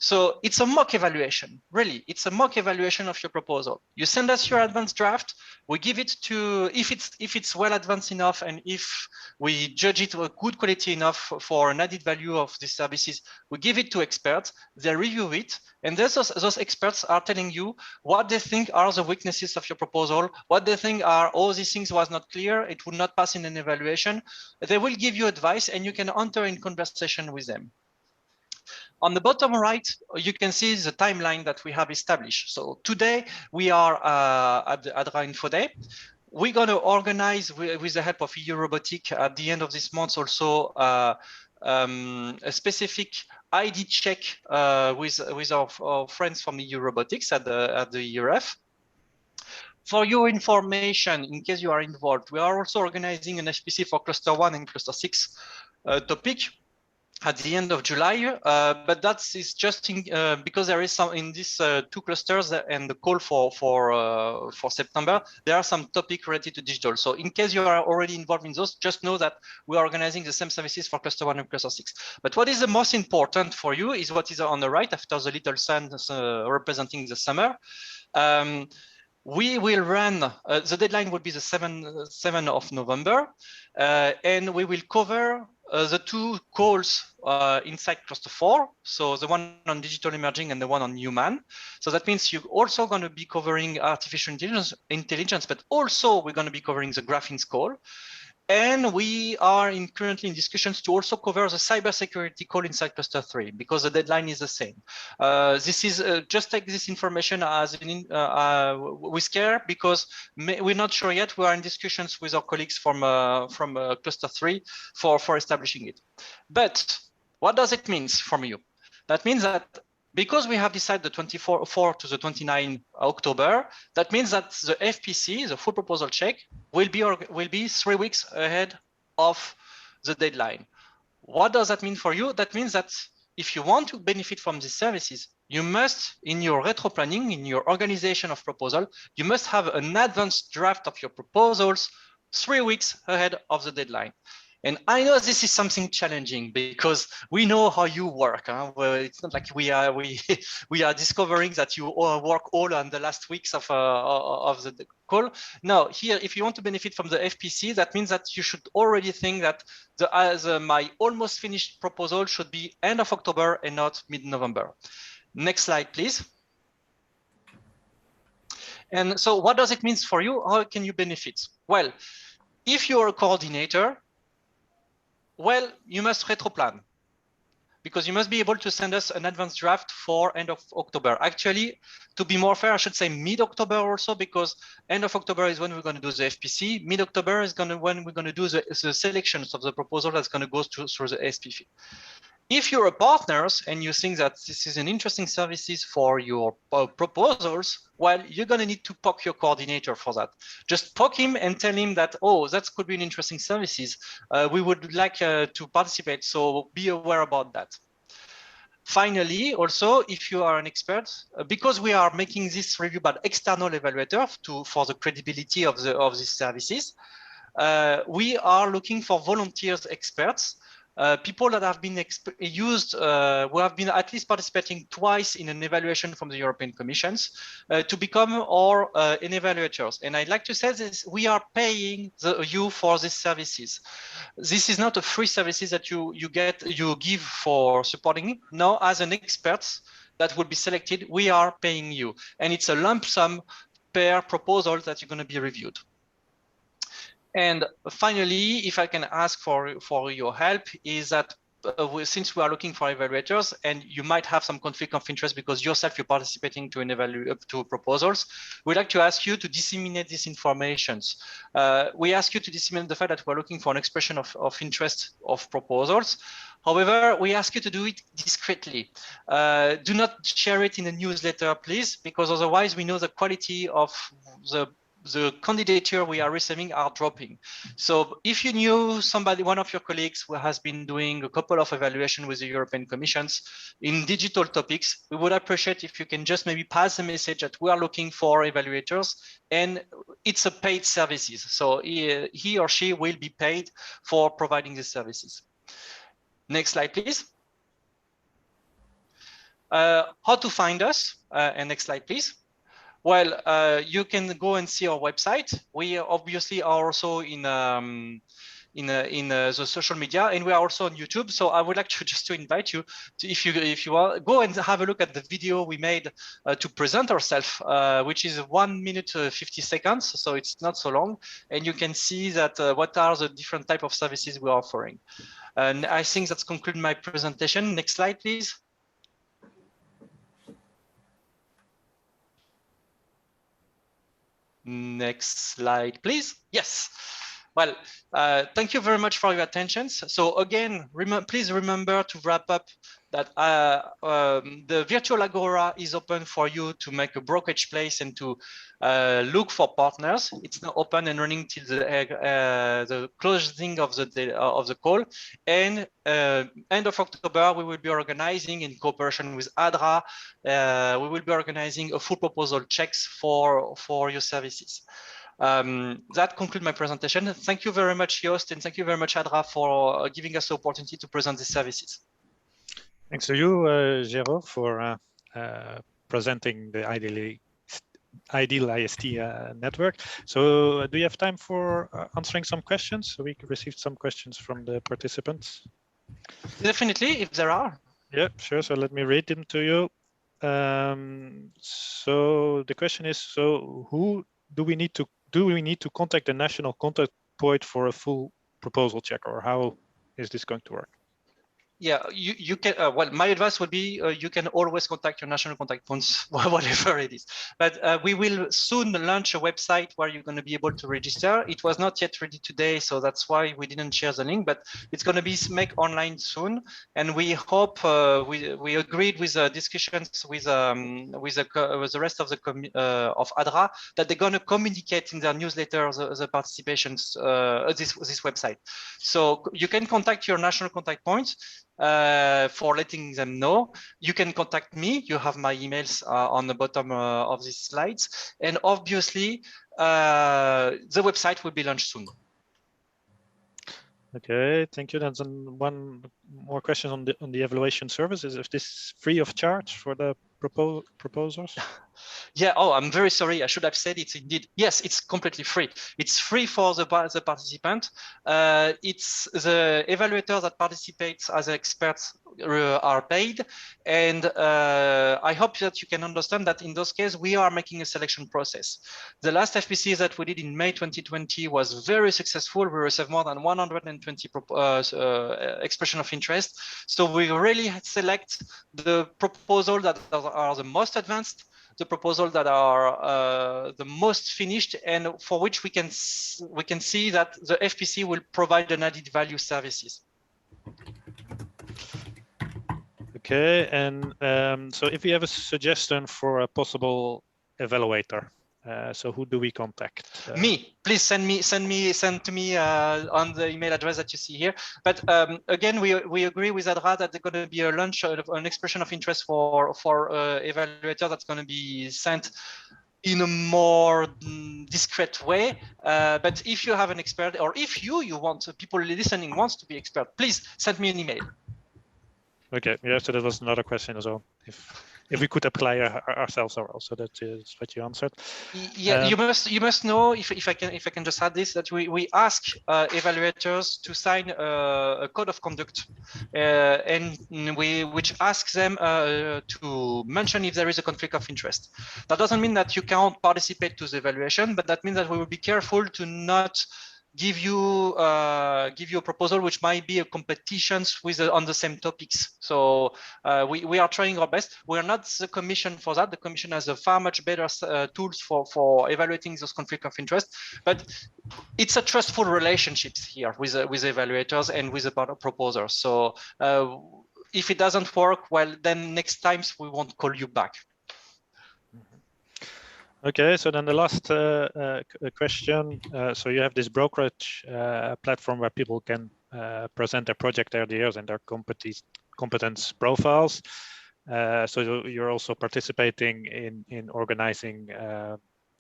So it's a mock evaluation, really. It's a mock evaluation of your proposal. You send us your advanced draft. We give it to, if it's well advanced enough, and if we judge it a good quality enough for an added value of these services, we give it to experts. They review it, and those experts are telling you what they think are the weaknesses of your proposal, what they think are, oh, these things was not clear, it would not pass in an evaluation. They will give you advice, and you can enter in conversation with them. On the bottom right, you can see the timeline that we have established. So today we are at the Adra Infoday. We're going to organize with the help of EU Robotics at the end of this month also a specific ID check with our friends from EU Robotics at the ERF. For your information, in case you are involved, we are also organizing an FPC for cluster 1 and cluster 6 topic at the end of July, but that is just because there is some in these two clusters and the call for September, there are some topics related to digital. So in case you are already involved in those, just know that we are organizing the same services for cluster 1 and cluster 6. But what is the most important for you is what is on the right after the little sun representing the summer. We will run, the deadline will be the 7th of November, and we will cover the two calls inside cluster 4, so the one on digital emerging and the one on human. So that means you're also going to be covering artificial intelligence, but also we're going to be covering the graphene call. And we are currently in discussions to also cover the cybersecurity call inside cluster 3 because the deadline is the same. This is just take this information as with care because we're not sure yet. We are in discussions with our colleagues from cluster 3 for establishing it. But what does it mean from you? That means that because we have decided the 24 to the 29 October, that means that the FPC, the full proposal check, will be 3 weeks ahead of the deadline. What does that mean for you? That means that if you want to benefit from these services, you must, in your retro planning, in your organization of proposal, you must have an advanced draft of your proposals 3 weeks ahead of the deadline. And I know this is something challenging because we know how you work. Huh? Well, it's not like we are discovering that you all work all on the last weeks of the call. No, here, if you want to benefit from the FPC, that means that you should already think that my almost finished proposal should be end of October and not mid-November. Next slide, please. And so what does it mean for you? How can you benefit? Well, if you're a coordinator, well, you must retro plan. because you must be able to send us an advanced draft for end of October. Actually, to be more fair, I should say mid-October also, because end of October is when we're going to do the FPC. Mid-October is when we're going to do the selections of the proposal that's going to go through the SPF. If you're a partner and you think that this is an interesting services for your proposals, well, you're going to need to poke your coordinator for that. Just poke him and tell him that, oh, that could be an interesting services. We would like to participate, so be aware about that. Finally, also, if you are an expert, because we are making this review by external evaluator for the credibility of these services, we are looking for volunteers experts. People that have been who have been at least participating twice in an evaluation from the European Commissions to become our evaluators. And I'd like to say this, we are paying you for these services. This is not a free services that you give for supporting. Now, as an expert that will be selected, we are paying you. And it's a lump sum per proposal that you're going to be reviewed. And finally, if I can ask for your help, is that since we are looking for evaluators and you might have some conflict of interest because yourself you're participating to proposals, we'd like to ask you to disseminate these informations. We ask you to disseminate the fact that we're looking for an expression of interest of proposals. However, we ask you to do it discreetly. Do not share it in a newsletter, please, because otherwise we know the quality of the candidature we are receiving are dropping. So if you knew somebody, one of your colleagues who has been doing a couple of evaluations with the European Commissions in digital topics, we would appreciate if you can just maybe pass a message that we are looking for evaluators and it's a paid services. So he or she will be paid for providing these services. Next slide, please. How to find us? And next slide, please. Well, you can go and see our website. We obviously are also in the social media, and we are also on YouTube. So I would like to just to invite you to, if you are, go and have a look at the video we made to present ourselves, which is 1 minute 50 seconds. So it's not so long, and you can see that what are the different type of services we are offering. And I think that's concluded my presentation. Next slide, please. Next slide, please. Yes. Well, thank you very much for your attention. So again, please remember to wrap up that the virtual Agora is open for you to make a brokerage place and to look for partners. It's now open and running till the closing of the call. And end of October, we will be organizing in cooperation with Adra. We will be organizing a full proposal checks for your services. That concludes my presentation. Thank you very much, Joost, and thank you very much, Adra, for giving us the opportunity to present these services. Thanks to you, Jero, for presenting the Ideal-ist network. So do you have time for answering some questions? So we received some questions from the participants. Definitely, if there are. Yeah, sure. So let me read them to you. So the question is, so who do we need to contact the national contact point for a full proposal check, or how is this going to work? Yeah, you can. Well, my advice would be you can always contact your national contact points, whatever it is. But we will soon launch a website where you're going to be able to register. It was not yet ready today, so that's why we didn't share the link. But it's going to be made online soon, and we hope we agreed with discussions with the rest of the of Adra that they're going to communicate in their newsletter the participations this website. So you can contact your national contact points. For letting them know. You can contact me. You have my emails on the bottom of these slides. And obviously, the website will be launched soon. Okay, thank you. There's one more question on the evaluation services. Is this free of charge for the proposers? Yeah. Oh, I'm very sorry. I should have said it's indeed. Yes, it's completely free. It's free for the participant. It's the evaluator that participates as experts are paid. And I hope that you can understand that in those cases, we are making a selection process. The last FPC that we did in May 2020 was very successful. We received more than 120 expression of interest. So we really select the proposals that are the most advanced, the proposals that are the most finished, and for which we can see that the FPC will provide an added value services. Okay, and so if you have a suggestion for a possible evaluator, so who do we contact? Me, please send to me on the email address that you see here. But again, we agree with Adra that there's going to be a launch, an expression of interest for evaluator that's going to be sent in a more discreet way. But if you have an expert, or if you want people listening wants to be expert, please send me an email. Okay, yeah, so that was another question as well. If we could apply ourselves also, that is what you answered. Yeah, you must know, if I can just add this, that we ask evaluators to sign a code of conduct, and which asks them to mention if there is a conflict of interest. That doesn't mean that you can't participate to the evaluation, but that means that we will be careful to not give you a proposal which might be a competitions with on the same topics. So we are trying our best. We are not the commission for that. The commission has a far much better tools for evaluating those conflict of interest. But it's a trustful relationships here with evaluators and with the proposers. So if it doesn't work, well, then next times we won't call you back. Okay, so then the last question. So you have this brokerage platform where people can present their project ideas and their competence profiles. So you're also participating in organizing,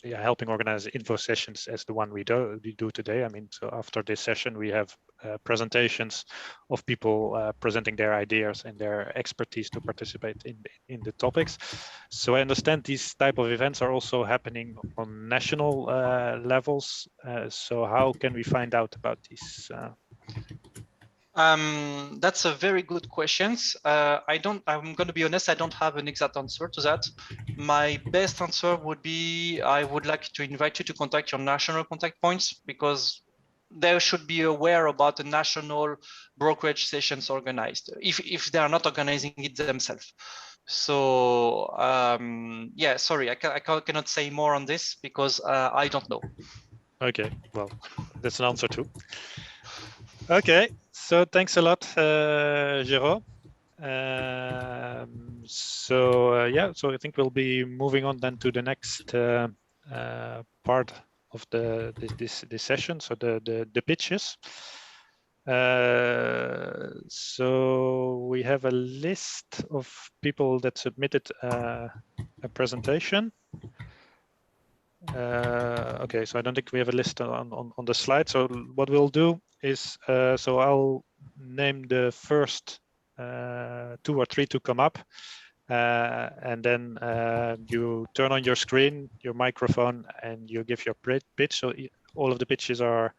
helping organize info sessions as the one we do today. I mean, so after this session, we have presentations of people presenting their ideas and their expertise to participate in the topics. So I understand these type of events are also happening on national levels. So how can we find out about these? That's a very good question. I'm going to be honest, I don't have an exact answer to that. My best answer would be, I would like to invite you to contact your national contact points, because they should be aware about the national brokerage sessions organized, if they are not organizing it themselves. So yeah, sorry, I cannot say more on this because I don't know. Okay, well, that's an answer too. Okay, so thanks a lot, Jérôme. Yeah, so I think we'll be moving on then to the next part of this session. So the pitches. So we have a list of people that submitted a presentation. Okay, so I don't think we have a list on the slide. So what we'll do is, so I'll name the first 2 or 3 to come up, and then you turn on your screen, your microphone, and you give your pitch. So all of the pitches are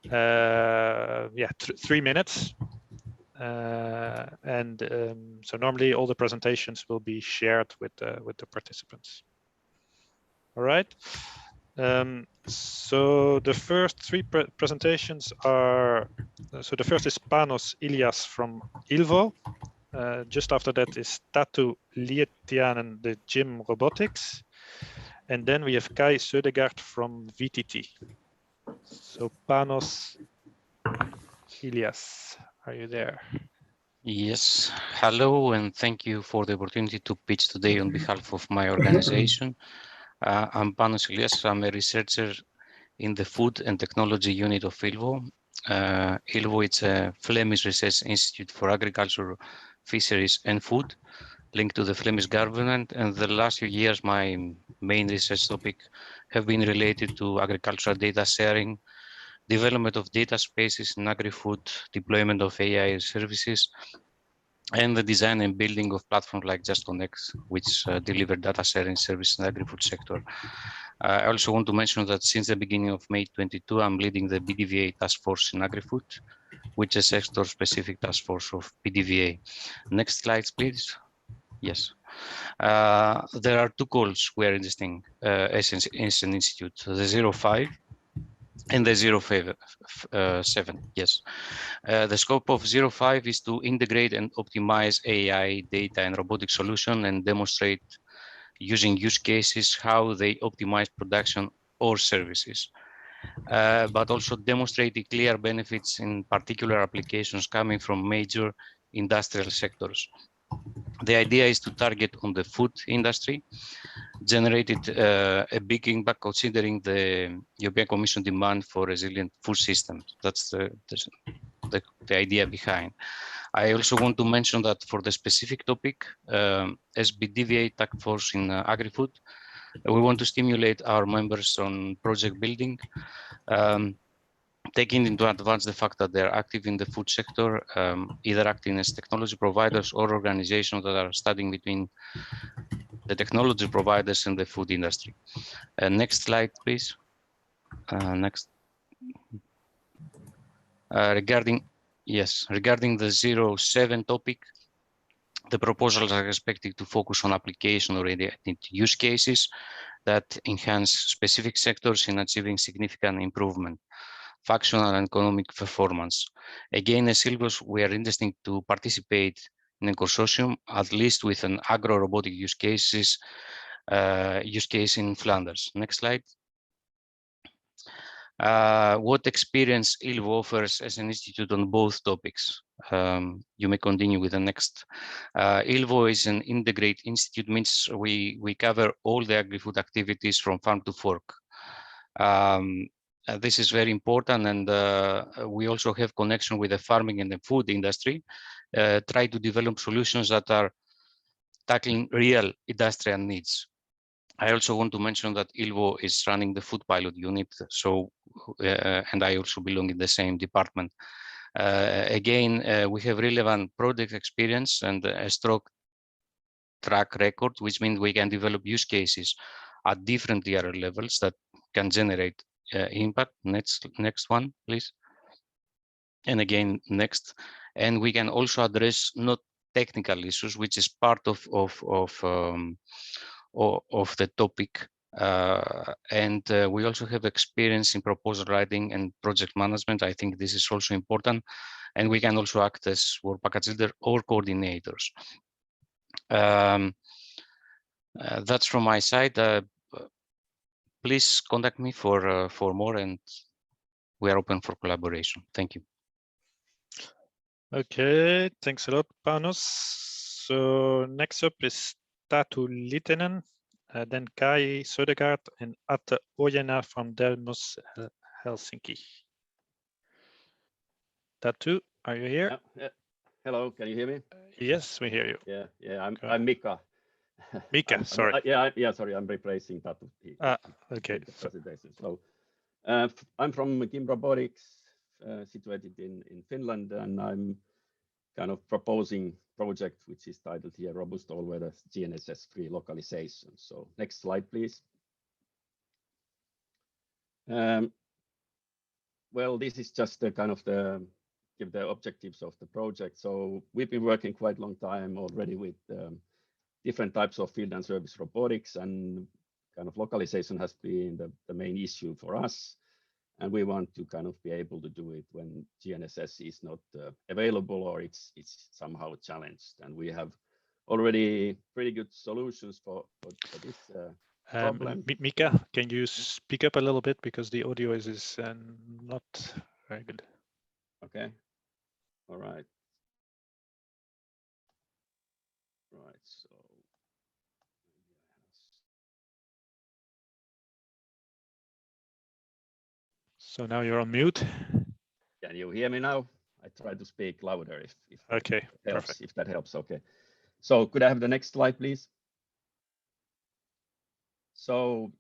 3 minutes. So normally all the presentations will be shared with the participants. All right. So the first 3 presentations are, so the first is Panos Ilias from Ilvo. Just after that is Tatu Lietianen, the Gym Robotics. And then we have Kai Södegaard from VTT. So Panos Ilias, are you there? Yes, hello, and thank you for the opportunity to pitch today on behalf of my organization. I'm Panos Ilias. I'm a researcher in the Food and Technology Unit of Ilvo. Ilvo is a Flemish Research Institute for Agriculture, Fisheries and Food, linked to the Flemish government. And the last few years, my main research topic have been related to agricultural data sharing, development of data spaces in agri-food, deployment of AI services, and the design and building of platforms like JustConnect, which deliver data sharing service in the agri-food sector. I also want to mention that since the beginning of May 22, I'm leading the BDVA task force in agri-food, which is a sector-specific task force of BDVA. Next slides, please. Yes. There are two goals we are investing as an institute, the 05 and the 07. Yes. The scope of 05 is to integrate and optimize AI, data, and robotic solution and demonstrate using use cases how they optimize production or services, but also demonstrate the clear benefits in particular applications coming from major industrial sectors. The idea is to target on the food industry, generated a big impact considering the European Commission demand for resilient food systems. That's the idea behind. I also want to mention that for the specific topic, as BDVA task force in agri-food, we want to stimulate our members on project building, taking into advance the fact that they're active in the food sector, either acting as technology providers or organizations that are studying between the technology providers and the food industry. Next slide, please. Next. Regarding the 07 topic, the proposals are expected to focus on application-oriented use cases that enhance specific sectors in achieving significant improvement, functional and economic performance. Again, as Silvos, we are interested to participate in a consortium, at least with an agro-robotic use case in Flanders. Next slide. What experience ILVO offers as an institute on both topics? You may continue with the next. ILVO is an integrated institute, means we cover all the agri-food activities from farm to fork. This is very important, and we also have connection with the farming and the food industry, try to develop solutions that are tackling real industrial needs. I also want to mention that ILVO is running the food pilot unit, so and I also belong in the same department. Again, we have relevant project experience and a strong track record, which means we can develop use cases at different DRL levels that can generate impact. Next one, please. And again, next. And we can also address not technical issues, which is part of the topic. We also have experience in proposal writing and project management. I think this is also important. And we can also act as work package leader or coordinators. That's from my side. Please contact me for more, and we are open for collaboration. Thank you. Okay, thanks a lot, Panos. So next up is Tatu Litinen, then Kai Södergaard and Atte Ojena from Delmos Helsinki. Tatu, are you here? Yeah. Hello, can you hear me? Yes, we hear you. Yeah. I'm Mika. Mika, sorry. Sorry, I'm replacing Tatu. Okay. So, I'm from Kim Robotics, situated in Finland, and I'm kind of proposing project which is titled here Robust All-Weather GNSS-Free Localization. So next slide, please. Well, this is just the kind of give the objectives of the project. So we've been working quite a long time already with different types of field and service robotics, and kind of localization has been the main issue for us. And we want to kind of be able to do it when GNSS is not available or it's somehow challenged. And we have already pretty good solutions for this problem. Mika, can you speak up a little bit because the audio is not very good. Okay. All right. Right. So now you're on mute. Can you hear me now? I try to speak louder if okay, that helps, perfect. if that helps. Okay. So could I have the next slide, please? So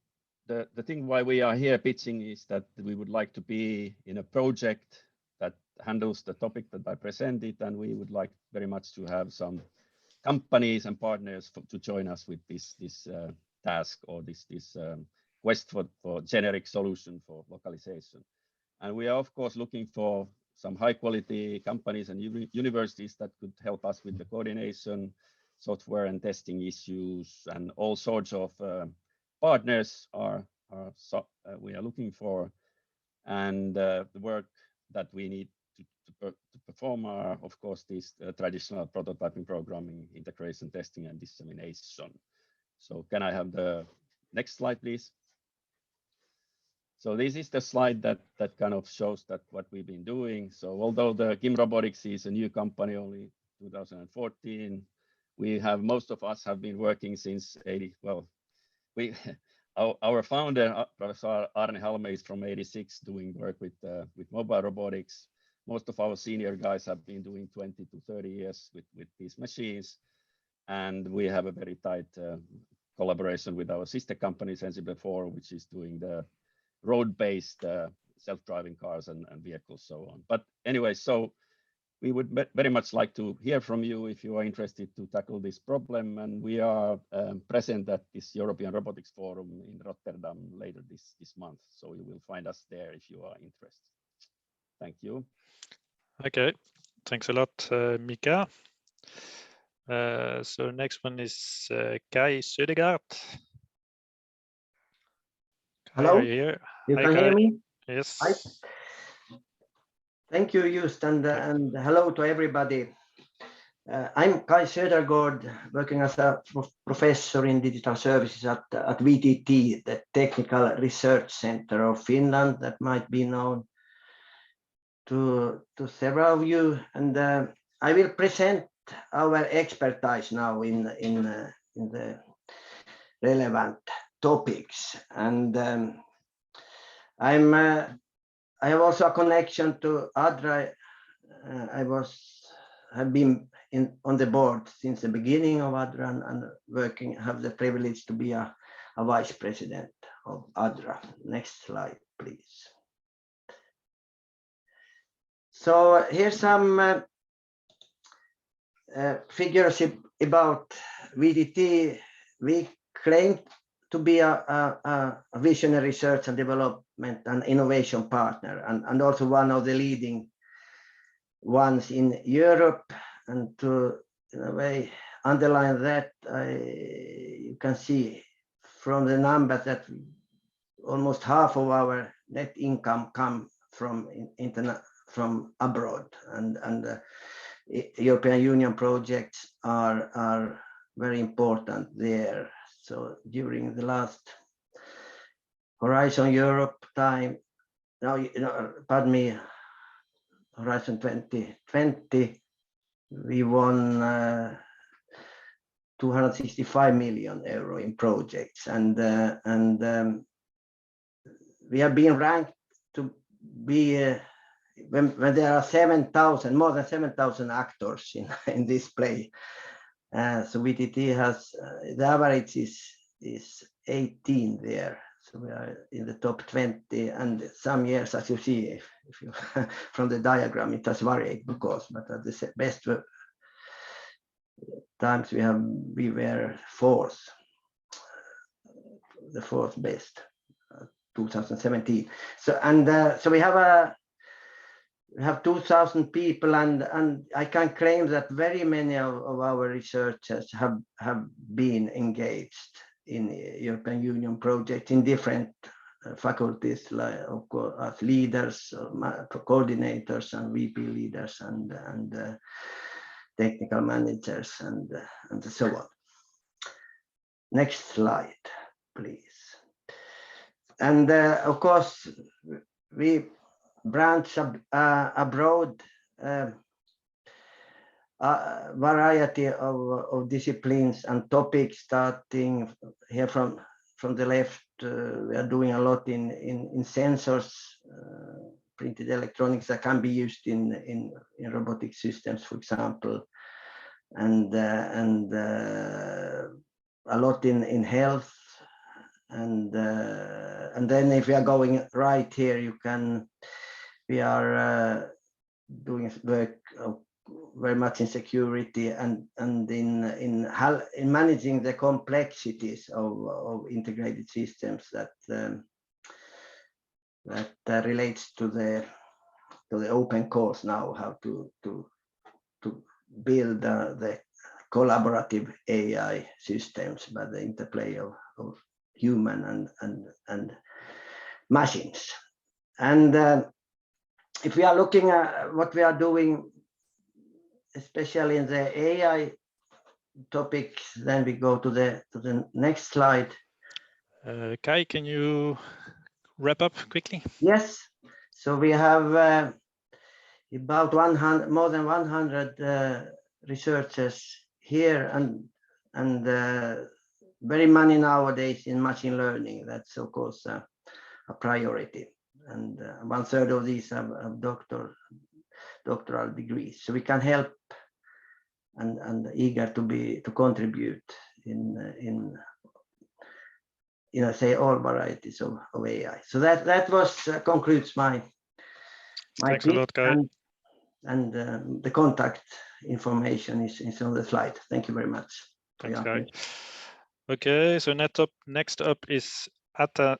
the thing why we are here pitching is that we would like to be in a project that handles the topic that I presented, and we would like very much to have some companies and partners to join us with this task or this quest for generic solution for localization. And we are, of course, looking for some high quality companies and universities that could help us with the coordination, software and testing issues, and all sorts of partners we are looking for. And the work that we need to perform are, of course, these traditional prototyping, programming, integration, testing, and dissemination. So can I have the next slide, please? So this is the slide that kind of shows that what we've been doing. So although the KIM Robotics is a new company, only 2014, most of us have been working since 80. Well, our founder, Professor Arne Halme, is from 86, doing work with mobile robotics. Most of our senior guys have been doing 20 to 30 years with these machines. And we have a very tight collaboration with our sister company, Sensible4, which is doing the road-based self-driving cars and vehicles, so on. But anyway, so we would very much like to hear from you if you are interested to tackle this problem. And we are present at this European Robotics Forum in Rotterdam later this month. So you will find us there if you are interested. Thank you. Okay, thanks a lot, Mika. So next one is Kai Södergaard. Hello, are you here? you Hi, can Kai. hear me? Yes. Hi. Thank you, Just, and hello to everybody. I'm Kai Södergaard, working as a professor in digital services at VTT, the Technical Research Center of Finland, that might be known to several of you. And I will present our expertise now in the relevant topics. And I have also a connection to Adra. Have been on the board since the beginning of Adra and have the privilege to be a vice president of Adra. Next slide, please. So here's some figures about VTT. We claim to be a visionary research and development and innovation partner, and also one of the leading ones in Europe. And to, in a way, underline that, you can see from the number that almost half of our net income come from abroad, and European Union projects are very important there. So during the last Horizon Europe time, pardon me, Horizon 2020, we won 265 million euro in projects, and we have been ranked to be when there are more than 7,000 actors in this play. So VTT has the average is 18 there. So we are in the top 20, and some years, as you see, if you from the diagram, it has varied, because, but at the best times we were fourth, the fourth best, 2017. So so we have 2,000 people, and I can claim that very many of our researchers have been engaged in European Union projects in different faculties, like, of course, as leaders, coordinators, and VP leaders, and technical managers, and so on. Next slide, please. And of course, we branch abroad a variety of disciplines and topics, starting here from the left. We are doing a lot in sensors, printed electronics that can be used in robotic systems, for example, and a lot in health, and then if we are going right here, we are doing work very much in security and in managing the complexities of integrated systems that relates to the open course now, how to build the collaborative AI systems by the interplay of human and machines. And if we are looking at what we are doing, especially in the AI topics, then we go to the next slide. Kai, can you wrap up quickly? Yes. So we have about more than 100 researchers here, and very many nowadays in machine learning. That's of course a priority, and 1/3 of these have doctoral degrees. So we can help and eager to contribute in say all varieties of AI. So that concludes my Thanks a lot, Kai. and the contact information is on the slide. Thank you very much. Thanks, Kai. Okay, so next up is Adra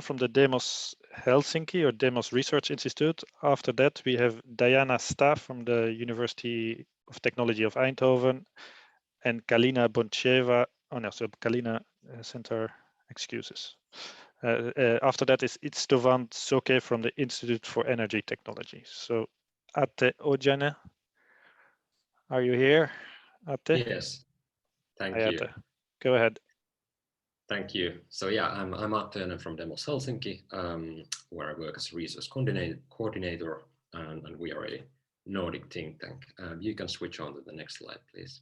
from the Demos Helsinki or Demos Research Institute. After that, we have Diana Staff from the University of Technology of Eindhoven, and Kalina Boncheva. Oh no, so Kalina sent her excuses. After that is Istvan Soke from the Institute for Energy Technology. So Adra, are you here? Adra? Yes, thank Hi, you. Adra. Go ahead. Thank you. So yeah, I'm Adra from Demos Helsinki, where I work as a research coordinator, and we are a Nordic think tank. You can switch on to the next slide, please.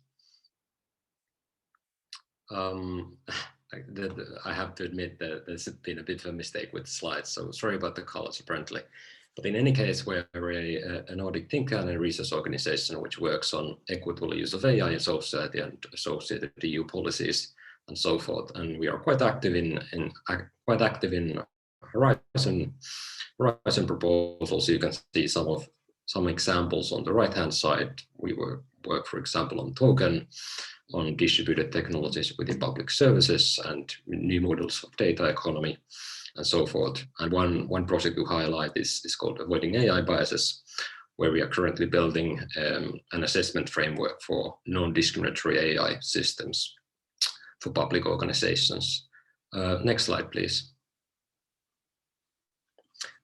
I have to admit that there's been a bit of a mistake with the slides, so sorry about the colors apparently. But in any case, we're a Nordic think tank and a research organization which works on equitable use of AI in society and associated EU policies and so forth. And we are quite active in Horizon proposals. You can see some examples on the right-hand side. We work, for example, on token, on distributed technologies within public services and new models of data economy and so forth. And one project to highlight is called Avoiding AI Biases, where we are currently building an assessment framework for non-discriminatory AI systems for public organizations. Next slide, please.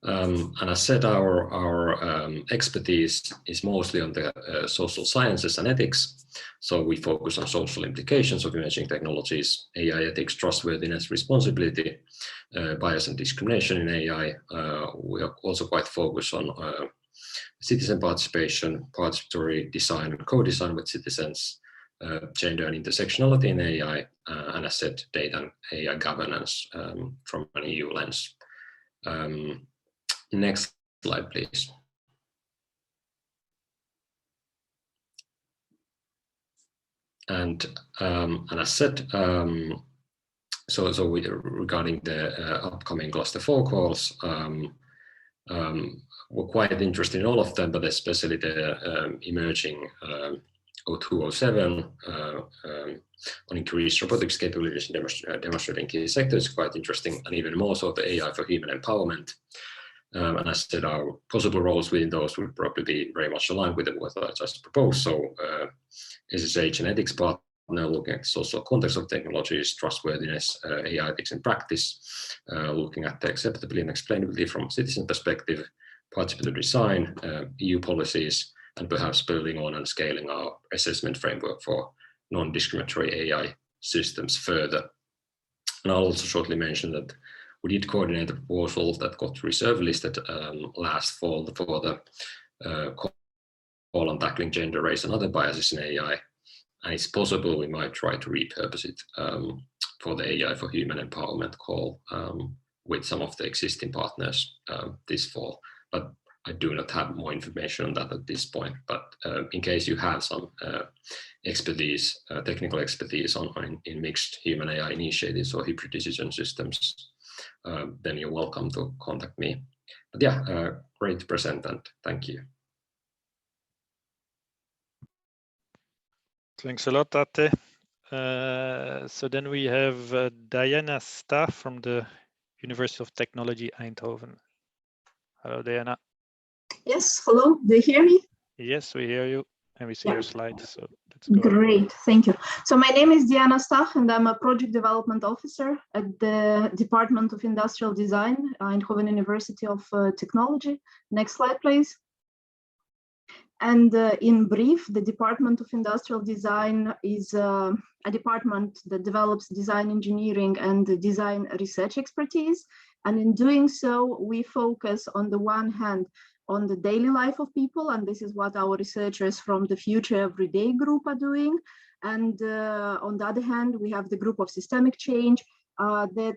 And as said, our expertise is mostly on the social sciences and ethics. So we focus on social implications of emerging technologies, AI ethics, trustworthiness, responsibility, bias and discrimination in AI. We are also quite focused on citizen participation, participatory design and co-design with citizens, gender and intersectionality in AI, and as said, data and AI governance from an EU lens. Next slide, please. And as said, so regarding the upcoming Cluster 4 calls, we're quite interested in all of them, but especially the emerging 0207 on increased robotics capabilities demonstrating key sectors, quite interesting, and even more so the AI for human empowerment. And as said, our possible roles within those would probably be very much aligned with what I just proposed. So SSH and ethics partner, looking at the social context of technologies, trustworthiness, AI ethics in practice, looking at the acceptability and explainability from a citizen perspective, participatory design, EU policies, and perhaps building on and scaling our assessment framework for non-discriminatory AI systems further. And I'll also shortly mention that we did coordinate a proposal that got reserve listed last fall for the call on tackling gender, race, and other biases in AI. And it's possible we might try to repurpose it for the AI for human empowerment call with some of the existing partners this fall. But I do not have more information on that at this point. But in case you have some expertise, technical expertise in mixed human AI initiatives or hybrid decision systems, then you're welcome to contact me. But yeah, great to present, and thank you. Thanks a lot, Ate. So then we have Diana Sta from the University of Technology Eindhoven. Hello, Diana. Yes, hello, do you hear me? Yes, we hear you and we see Yeah. your slides, so let's go Great, ahead. thank you. So my name is Diana Stach and I'm a project development officer at the Department of Industrial Design, Eindhoven University of Technology. Next slide, please. And in brief, the Department of Industrial Design is a department that develops design engineering and design research expertise. And in doing so, we focus on the one hand on the daily life of people, and this is what our researchers from the Future Everyday group are doing. And on the other hand, we have the group of systemic change that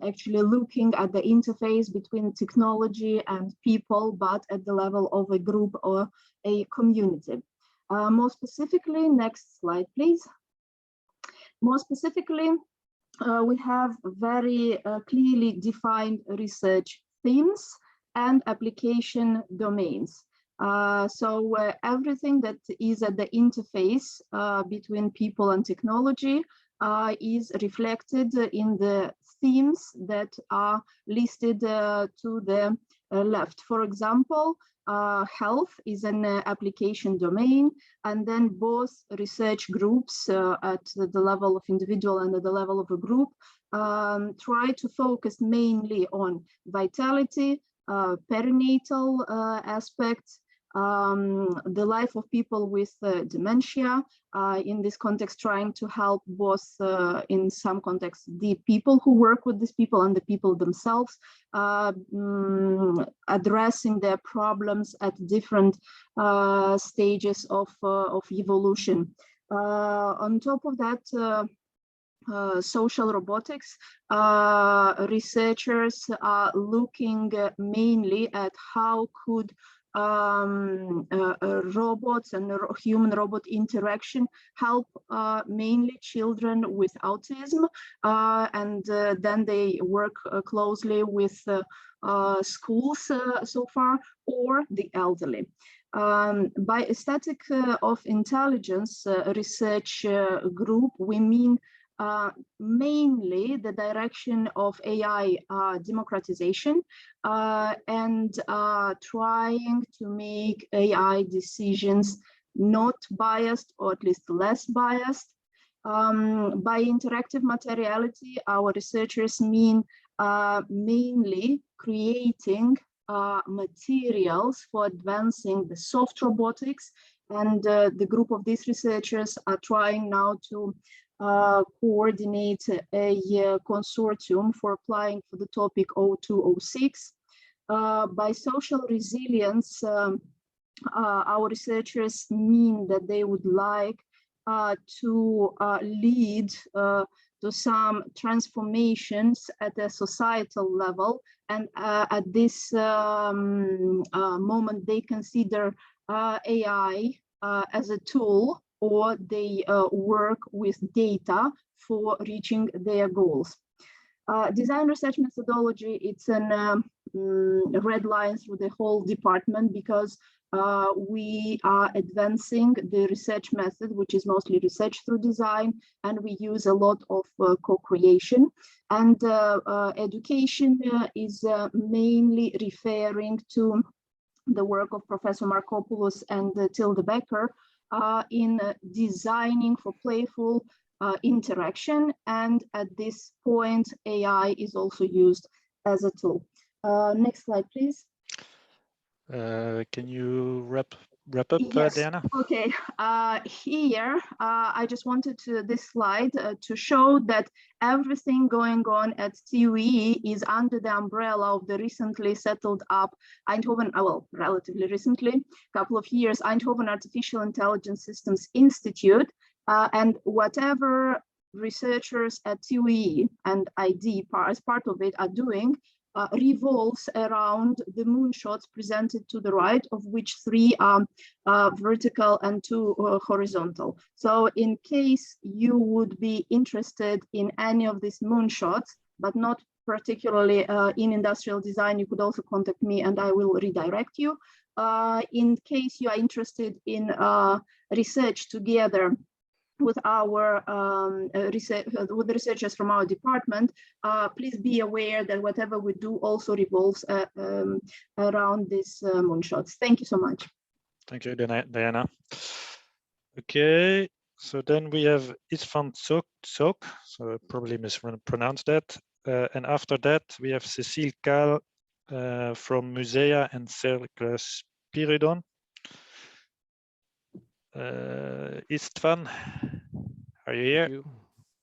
actually looking at the interface between technology and people, but at the level of a group or a community. More specifically, next slide, please. More specifically, we have very clearly defined research themes and application domains. So everything that is at the interface between people and technology is reflected in the themes that are listed to the left. For example, health is an application domain, and then both research groups at the level of individual and at the level of a group try to focus mainly on vitality, perinatal aspects, the life of people with dementia, in this context trying to help both in some contexts the people who work with these people and the people themselves, addressing their problems at different stages of evolution. On top of that, social robotics, researchers are looking mainly at how could robots and human-robot interaction help mainly children with autism, and then they work closely with schools so far, or the elderly. By aesthetic of intelligence research group, we mean mainly the direction of AI democratization and trying to make AI decisions not biased, or at least less biased. By interactive materiality, our researchers mean mainly creating materials for advancing the soft robotics, and the group of these researchers are trying now to coordinate a consortium for applying for the topic 0206. By social resilience, our researchers mean that they would like to lead to some transformations at a societal level, and at this moment they consider AI as a tool, or they work with data for reaching their goals. Design research methodology, it's an red line through the whole department, because we are advancing the research method, which is mostly research through design, and we use a lot of co-creation. And education is mainly referring to the work of Professor Markopoulos and Tilde Becker in designing for playful interaction, and at this point AI is also used as a tool. Next slide, please. Can you wrap up, yes. Diana? Okay, here I just wanted this slide to show that everything going on at TUE is under the umbrella of the recently settled up Eindhoven, well, relatively recently, a couple of years, Eindhoven Artificial Intelligence Systems Institute, and whatever researchers at TUE and ID as part of it are doing revolves around the moonshots presented to the right, of which 3 are vertical and 2 horizontal. So in case you would be interested in any of these moonshots, but not particularly in industrial design, you could also contact me and I will redirect you. in case you are interested in research together with our with the researchers from our department, please be aware that whatever we do also revolves around these moonshots. Thank you so much. Thank you, Diana. Okay, so then we have Isfan Sok, so I probably mispronounced that. And after that, we have Cécile Kahl from Musea and Cercle Spiridon. Istvan, are you here?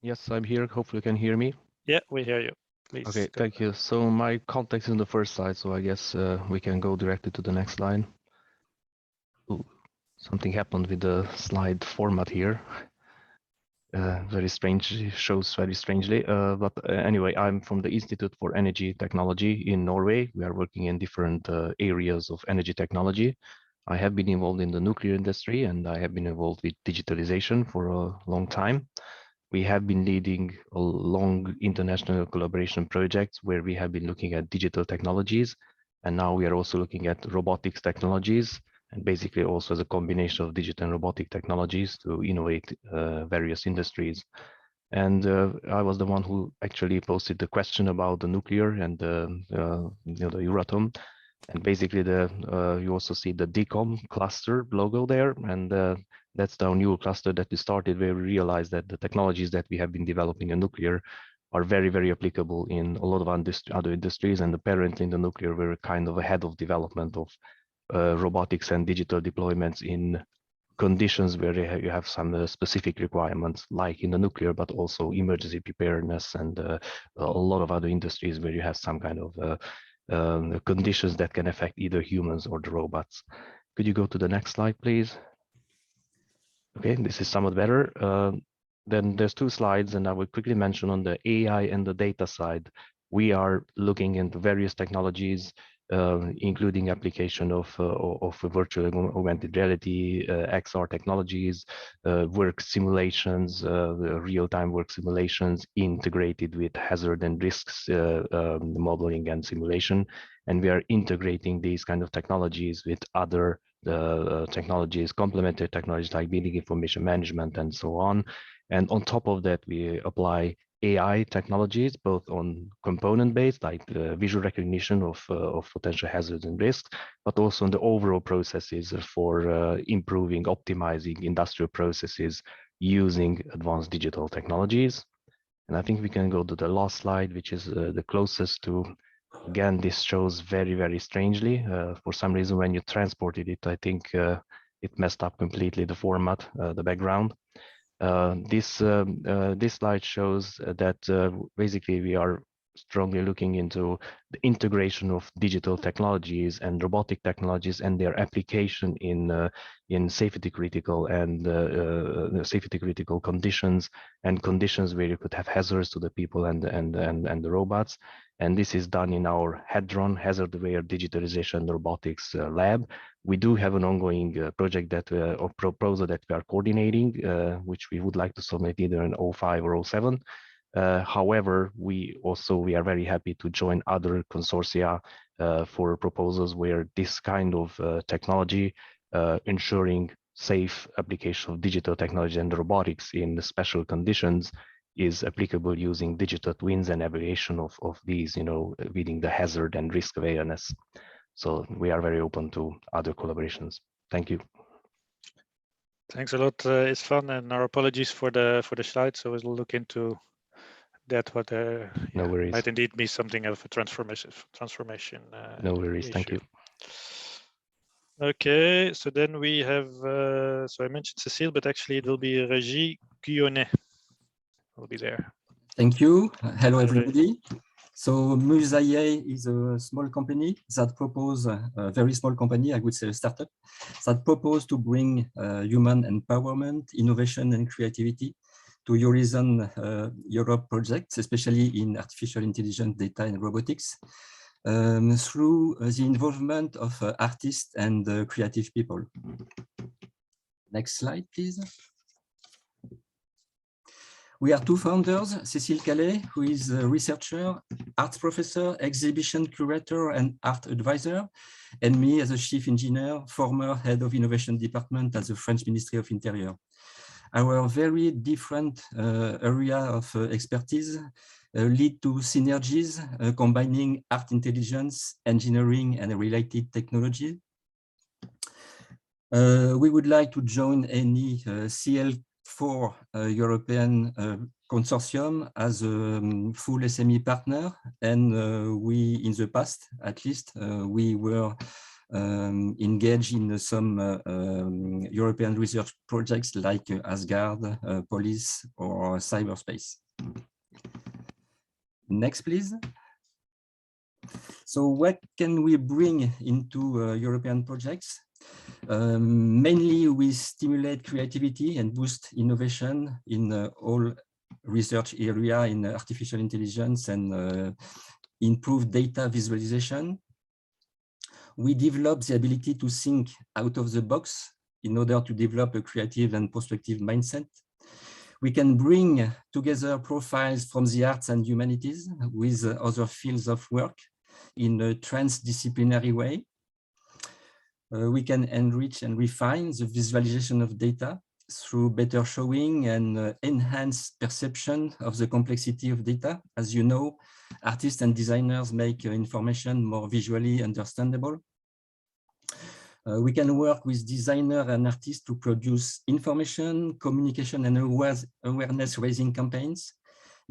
Yes, I'm here. Hopefully you can hear me. Yeah, we hear you. Please. Okay, thank you. So my context is in the first slide, so I guess we can go directly to the next slide. Ooh, something happened with the slide format here. Very strange, shows very strangely. But anyway, I'm from the Institute for Energy Technology in Norway. We are working in different areas of energy technology. I have been involved in the nuclear industry and I have been involved with digitalization for a long time. We have been leading a long international collaboration projects where we have been looking at digital technologies. And now we are also looking at robotics technologies, and basically also as a combination of digital and robotic technologies to innovate various industries. And I was the one who actually posted the question about the nuclear and the Euratom. And basically you also see the DCOM cluster logo there. And that's the new cluster that we started, where we realized that the technologies that we have been developing in nuclear are very, very applicable in a lot of other industries. And apparently in the nuclear, we're kind of ahead of development of robotics and digital deployments in conditions where you have some specific requirements, like in the nuclear, but also emergency preparedness and a lot of other industries where you have some kind of conditions that can affect either humans or the robots. Could you go to the next slide, please? Okay, this is somewhat better. Then there's two slides, and I will quickly mention on the AI and the data side, we are looking into various technologies, including application of virtual augmented reality, XR technologies, work simulations, real-time work simulations integrated with hazard and risks modeling and simulation. And we are integrating these kind of technologies with other technologies, complementary technologies like building information management and so on. And on top of that, we apply AI technologies, both on component-based, like visual recognition of potential hazards and risks, but also on the overall processes for improving, optimizing industrial processes using advanced digital technologies. And I think we can go to the last slide, which is the closest to, again, this shows very, very strangely. For some reason, when you transported it, I think it messed up completely the format, the background. This slide shows that basically we are strongly looking into the integration of digital technologies and robotic technologies and their application in safety critical and safety critical conditions and conditions where you could have hazards to the people and the robots. And this is done in our Hadron Hazard Aware Digitalization Robotics Lab. We do have an ongoing project that or proposal that we are coordinating, which we would like to submit either in 05 or 07. However, we are very happy to join other consortia for proposals where this kind of technology, ensuring safe application of digital technology and robotics in special conditions, is applicable using digital twins and evaluation of these, reading the hazard and risk awareness. So we are very open to other collaborations. Thank you. Thanks a lot, Isfan, and our apologies for the slide. So we'll look into that. What no worries. Might indeed be something of a transformation. No worries. Issue. Thank you. Okay, so then we have. So I mentioned Cécile, but actually it will be Régis Guillonnet. Will be there. Thank you. Hello, everybody. So Musea is a small company that propose, a very small company, I would say a startup, that propose to bring human empowerment, innovation and creativity to Horizon Europe projects, especially in artificial intelligence, data and robotics, through the involvement of artists and creative people. Next slide, please. We are two founders, Cécile Calais, who is a researcher, arts professor, exhibition curator, and art advisor, and me as a chief engineer, former head of innovation department at the French Ministry of Interior. Our very different area of expertise lead to synergies combining art intelligence, engineering, and related technology. We would like to join any CL4 European consortium as a full SME partner, and we, in the past, at least, we were engaged in some European research projects like Asgard, police, or cyberspace. Next, please. So what can we bring into European projects? Mainly, we stimulate creativity and boost innovation in all research area in artificial intelligence and improve data visualization. We develop the ability to think out of the box in order to develop a creative and prospective mindset. We can bring together profiles from the arts and humanities with other fields of work in a transdisciplinary way. We can enrich and refine the visualization of data through better showing and enhanced perception of the complexity of data. As you know, artists and designers make information more visually understandable. We can work with designers and artists to produce information, communication, and awareness-raising campaigns,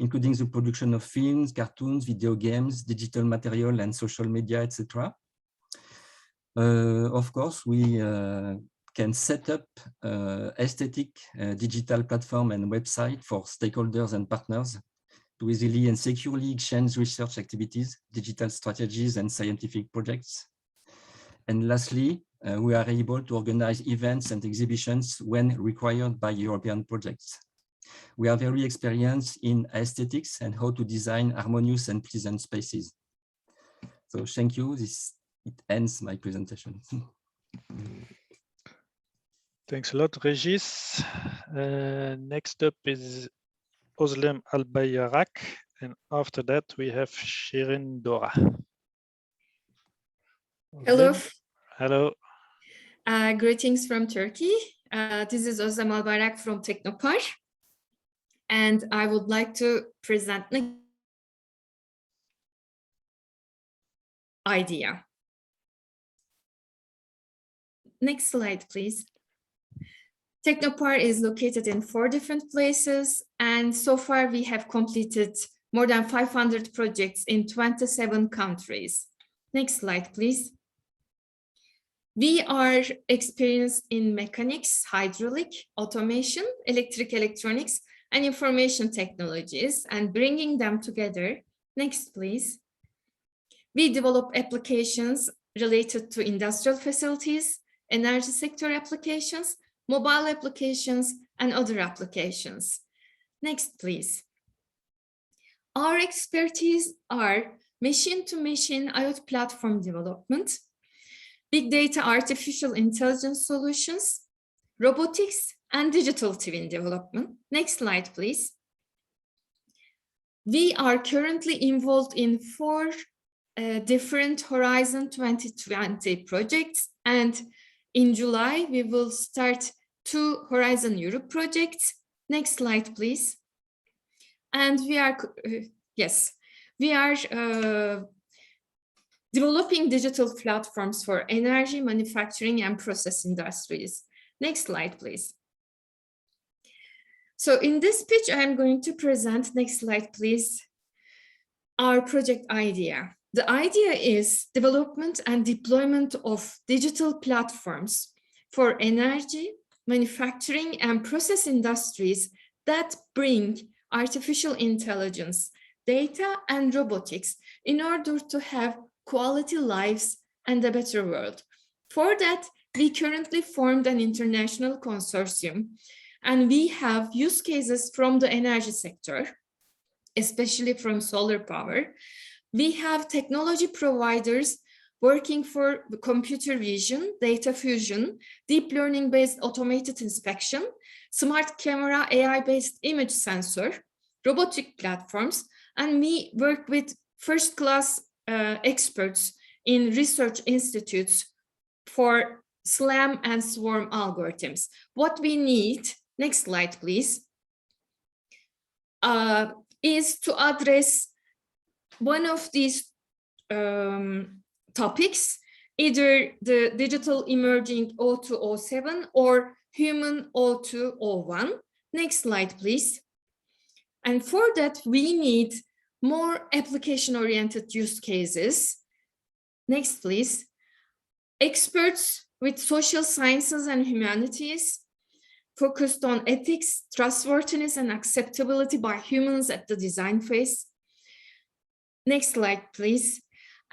including the production of films, cartoons, video games, digital material, and social media, etc. Of course, we can set up aesthetic digital platform and website for stakeholders and partners to easily and securely exchange research activities, digital strategies, and scientific projects. And lastly, we are able to organize events and exhibitions when required by European projects. We are very experienced in aesthetics and how to design harmonious and pleasant spaces. So thank you. It ends my presentation. Thanks a lot, Regis. Next up is Özlem Albayrak, and after that we have Shirin Dora. Hello. Hello. Greetings from Turkey. This is Özlem Albayrak from Teknopar, and I would like to present an idea. Next slide, please. Teknopar is located in 4 different places, and so far we have completed more than 500 projects in 27 countries. Next slide, please. We are experienced in mechanics, hydraulic, automation, electronics, and information technologies, and bringing them together. Next, please. We develop applications related to industrial facilities, energy sector applications, mobile applications, and other applications. Next, please. Our expertise are machine-to-machine IoT platform development, big data artificial intelligence solutions, robotics, and digital twin development. Next slide, please. We are currently involved in 4 different Horizon 2020 projects, and in July, we will start 2 Horizon Europe projects. Next slide, please. And we are, developing digital platforms for energy, manufacturing, and process industries. Next slide, please. So in this pitch, I am going to present, next slide, please, our project idea. The idea is development and deployment of digital platforms for energy, manufacturing, and process industries that bring artificial intelligence, data, and robotics in order to have quality lives and a better world. For that, we currently formed an international consortium, and we have use cases from the energy sector, especially from solar power. We have technology providers working for computer vision, data fusion, deep learning-based automated inspection, smart camera, AI-based image sensor, robotic platforms, and we work with first-class experts in research institutes for SLAM and swarm algorithms. What we need, next slide, please, is to address one of these topics, either the digital emerging O207 or human O201. Next slide, please. And for that, we need more application-oriented use cases. Next, please. Experts with social sciences and humanities focused on ethics, trustworthiness, and acceptability by humans at the design phase. Next slide, please.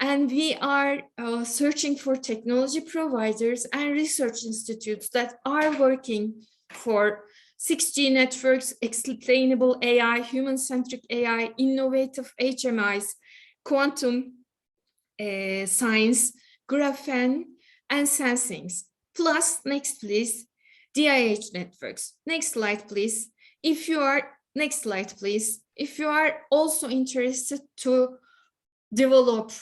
And we are searching for technology providers and research institutes that are working for 6G networks, explainable AI, human-centric AI, innovative HMIs, quantum science, graphene, and sensings. Plus, next, please, DIH networks. Next slide, please. If you are, next slide, please. If you are also interested to develop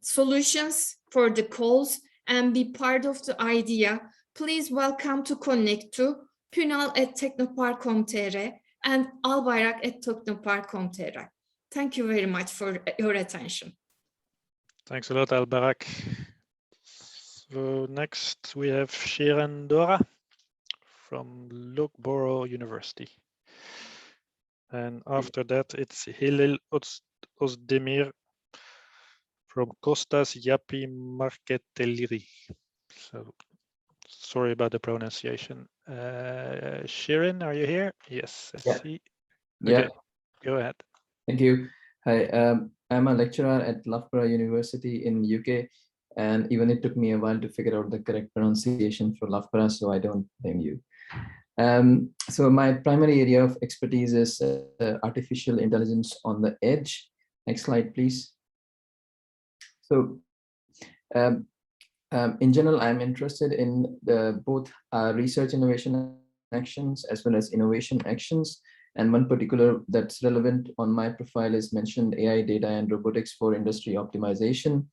solutions for the calls and be part of the idea, please welcome to connect to Pünal@teknopark.com.tr and albayrak@teknopark.com.tr. Thank you very much for your attention. Thanks a lot, Albayrak. So next we have Shirin Dora from Loughborough University. And after that, it's Hilal Ozdemir from Kostas Yapi Marketeliri. So sorry about the pronunciation. Shirin, are you here? Yes, I see. Okay, go ahead. Thank you. Hi, I'm a lecturer at Loughborough University in UK, and even it took me a while to figure out the correct pronunciation for Loughborough, so I don't blame you. So my primary area of expertise is artificial intelligence on the edge. Next slide, please. So in general, I'm interested in both research innovation actions as well as innovation actions. And one particular that's relevant on my profile is mentioned AI, data, and robotics for industry optimization.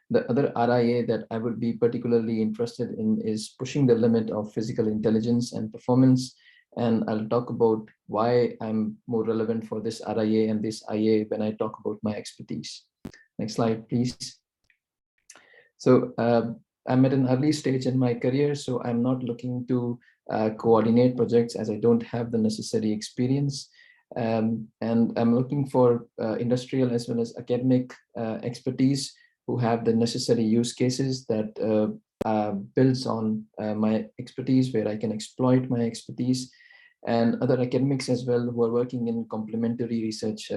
The other RIA that I would be particularly interested in is pushing the limit of physical intelligence and performance. And I'll talk about why I'm more relevant for this RIA and this IA when I talk about my expertise. Next slide, please. So I'm at an early stage in my career, so I'm not looking to coordinate projects as I don't have the necessary experience. And I'm looking for industrial as well as academic expertise who have the necessary use cases that builds on my expertise, where I can exploit my expertise, and other academics as well who are working in complementary research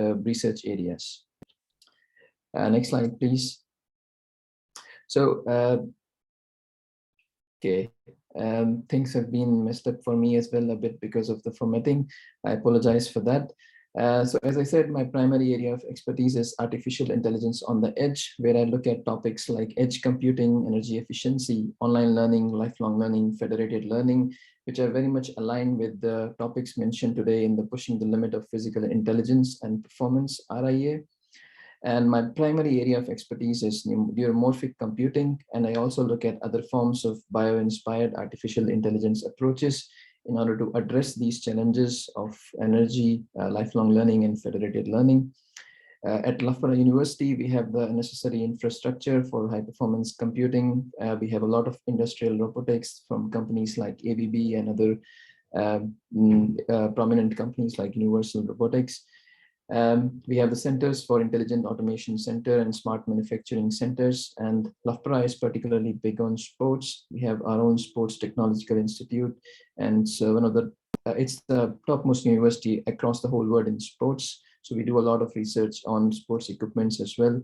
areas. Next slide, please. So, okay, things have been messed up for me as well a bit because of the formatting. I apologize for that. So as I said, my primary area of expertise is artificial intelligence on the edge, where I look at topics like edge computing, energy efficiency, online learning, lifelong learning, federated learning, which are very much aligned with the topics mentioned today in the pushing the limit of physical intelligence and performance RIA. And my primary area of expertise is neuromorphic computing, and I also look at other forms of bio-inspired artificial intelligence approaches in order to address these challenges of energy, lifelong learning, and federated learning. At Loughborough University, we have the necessary infrastructure for high-performance computing. We have a lot of industrial robotics from companies like ABB and other prominent companies like Universal Robotics. We have the Centers for Intelligent Automation Center and Smart Manufacturing Centers, and Loughborough is particularly big on sports. We have our own Sports Technological Institute, and so it's the topmost university across the whole world in sports. So we do a lot of research on sports equipments as well.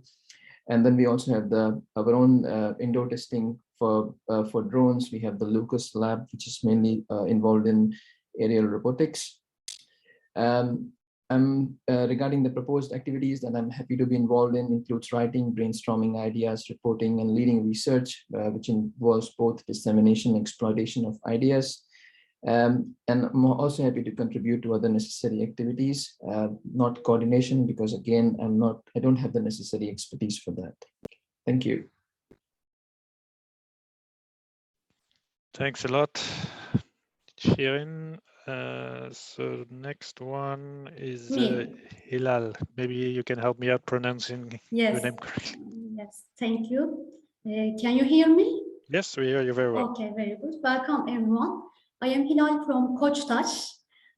And then we also have our own indoor testing for drones. We have the Lucas Lab, which is mainly involved in aerial robotics. Regarding the proposed activities that I'm happy to be involved in includes writing, brainstorming ideas, reporting, and leading research, which involves both dissemination and exploitation of ideas. And I'm also happy to contribute to other necessary activities, not coordination, because again, I don't have the necessary expertise for that. Thank you. Thanks a lot, Shirin. So next one is Hilal. Maybe you can help me out pronouncing your name correctly. Yes, thank you. Can you hear me? Yes, we hear you very well. Okay, very good. Welcome, everyone. I am Hilal from Koçtaş.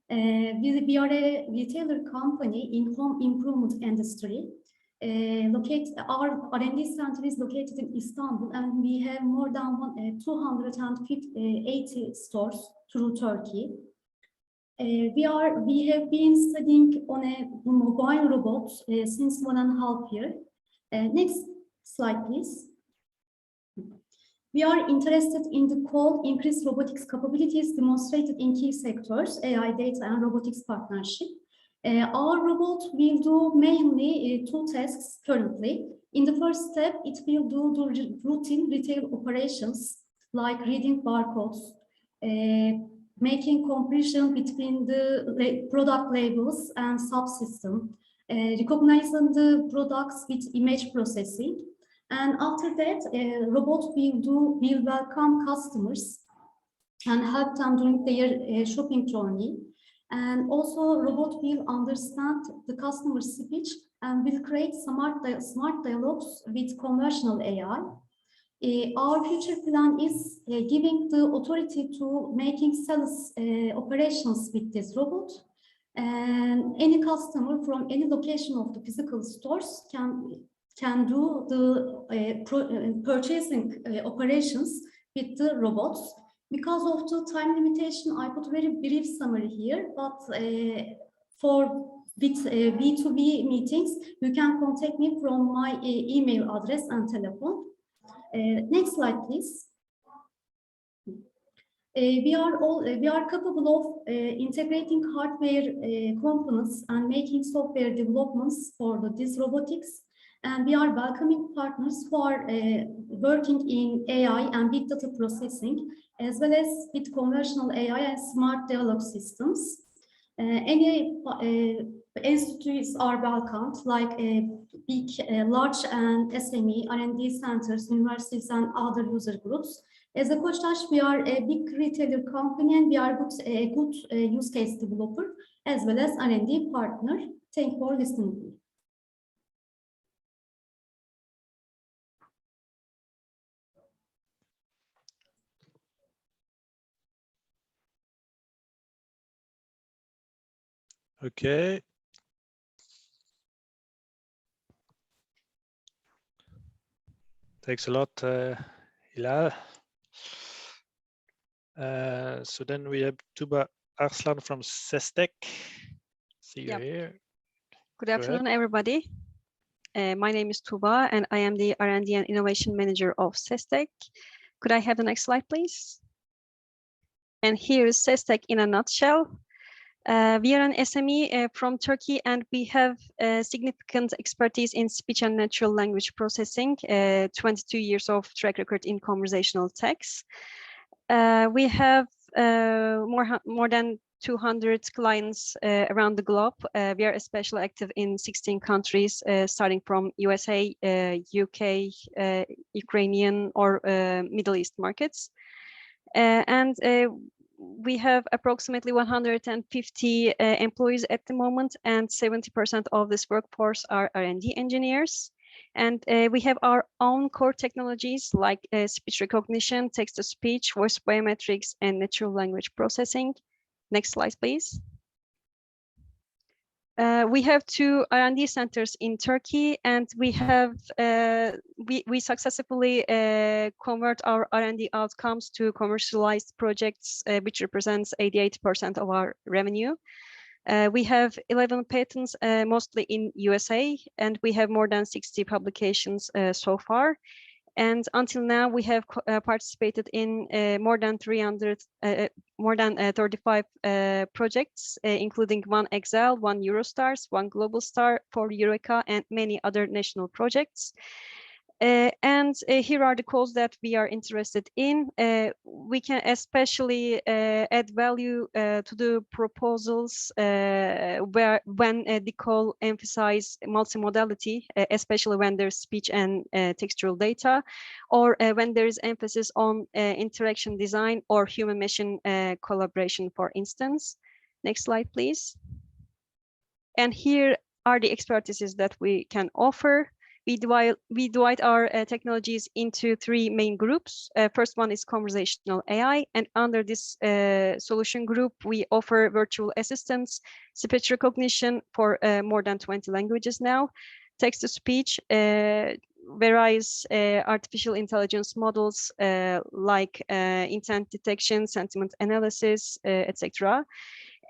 We are a retailer company in home improvement industry. Our R&D center is located in Istanbul, and we have more than 280 stores through Turkey. We have been studying on a mobile robot since 1.5 years. Next slide, please. We are interested in the core increased robotics capabilities demonstrated in key sectors, AI, data, and robotics partnership. Our robot will do mainly 2 tasks currently. In the first step, it will do the routine retail operations like reading barcodes, making comparison between the product labels and subsystem, recognizing the products with image processing. And after that, robot will welcome customers and help them during their shopping journey. And also, robot will understand the customer speech and will create smart dialogues with conversational AI. Our future plan is giving the authority to making sales operations with this robot. And any customer from any location of the physical stores can do the purchasing operations with the robots. Because of the time limitation, I put very brief summary here, but with B2B meetings, you can contact me from my email address and telephone. Next slide, please. We are capable of integrating hardware components and making software developments for this robotics. And we are welcoming partners who are working in AI and big data processing, as well as with conversational AI and smart dialogue systems. Any institutes are welcomed, like big, large and SME, R&D centers, universities, and other user groups. As a Koçtaş, we are a big retailer company, and we are a good use case developer, as well as R&D partner. Thank you for listening. Okay. Thanks a lot, Hilal. So then we have Tuba Arslan from CEST. See you here. Good afternoon, everybody. My name is Tuba, and I am the R&D and Innovation Manager of CEST. Could I have the next slide, please? And here is CEST in a nutshell. We are an SME from Turkey, and we have significant expertise in speech and natural language processing, 22 years of track record in conversational text. We have more than 200 clients around the globe. We are especially active in 16 countries, starting from USA, UK, Ukrainian, or Middle East markets. And we have approximately 150 employees at the moment, and 70% of this workforce are R&D engineers. And we have our own core technologies like speech recognition, text-to-speech, voice biometrics, and natural language processing. Next slide, please. We have 2 R&D centers in Turkey, and we have we successfully convert our R&D outcomes to commercialized projects, which represents 88% of our revenue. We have 11 patents, mostly in USA, and we have more than 60 publications so far. And until now, we have participated in more than 35 projects, including 1 Excel, 1 Eurostars, 1 Global Star, 4 Eureka, and many other national projects. And here are the calls that we are interested in. We can especially add value to the proposals when the call emphasize multimodality, especially when there's speech and textual data, or when there is emphasis on interaction design or human-machine collaboration, for instance. Next slide, please. And here are the expertises that we can offer. We divide our technologies into 3 main groups. First one is conversational AI, and under this solution group, we offer virtual assistants, speech recognition for more than 20 languages now, text-to-speech, various artificial intelligence models like intent detection, sentiment analysis, etc.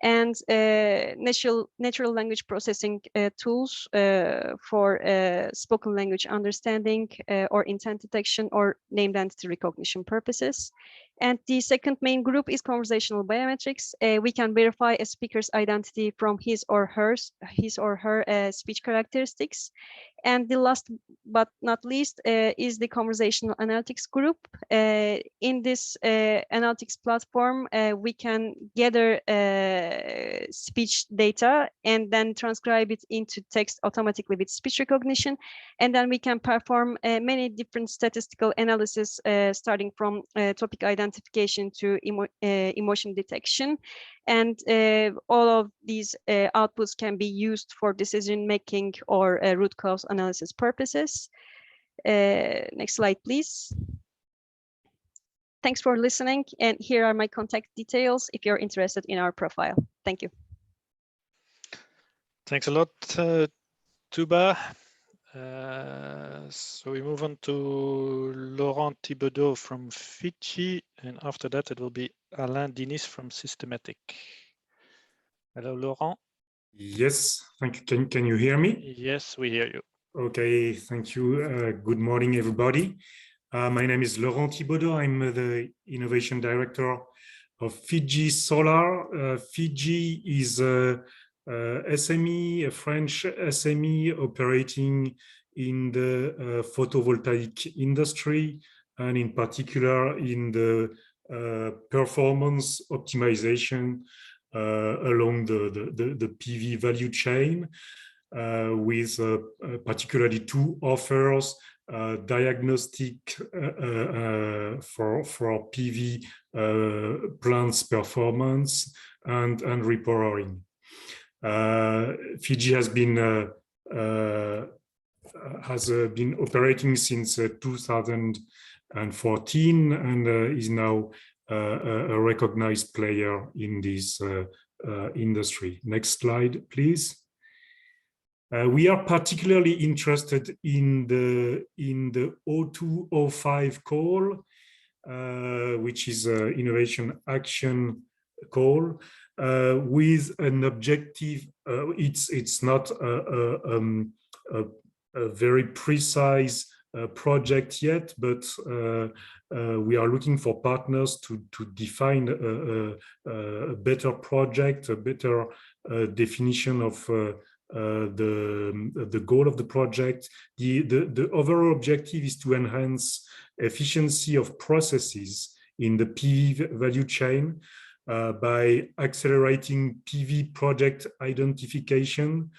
And natural language processing tools for spoken language understanding or intent detection or named entity recognition purposes. And the second main group is conversational biometrics. We can verify a speaker's identity from his or her speech characteristics. And the last but not least is the conversational analytics group. In this analytics platform, we can gather speech data and then transcribe it into text automatically with speech recognition. And then we can perform many different statistical analysis, starting from topic identification to emotion detection. And all of these outputs can be used for decision making or root cause analysis purposes. Next slide, please. Thanks for listening. And here are my contact details if you're interested in our profile. Thank you. Thanks a lot, Tuba. So we move on to Laurent Thibodeau from Fiji, and after that it will be Alain Dinis from Systematic. Hello, Laurent. Yes, thank you. Can you hear me? Yes, we hear you. Okay, thank you. Good morning, everybody. My name is Laurent Thibodeau. I'm the Innovation Director of Fiji Solar. Fiji is a SME, a French SME operating in the photovoltaic industry, and in particular in the performance optimization along the PV value chain, with particularly 2 offers, diagnostic for PV plants performance and repowering. Fiji has been operating since 2014 and is now a recognized player in this industry. Next slide, please. We are particularly interested in the 0205 call, which is an innovation action call, with an objective. It's not a very precise project yet, but we are looking for partners to define a better project, a better definition of the goal of the project. The overall objective is to enhance efficiency of processes in the PV value chain by accelerating PV project identification,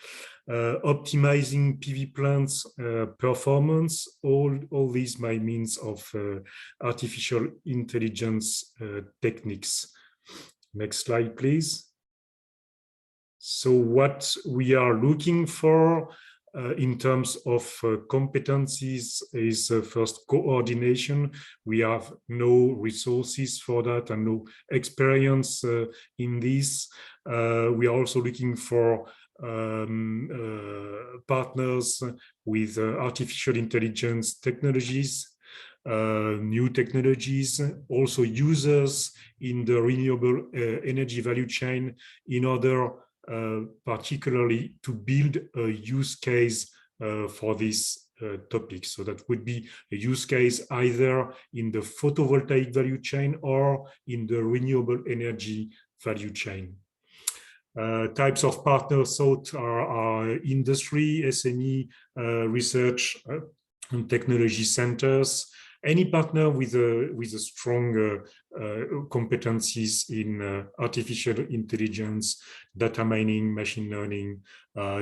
optimizing PV plants performance, all these by means of artificial intelligence techniques. Next slide, please. So what we are looking for in terms of competencies is first coordination. We have no resources for that and no experience in this. We are also looking for partners with artificial intelligence technologies, new technologies, also users in the renewable energy value chain, in order particularly to build a use case for this topic. So that would be a use case either in the photovoltaic value chain or in the renewable energy value chain. Types of partners sought are industry, SME, research and technology centers. Any partner with a strong competencies in artificial intelligence, data mining, machine learning,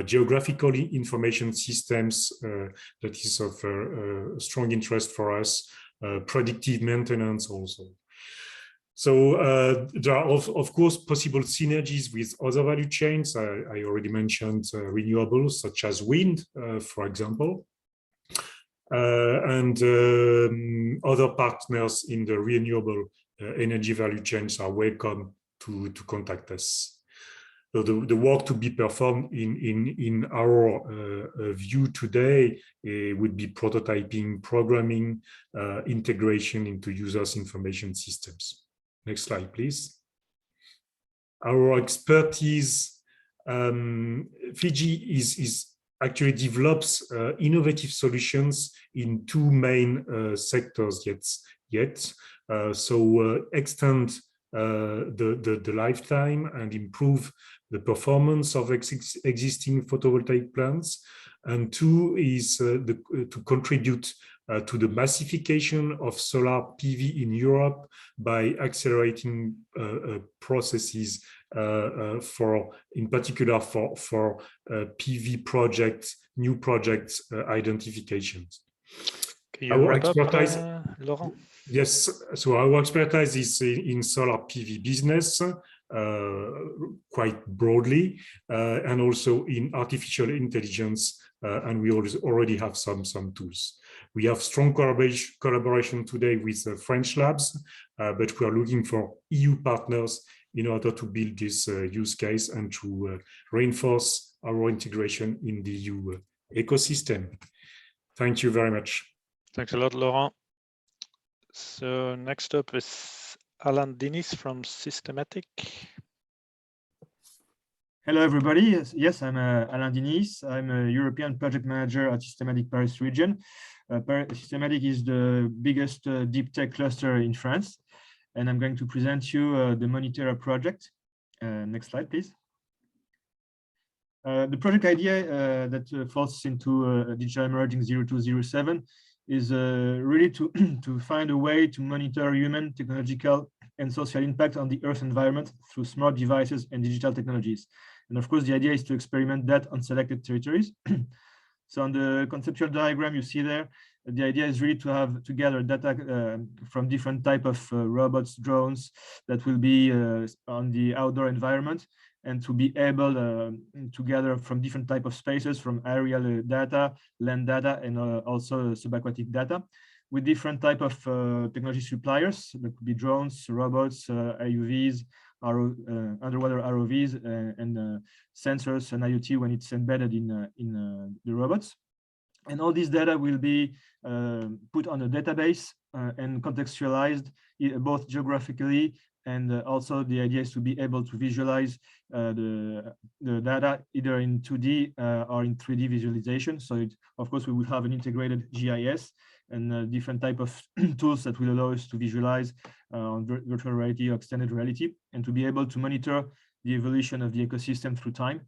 geographical information systems, that is of strong interest for us, predictive maintenance also. So there are, of course, possible synergies with other value chains. I already mentioned renewables, such as wind, for example. And other partners in the renewable energy value chains are welcome to contact us. So the work to be performed in our view today would be prototyping, programming, integration into users' information systems. Next slide, please. Our expertise, Fiji is actually develops innovative solutions in two main sectors yet. So extend the lifetime and improve the performance of existing photovoltaic plants. And two is to contribute to the massification of solar PV in Europe by accelerating processes in particular for PV projects, new projects identifications. Can you wrap up, Laurent? Yes, so our expertise is in solar PV business, quite broadly, and also in artificial intelligence, and we already have some tools. We have strong collaboration today with French labs, but we are looking for EU partners in order to build this use case and to reinforce our integration in the EU ecosystem. Thank you very much. Thanks a lot, Laurent. So next up is Alan Dinis from Systematic. Hello, everybody. Yes, I'm Alain Dinis. I'm a European project manager at Systematic Paris region. Systematic is the biggest deep tech cluster in France. And I'm going to present you the Monitera project. Next slide, please. The project idea that falls into Digital Emerging 0207 is really to find a way to monitor human, technological, and social impact on the Earth environment through smart devices and digital technologies. And of course, the idea is to experiment that on selected territories. So on the conceptual diagram you see there, the idea is really to gather data from different type of robots, drones that will be on the outdoor environment, and to be able to gather from different type of spaces, from aerial data, land data, and also subaquatic data, with different type of technology suppliers. That could be drones, robots, AUVs, underwater ROVs, and sensors and IoT when it's embedded in the robots. And all this data will be put on a database and contextualized both geographically, and also the idea is to be able to visualize the data either in 2D or in 3D visualization. So of course, we will have an integrated GIS and different type of tools that will allow us to visualize on virtual reality or extended reality, and to be able to monitor the evolution of the ecosystem through time.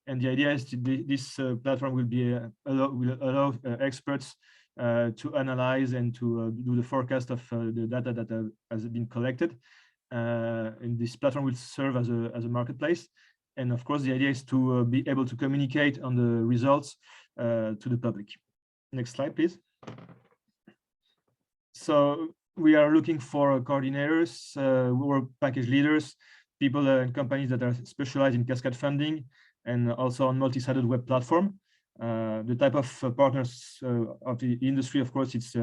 And the idea is this platform will allow experts to analyze and to do the forecast of the data that has been collected. And this platform will serve as a marketplace. And of course, the idea is to be able to communicate on the results to the public. Next slide, please. So we are looking for coordinators, work package leaders, people and companies that are specialized in cascade funding, and also on multi-sided web platform. The type of partners of the industry, of course, it's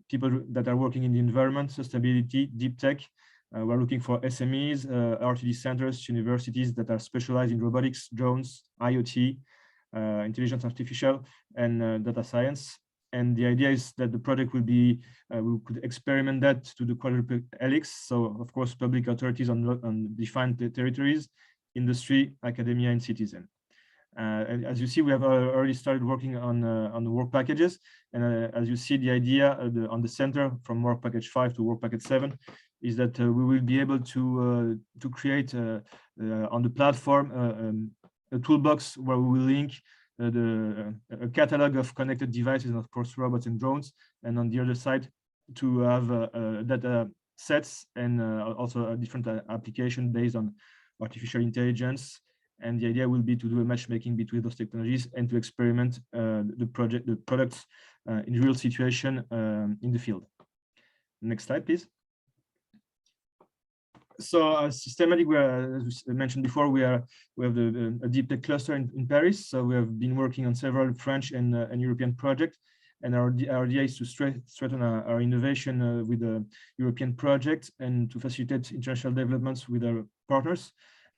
people that are working in the environment, sustainability, deep tech. We're looking for SMEs, RTD centers, universities that are specialized in robotics, drones, IoT, intelligence artificial, and data science. And the idea is that the project will be, we could experiment that to the quadruple helix. So of course, public authorities on defined territories, industry, academia, and citizen. And as you see, we have already started working on the work packages. And as you see, the idea on the center from work package 5 to work package 7 is that we will be able to create on the platform a toolbox where we will link a catalog of connected devices and of course robots and drones, and on the other side to have data sets and also a different application based on artificial intelligence. And the idea will be to do a matchmaking between those technologies and to experiment the products in real situation in the field. Next slide, please. So systematic, as we mentioned before, we have a deep tech cluster in Paris. So we have been working on several French and European projects. And our idea is to strengthen our innovation with the European projects and to facilitate international developments with our partners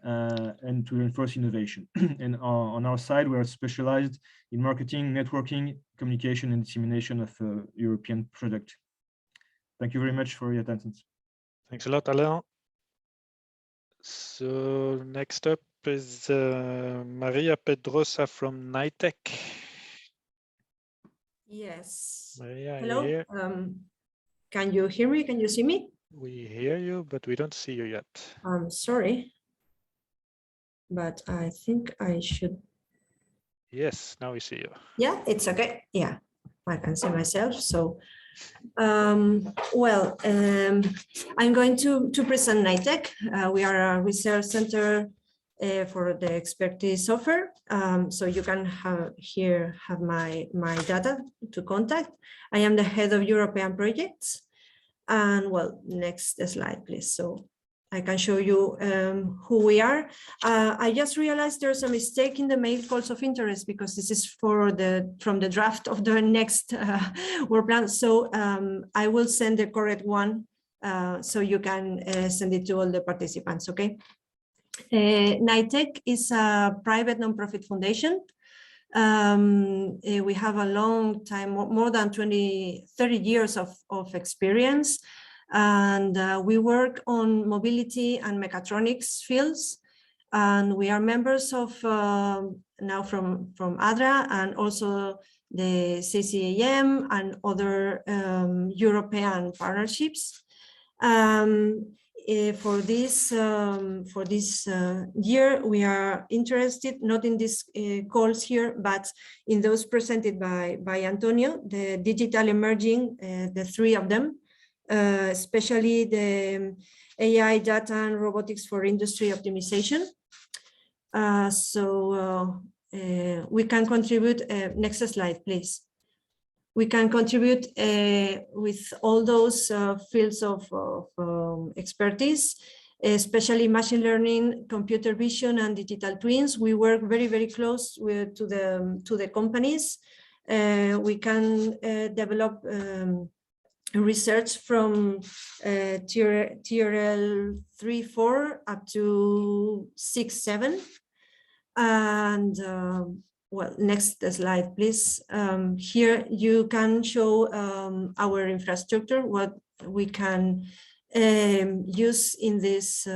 and to reinforce innovation. And on our side, we are specialized in marketing, networking, communication, and dissemination of European product. Thank you very much for your attention. Thanks a lot, Alain. So next up is Maria Pedrosa from NITEC. Yes. Maria, hello. here? Can you hear me? Can you see me? We hear you, but we don't see you yet. I'm sorry, but I think I should. Yes, now we see you. Yeah, it's okay. Yeah, I can see myself. So, I'm going to present NITEC. We are a research center for the expertise software. So you can have my data to contact. I am the head of European projects. And well, next slide, please. So I can show you who we are. I just realized there's a mistake in the mail calls of interest because this is from the draft of the next work plan. So I will send the correct one so you can send it to all the participants, okay? NITEC is a private nonprofit foundation. We have a long time, more than 30 years of experience. And we work on mobility and mechatronics fields. And we are members of now from Adra and also the CCAM and other European partnerships. For this year, we are interested not in these calls here, but in those presented by Antonio, the digital emerging, the three of them, especially the AI, data, and robotics for industry optimization. We can contribute. Next slide, please. We can contribute with all those fields of expertise, especially machine learning, computer vision, and digital twins. We work very, very close to the companies. We can develop research from TRL 3-4 up to 6-7. And well, next slide, please. Here you can show our infrastructure, what we can use in this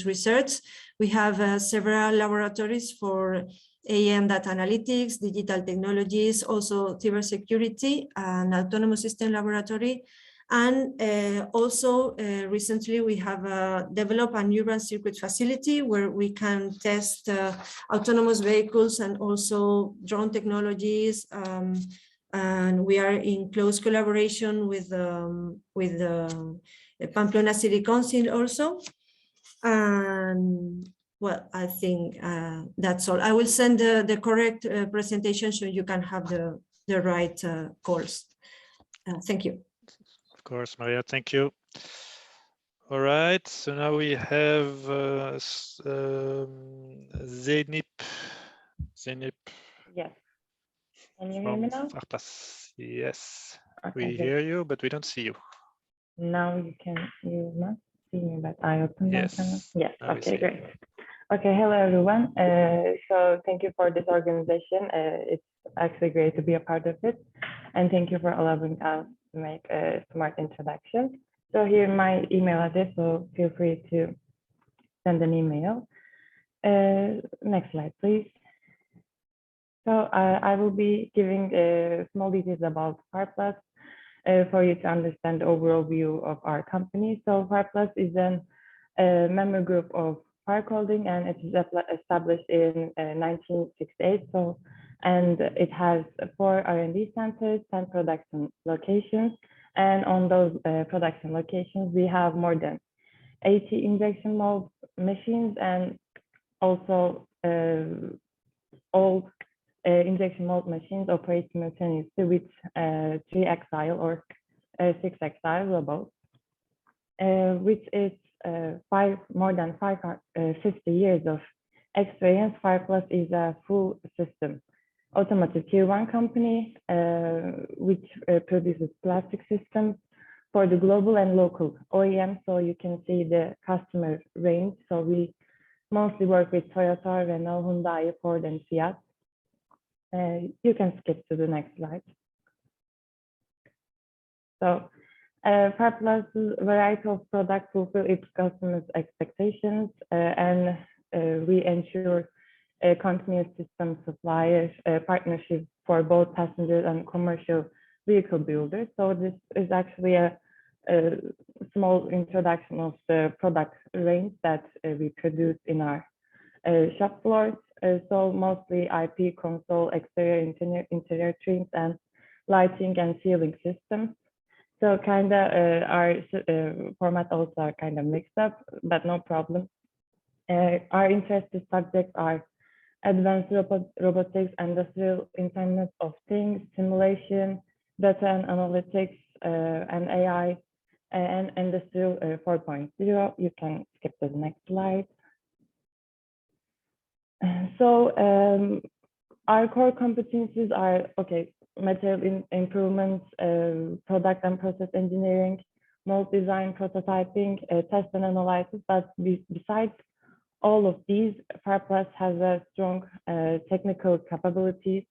research. We have several laboratories for AM data analytics, digital technologies, also cybersecurity, and autonomous system laboratory. And also recently we have developed a neural circuit facility where we can test autonomous vehicles and also drone technologies. And we are in close collaboration with the Pamplona City Council also. And well, I think that's all. I will send the correct presentation so you can have the right calls. Thank you. Of course, Maria, thank you. All right, so now we have Zeynep. Yes. Can you hear me now? Yes, Okay, we good. hear you, but we don't see you. Now you must see me, but I open my camera. Yes, okay, great. You. Okay, hello everyone. So thank you for this organization. It's actually great to be a part of it. And thank you for allowing us to make a smart introduction. So here my email address, so feel free to send an email. Next slide, please. So I will be giving small details about FARPlus for you to understand the overall view of our company. So FARPlus is a member group of Park Holding, and it is established in 1968. So, and it has 4 R&D centers, 10 production locations, and on those production locations, we have more than 80 injection mold machines, and also all injection mold machines operate simultaneously with 3-axile or 6-axile robots, which is more than 50 years of experience. FARPlus is a full system automotive tier 1 company, which produces plastic systems for the global and local OEMs. So you can see the customer range. So we mostly work with Toyota, Renault, Hyundai, Ford, and Fiat. You can skip to the next slide. So FARPlus' variety of products fulfill its customers' expectations, and we ensure a continuous system supplier partnership for both passengers and commercial vehicle builders. So this is actually a small introduction of the product range that we produce in our shop floors. So mostly IP, console, exterior, interior trims, and lighting and ceiling systems. So kind of our format also are kind of mixed up, but no problem. Our interested subjects are advanced robotics, industrial Internet of Things, simulation, data and analytics, and AI, and industrial 4.0. You can skip to the next slide. So our core competencies are, material improvements, product and process engineering, mold design, prototyping, test and analysis. But besides all of these, FARPlus has a strong technical capabilities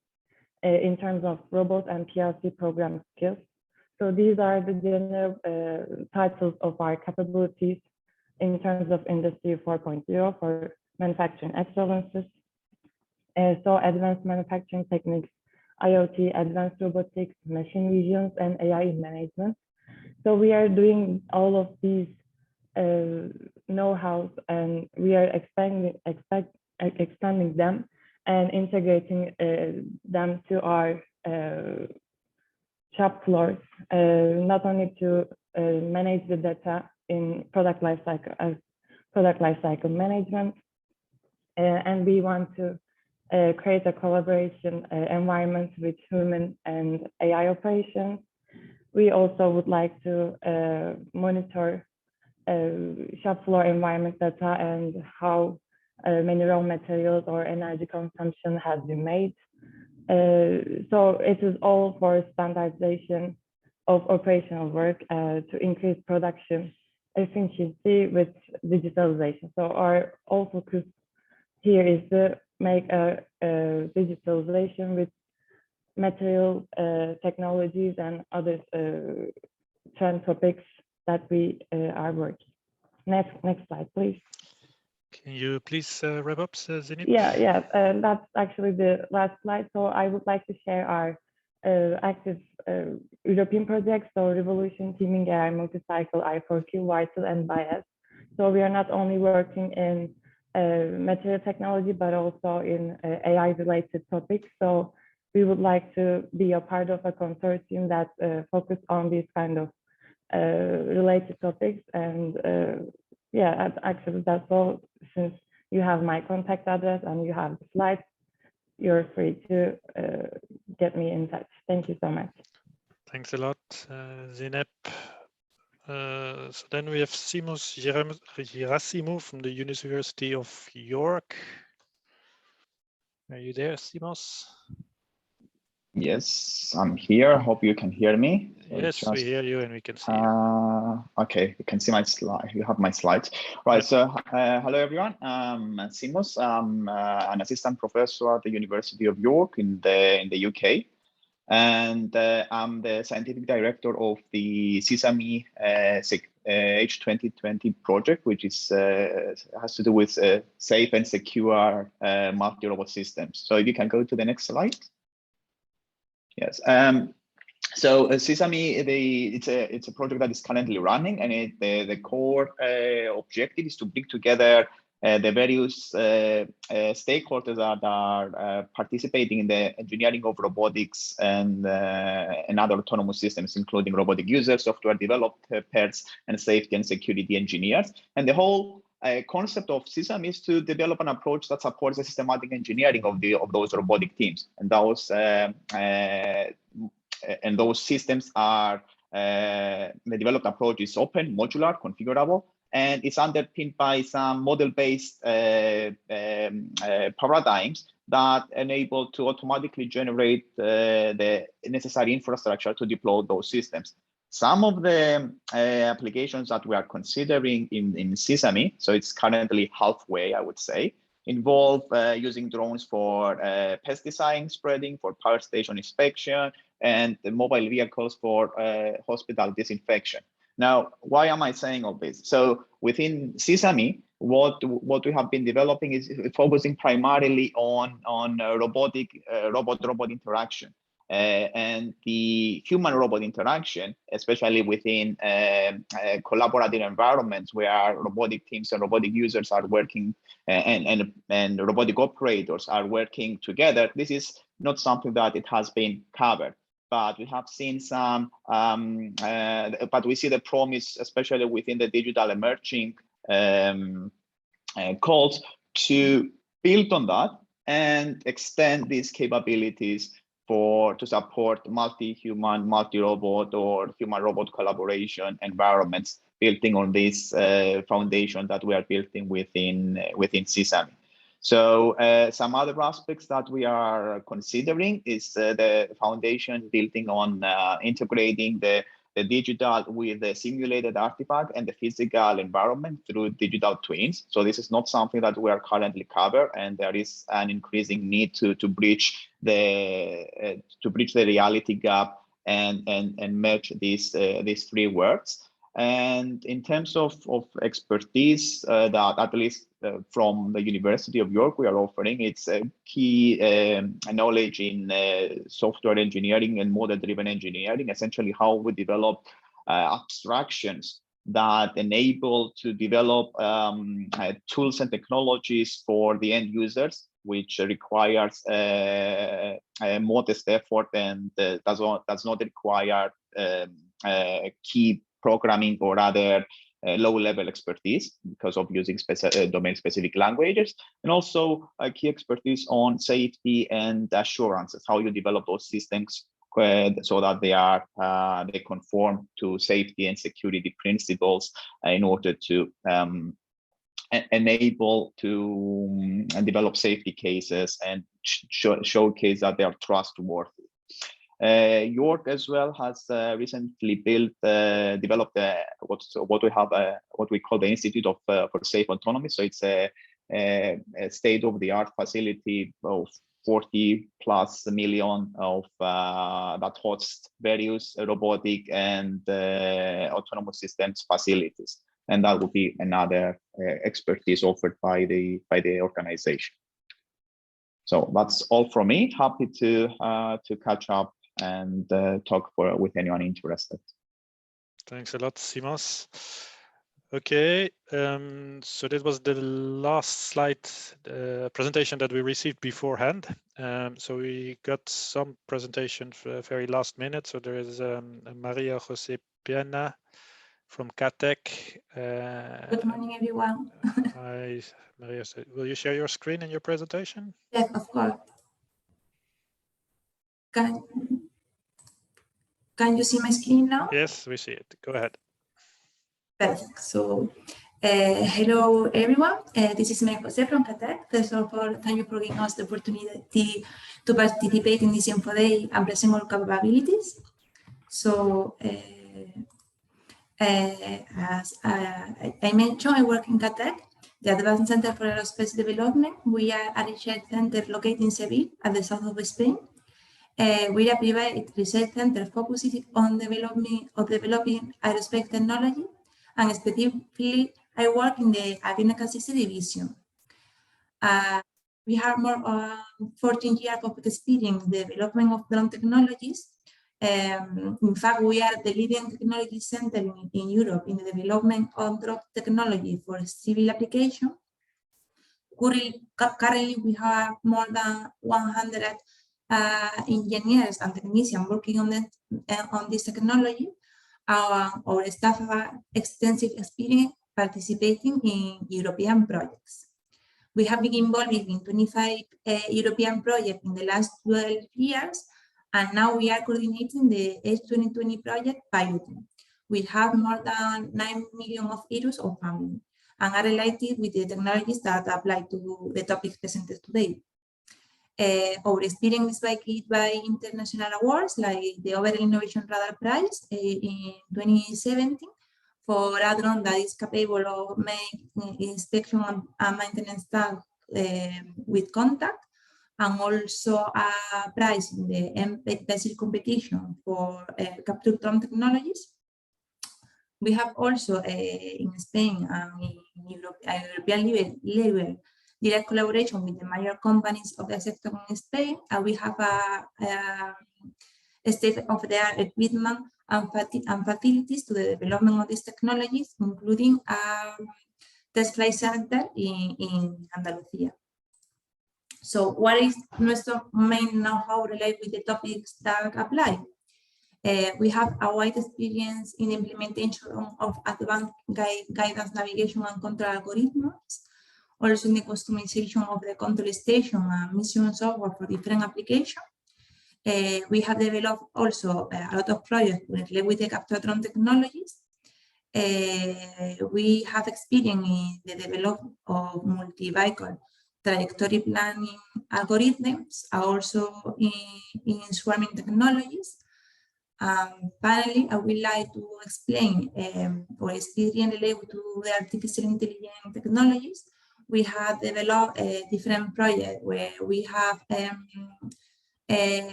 in terms of robot and PLC program skills. So these are the general titles of our capabilities in terms of Industry 4.0 for manufacturing excellences. So advanced manufacturing techniques, IoT, advanced robotics, machine visions, and AI in management. So we are doing all of these know-hows, and we are expanding them and integrating them to our shop floors, not only to manage the data in product lifecycle management, and we want to create a collaboration environment with human and AI operations. We also would like to monitor shop floor environment data and how many raw materials or energy consumption has been made. So it is all for standardization of operational work to increase production efficiency with digitalization. So our all focus here is to make a digitalization with material technologies and other trend topics that we are working. Next slide, please. Can you please wrap up, Zenit? Yeah, that's actually the last slide. So I would like to share our active European projects, so Revolution, Teaming AI, Multicycle, I4Q, Vital, and Bias. So we are not only working in material technology, but also in AI-related topics. So we would like to be a part of a consortium that focus on these kind of related topics. And yeah, actually that's all. Since you have my contact address and you have the slides, you're free to get me in touch. Thank you so much. Thanks a lot, Zeynep. So then we have Simos Gerasimou from the University of York. Are you there, Simos? Yes, I'm here. Hope you can hear me. Yes, we hear you and we can see you. Okay, you can see my slide. You have my slides. Right, yes. So hello everyone. I'm Simos. I'm an assistant professor at the University of York in the UK. And I'm the scientific director of the Sesame H2020 project, which is has to do with safe and secure multi-robot systems. So if you can go to the next slide. Yes. So Sesame, it's a project that is currently running, and the core objective is to bring together the various stakeholders that are participating in the engineering of robotics and other autonomous systems, including robotic users, software developers, and safety and security engineers. And the whole concept of Sesame is to develop an approach that supports the systematic engineering of those robotic teams, and those systems are the developed approach is open, modular, configurable, and it's underpinned by some model-based paradigms that enable to automatically generate the necessary infrastructure to deploy those systems. Some of the applications that we are considering in Sesame, so it's currently halfway, I would say, involve using drones for pesticide spreading, for power station inspection, and the mobile vehicles for hospital disinfection. Now, why am I saying all this? So within Sesame, what we have been developing is focusing primarily on robot-robot interaction. And the human-robot interaction, especially within collaborative environments where robotic teams and robotic users are working and robotic operators are working together, this is not something that it has been covered. But we have seen some, but we see the promise, especially within the digital emerging calls, to build on that and extend these capabilities to support multi-human, multi-robot, or human-robot collaboration environments, building on this foundation that we are building within Sesame. So some other aspects that we are considering is the foundation building on integrating the digital with the simulated artifact and the physical environment through digital twins. So this is not something that we are currently covered, and there is an increasing need to bridge the reality gap and merge these three worlds. And in terms of expertise that at least from the University of York we are offering, it's a key knowledge in software engineering and model-driven engineering, essentially how we develop abstractions that enable to develop tools and technologies for the end users, which requires a modest effort and does not require key programming or other low-level expertise because of using domain-specific languages, and also key expertise on safety and assurances, how you develop those systems so that they conform to safety and security principles in order to enable to develop safety cases and showcase that they are trustworthy. York as well has recently developed what we call the Institute for Safe Autonomy. So it's a state-of-the-art facility of 40+ million that hosts various robotic and autonomous systems facilities, and that will be another expertise offered by the organization. So that's all from me. Happy to catch up and talk with anyone interested. Thanks a lot, Simos. Okay, so that was the last slide presentation that we received beforehand. So we got some presentation for the very last minute. So there is Maria Jose Piana from CATEC. Good morning, everyone. Hi, Maria. Will you share your screen in your presentation? Yes, of course. Can you see my screen now? Yes, we see it. Go ahead. Perfect. So, hello, everyone. This is Maria Jose from CATEC. First of all, thank you for giving us the opportunity to participate in this Infoday and present our capabilities. So, as I mentioned, I work in CATEC, the Advanced Center for Aerospace Development. We are a research center located in Seville, at the south of Spain. We are a private research center focusing on developing aerospace technology and specifically, I work in the Agricultural division. We have more 14 years of experience in the development of drone technologies. In fact, we are the leading technology center in Europe in the development of drone technology for civil application. Currently, we have more than 100 engineers and technicians working on this technology. Our staff have extensive experience participating in European projects. We have been involved in 25 European projects in the last 12 years, and now we are coordinating the S2020 project piloting. We have more than 9 million euros of funding and are related with the technologies that apply to the topics presented today. Our experience is backed by international awards like the Overall Innovation Radar Prize in 2017 for a drone that is capable of making inspection and maintenance tasks with contact, and also a prize in the MPEG competition for capture drone technologies. We have also in Spain and in European level direct collaboration with the major companies of the sector in Spain, and we have a state-of-the-art equipment and facilities to the development of these technologies, including a test flight center in Andalusia. So what is nuestro main know-how related with the topics that apply? We have a wide experience in implementation of advanced guidance, navigation, and control algorithms, also in the customization of the control station and mission software for different applications. We have developed also a lot of projects related with the capture drone technologies. We have experience in the development of multi-vehicle trajectory planning algorithms, also in swarming technologies. Finally, I would like to explain our experience related to the artificial intelligence technologies. We have developed different projects where we have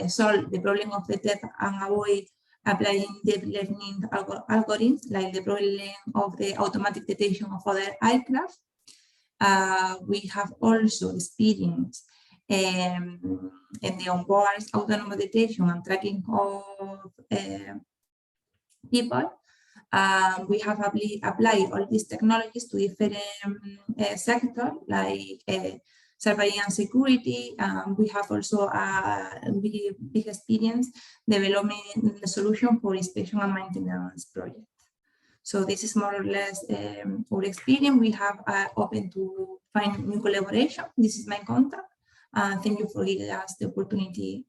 solved the problem of detect and avoid applying deep learning algorithms, like the problem of the automatic detection of other aircraft. We have also experienced in the onboard autonomous detection and tracking of people. We have applied all these technologies to different sectors like surveillance security. We have also a big experience developing the solution for inspection and maintenance projects. So this is more or less our experience. We have open to find new collaboration. This is my contact. Thank you for giving us the opportunity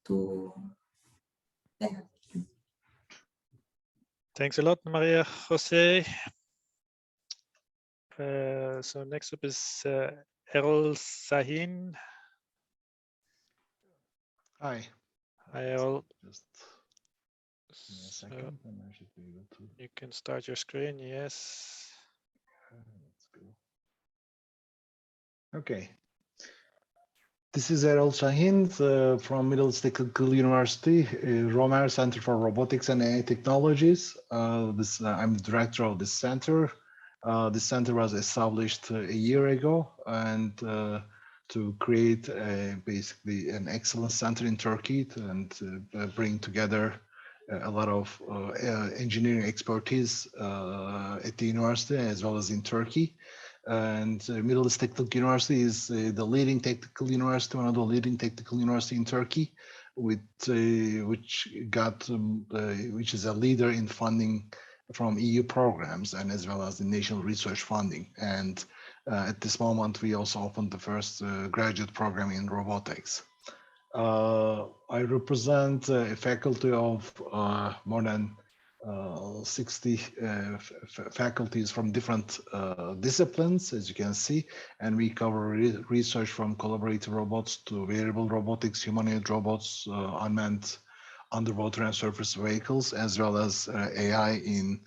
to. Thanks a lot, Maria Jose. So next up is Errol Sahin. Hi. Hi, Errol. Just give me a second, and I should be able to. You can start your screen, yes. Let's go. Okay. This is Errol Sahin from Middle East Technical University, Romer Center for Robotics and AI Technologies. I'm the director of this center. This center was established a year ago, and to create basically an excellent center in Turkey and bring together a lot of engineering expertise at the university as well as in Turkey. And Middle East Technical University is the leading technical university, one of the leading technical university in Turkey, which is a leader in funding from EU programs and as well as the national research funding. And at this moment, we also opened the first graduate program in robotics. I represent a faculty of more than 60 faculties from different disciplines, as you can see, and we cover research from collaborative robots to wearable robotics, humanoid robots, unmanned underwater and surface vehicles, as well as AI in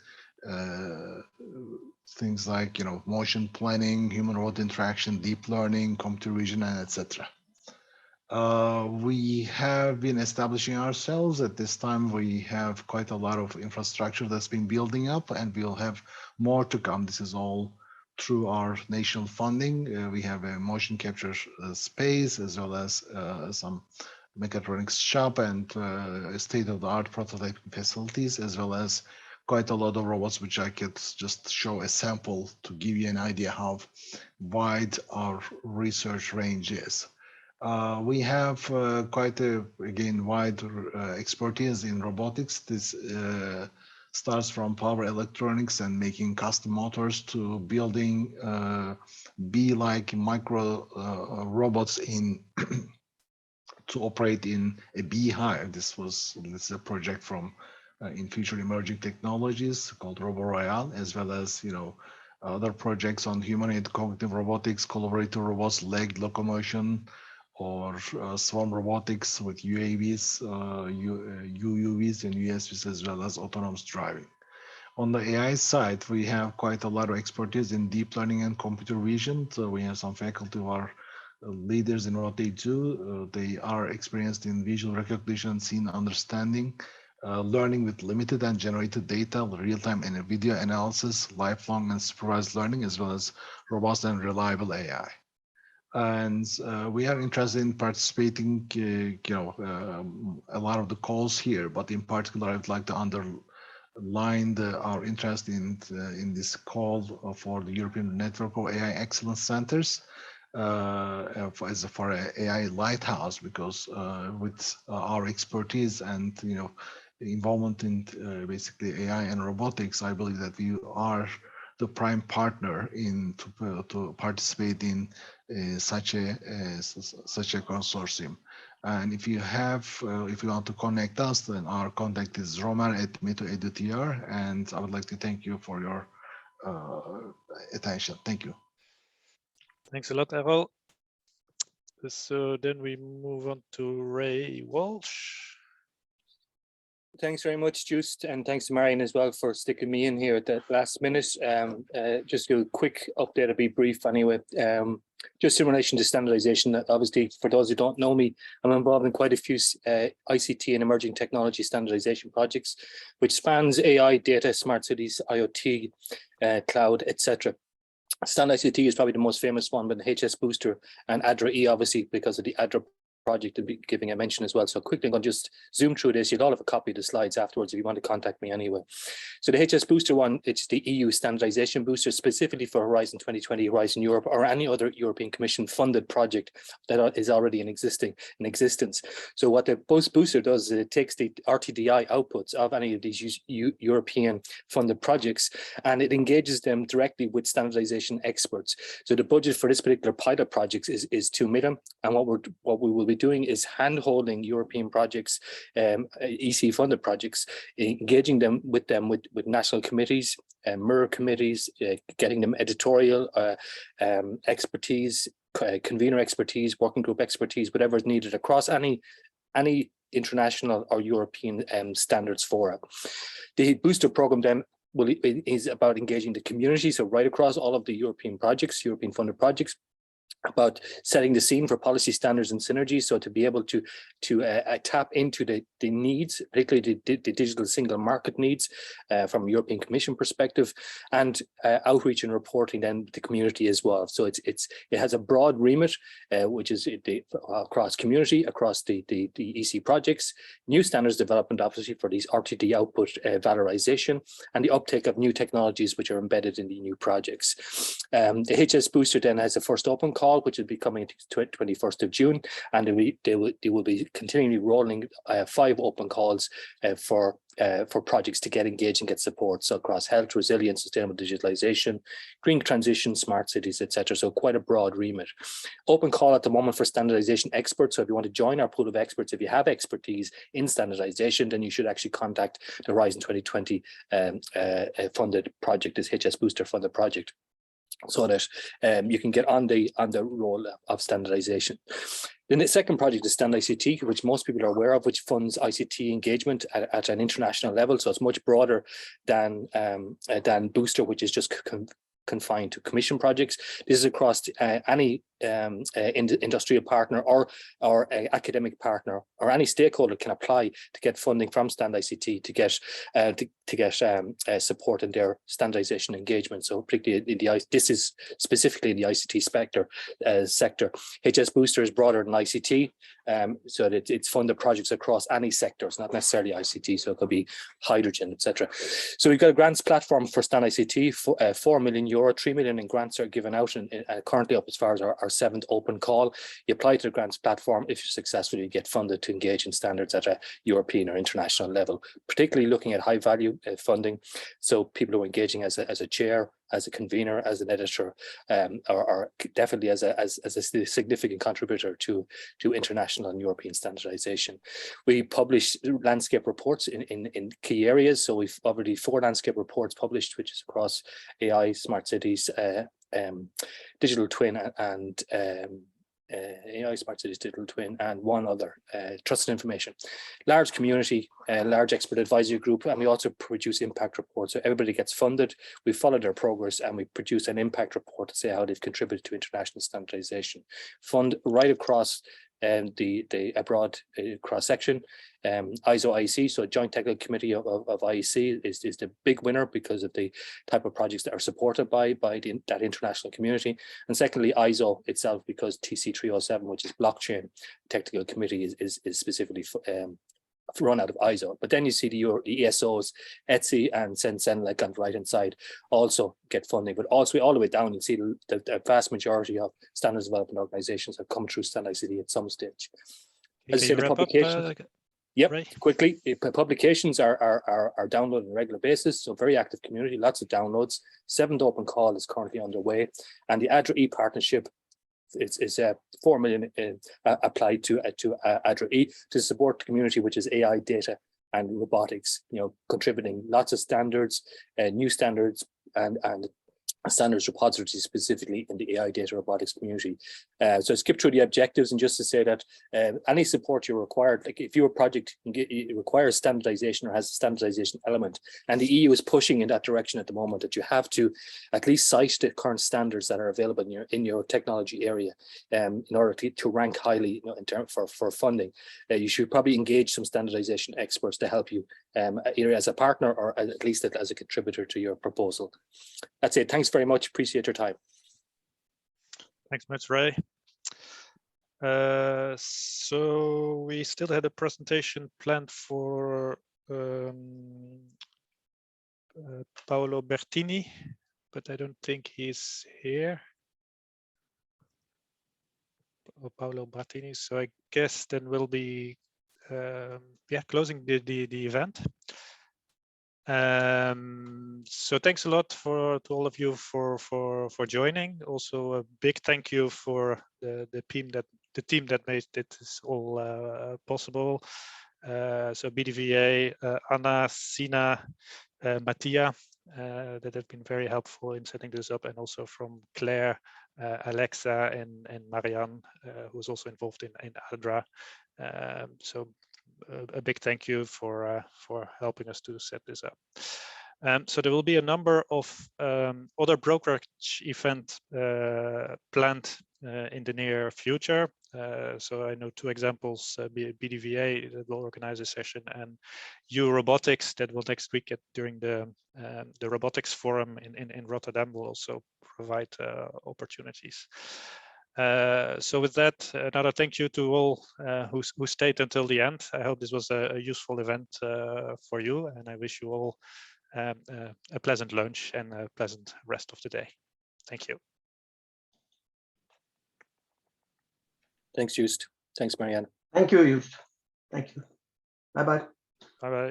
things like motion planning, human-robot interaction, deep learning, computer vision, and etc. We have been establishing ourselves. At this time, we have quite a lot of infrastructure that's been building up, and we'll have more to come. This is all through our national funding. We have a motion capture space, as well as some mechatronics shop and state-of-the-art prototyping facilities, as well as quite a lot of robots, which I could just show a sample to give you an idea how wide our research range is. We have quite a, again, wide expertise in robotics. This starts from power electronics and making custom motors to building bee-like micro robots in to operate in a beehive. This is a project from in Future Emerging Technologies called RoboRoyale, as well as other projects on humanoid cognitive robotics, collaborative robots, legged locomotion, or swarm robotics with UAVs, UUVs and USVs, as well as autonomous driving. On the AI side, we have quite a lot of expertise in deep learning and computer vision. So we have some faculty who are leaders in what they do. They are experienced in visual recognition, scene understanding, learning with limited and generated data, real-time and video analysis, lifelong and supervised learning, as well as robust and reliable AI. And we are interested in participating, a lot of the calls here, but in particular, I would like to underline our interest in this call for the European Network of AI Excellence Centers for an AI lighthouse, because with our expertise and involvement in basically AI and robotics, I believe that we are the prime partner to participate in such a consortium. And if you want to connect us, then our contact is romer@meto.edu.tr, and I would like to thank you for your attention. Thank you. Thanks a lot, Errol. So then we move on to Ray Walsh. Thanks very much, Just, and thanks to Marion as well for sticking me in here at the last minute. Just a quick update, I'll be brief anyway. Just in relation to standardization, obviously, for those who don't know me, I'm involved in quite a few ICT and emerging technology standardization projects, which spans AI, data, smart cities, IoT, cloud, etc. StandICT is probably the most famous one, but the HS Booster and Adra E, obviously, because of the Adra project, to be giving a mention as well. So quickly, I'm going to just zoom through this. You'll all have a copy of the slides afterwards if you want to contact me anyway. So the HS Booster one, it's the EU standardization booster specifically for Horizon 2020, Horizon Europe, or any other European Commission funded project that is already in existence. So what the booster does is it takes the RTDI outputs of any of these European funded projects, and it engages them directly with standardization experts. So the budget for this particular pilot project is 2 million, and what we will be doing is hand-holding European projects, EC funded projects, engaging them with national committees, mirror committees, getting them editorial expertise, convener expertise, working group expertise, whatever is needed across any international or European standards fora. The booster program then is about engaging the community, so right across all of the European projects, European funded projects, about setting the scene for policy standards and synergies, so to be able to tap into the needs, particularly the digital single market needs from a European Commission perspective, and outreach and reporting then the community as well. So it has a broad remit, which is across community, across the EC projects, new standards development obviously for these RTD output valorization, and the uptake of new technologies which are embedded in the new projects. The HS Booster then has a first open call, which will be coming to 21st of June, and they will be continually rolling 5 open calls for projects to get engaged and get support. So across health, resilience, sustainable digitalization, green transition, smart cities, etc. So quite a broad remit. Open call at the moment for standardization experts. So if you want to join our pool of experts, if you have expertise in standardization, then you should actually contact the Horizon 2020 funded project, this HS Booster funded project, so that you can get on the role of standardization. Then the second project is StandICT, which most people are aware of, which funds ICT engagement at an international level. So it's much broader than Booster, which is just confined to commission projects. This is across any industrial partner or academic partner or any stakeholder can apply to get funding from Stand ICT to get support in their standardization engagement. So particularly this is specifically in the ICT sector. HS Booster is broader than ICT, so that it's funded projects across any sectors, not necessarily ICT. So it could be hydrogen, etc. So we've got a grants platform for Stand ICT, 4 million euro, 3 million in grants are given out, and currently up as far as our 7th open call. You apply to the grants platform. If you're successful, you get funded to engage in standards at a European or international level, particularly looking at high value funding. So people who are engaging as a chair, as a convener, as an editor, are definitely as a significant contributor to international and European standardization. We publish landscape reports in key areas. So we've already 4 landscape reports published, which is across AI, smart cities, digital twin, and AI, smart cities, digital twin, and one other, trusted information. Large community, large expert advisory group, and we also produce impact reports. So everybody gets funded, we follow their progress, and we produce an impact report to say how they've contributed to international standardization. Fund right across the broad cross-section. ISO IEC, so Joint Technical Committee of IEC is the big winner because of the type of projects that are supported by that international community. And secondly, ISO itself, because TC 307, which is blockchain technical committee, is specifically run out of ISO. But then you see the ESOs, ETSI and Sensenlec on the right hand side also get funding, but also all the way down you see the vast majority of standards development organizations have come through Stand ICT at some stage. As I say, the publications, quickly, publications are downloaded on a regular basis, so very active community, lots of downloads. 7th open call is currently underway, and the Adra E partnership is 4 million applied to Adra E to support the community, which is AI, data, and robotics. Contributing lots of standards, new standards, and standards repository specifically in the AI data robotics community. So I skip through the objectives, and just to say that any support you're required, like if your project requires standardization or has a standardization element, and the EU is pushing in that direction at the moment, that you have to at least cite the current standards that are available in your technology area in order to rank highly in terms for funding. You should probably engage some standardization experts to help you either as a partner or at least as a contributor to your proposal. That's it. Thanks very much. Appreciate your time. Thanks much, Ray. So we still had a presentation planned for Paolo Bertini, but I don't think he's here. Paolo Bertini. So I guess then we'll be closing the event. So thanks a lot to all of you for joining. Also a big thank you for the team that made this all possible. So BDVA, Anna, Sina, Mattia, that have been very helpful in setting this up, and also from Claire, Alexa, and Marianne, who's also involved in Adra. So a big thank you for helping us to set this up. So there will be a number of other brokerage events planned in the near future. So I know 2 examples: BDVA that will organize a session, and Robotics that will next week during the Robotics Forum in Rotterdam will also provide opportunities. So with that, another thank you to all who stayed until the end. I hope this was a useful event for you, and I wish you all a pleasant lunch and a pleasant rest of the day. Thank you. Thanks, Joost. Thanks, Marianne. Thank you, Joost. Thank you. Bye-bye. Bye-bye.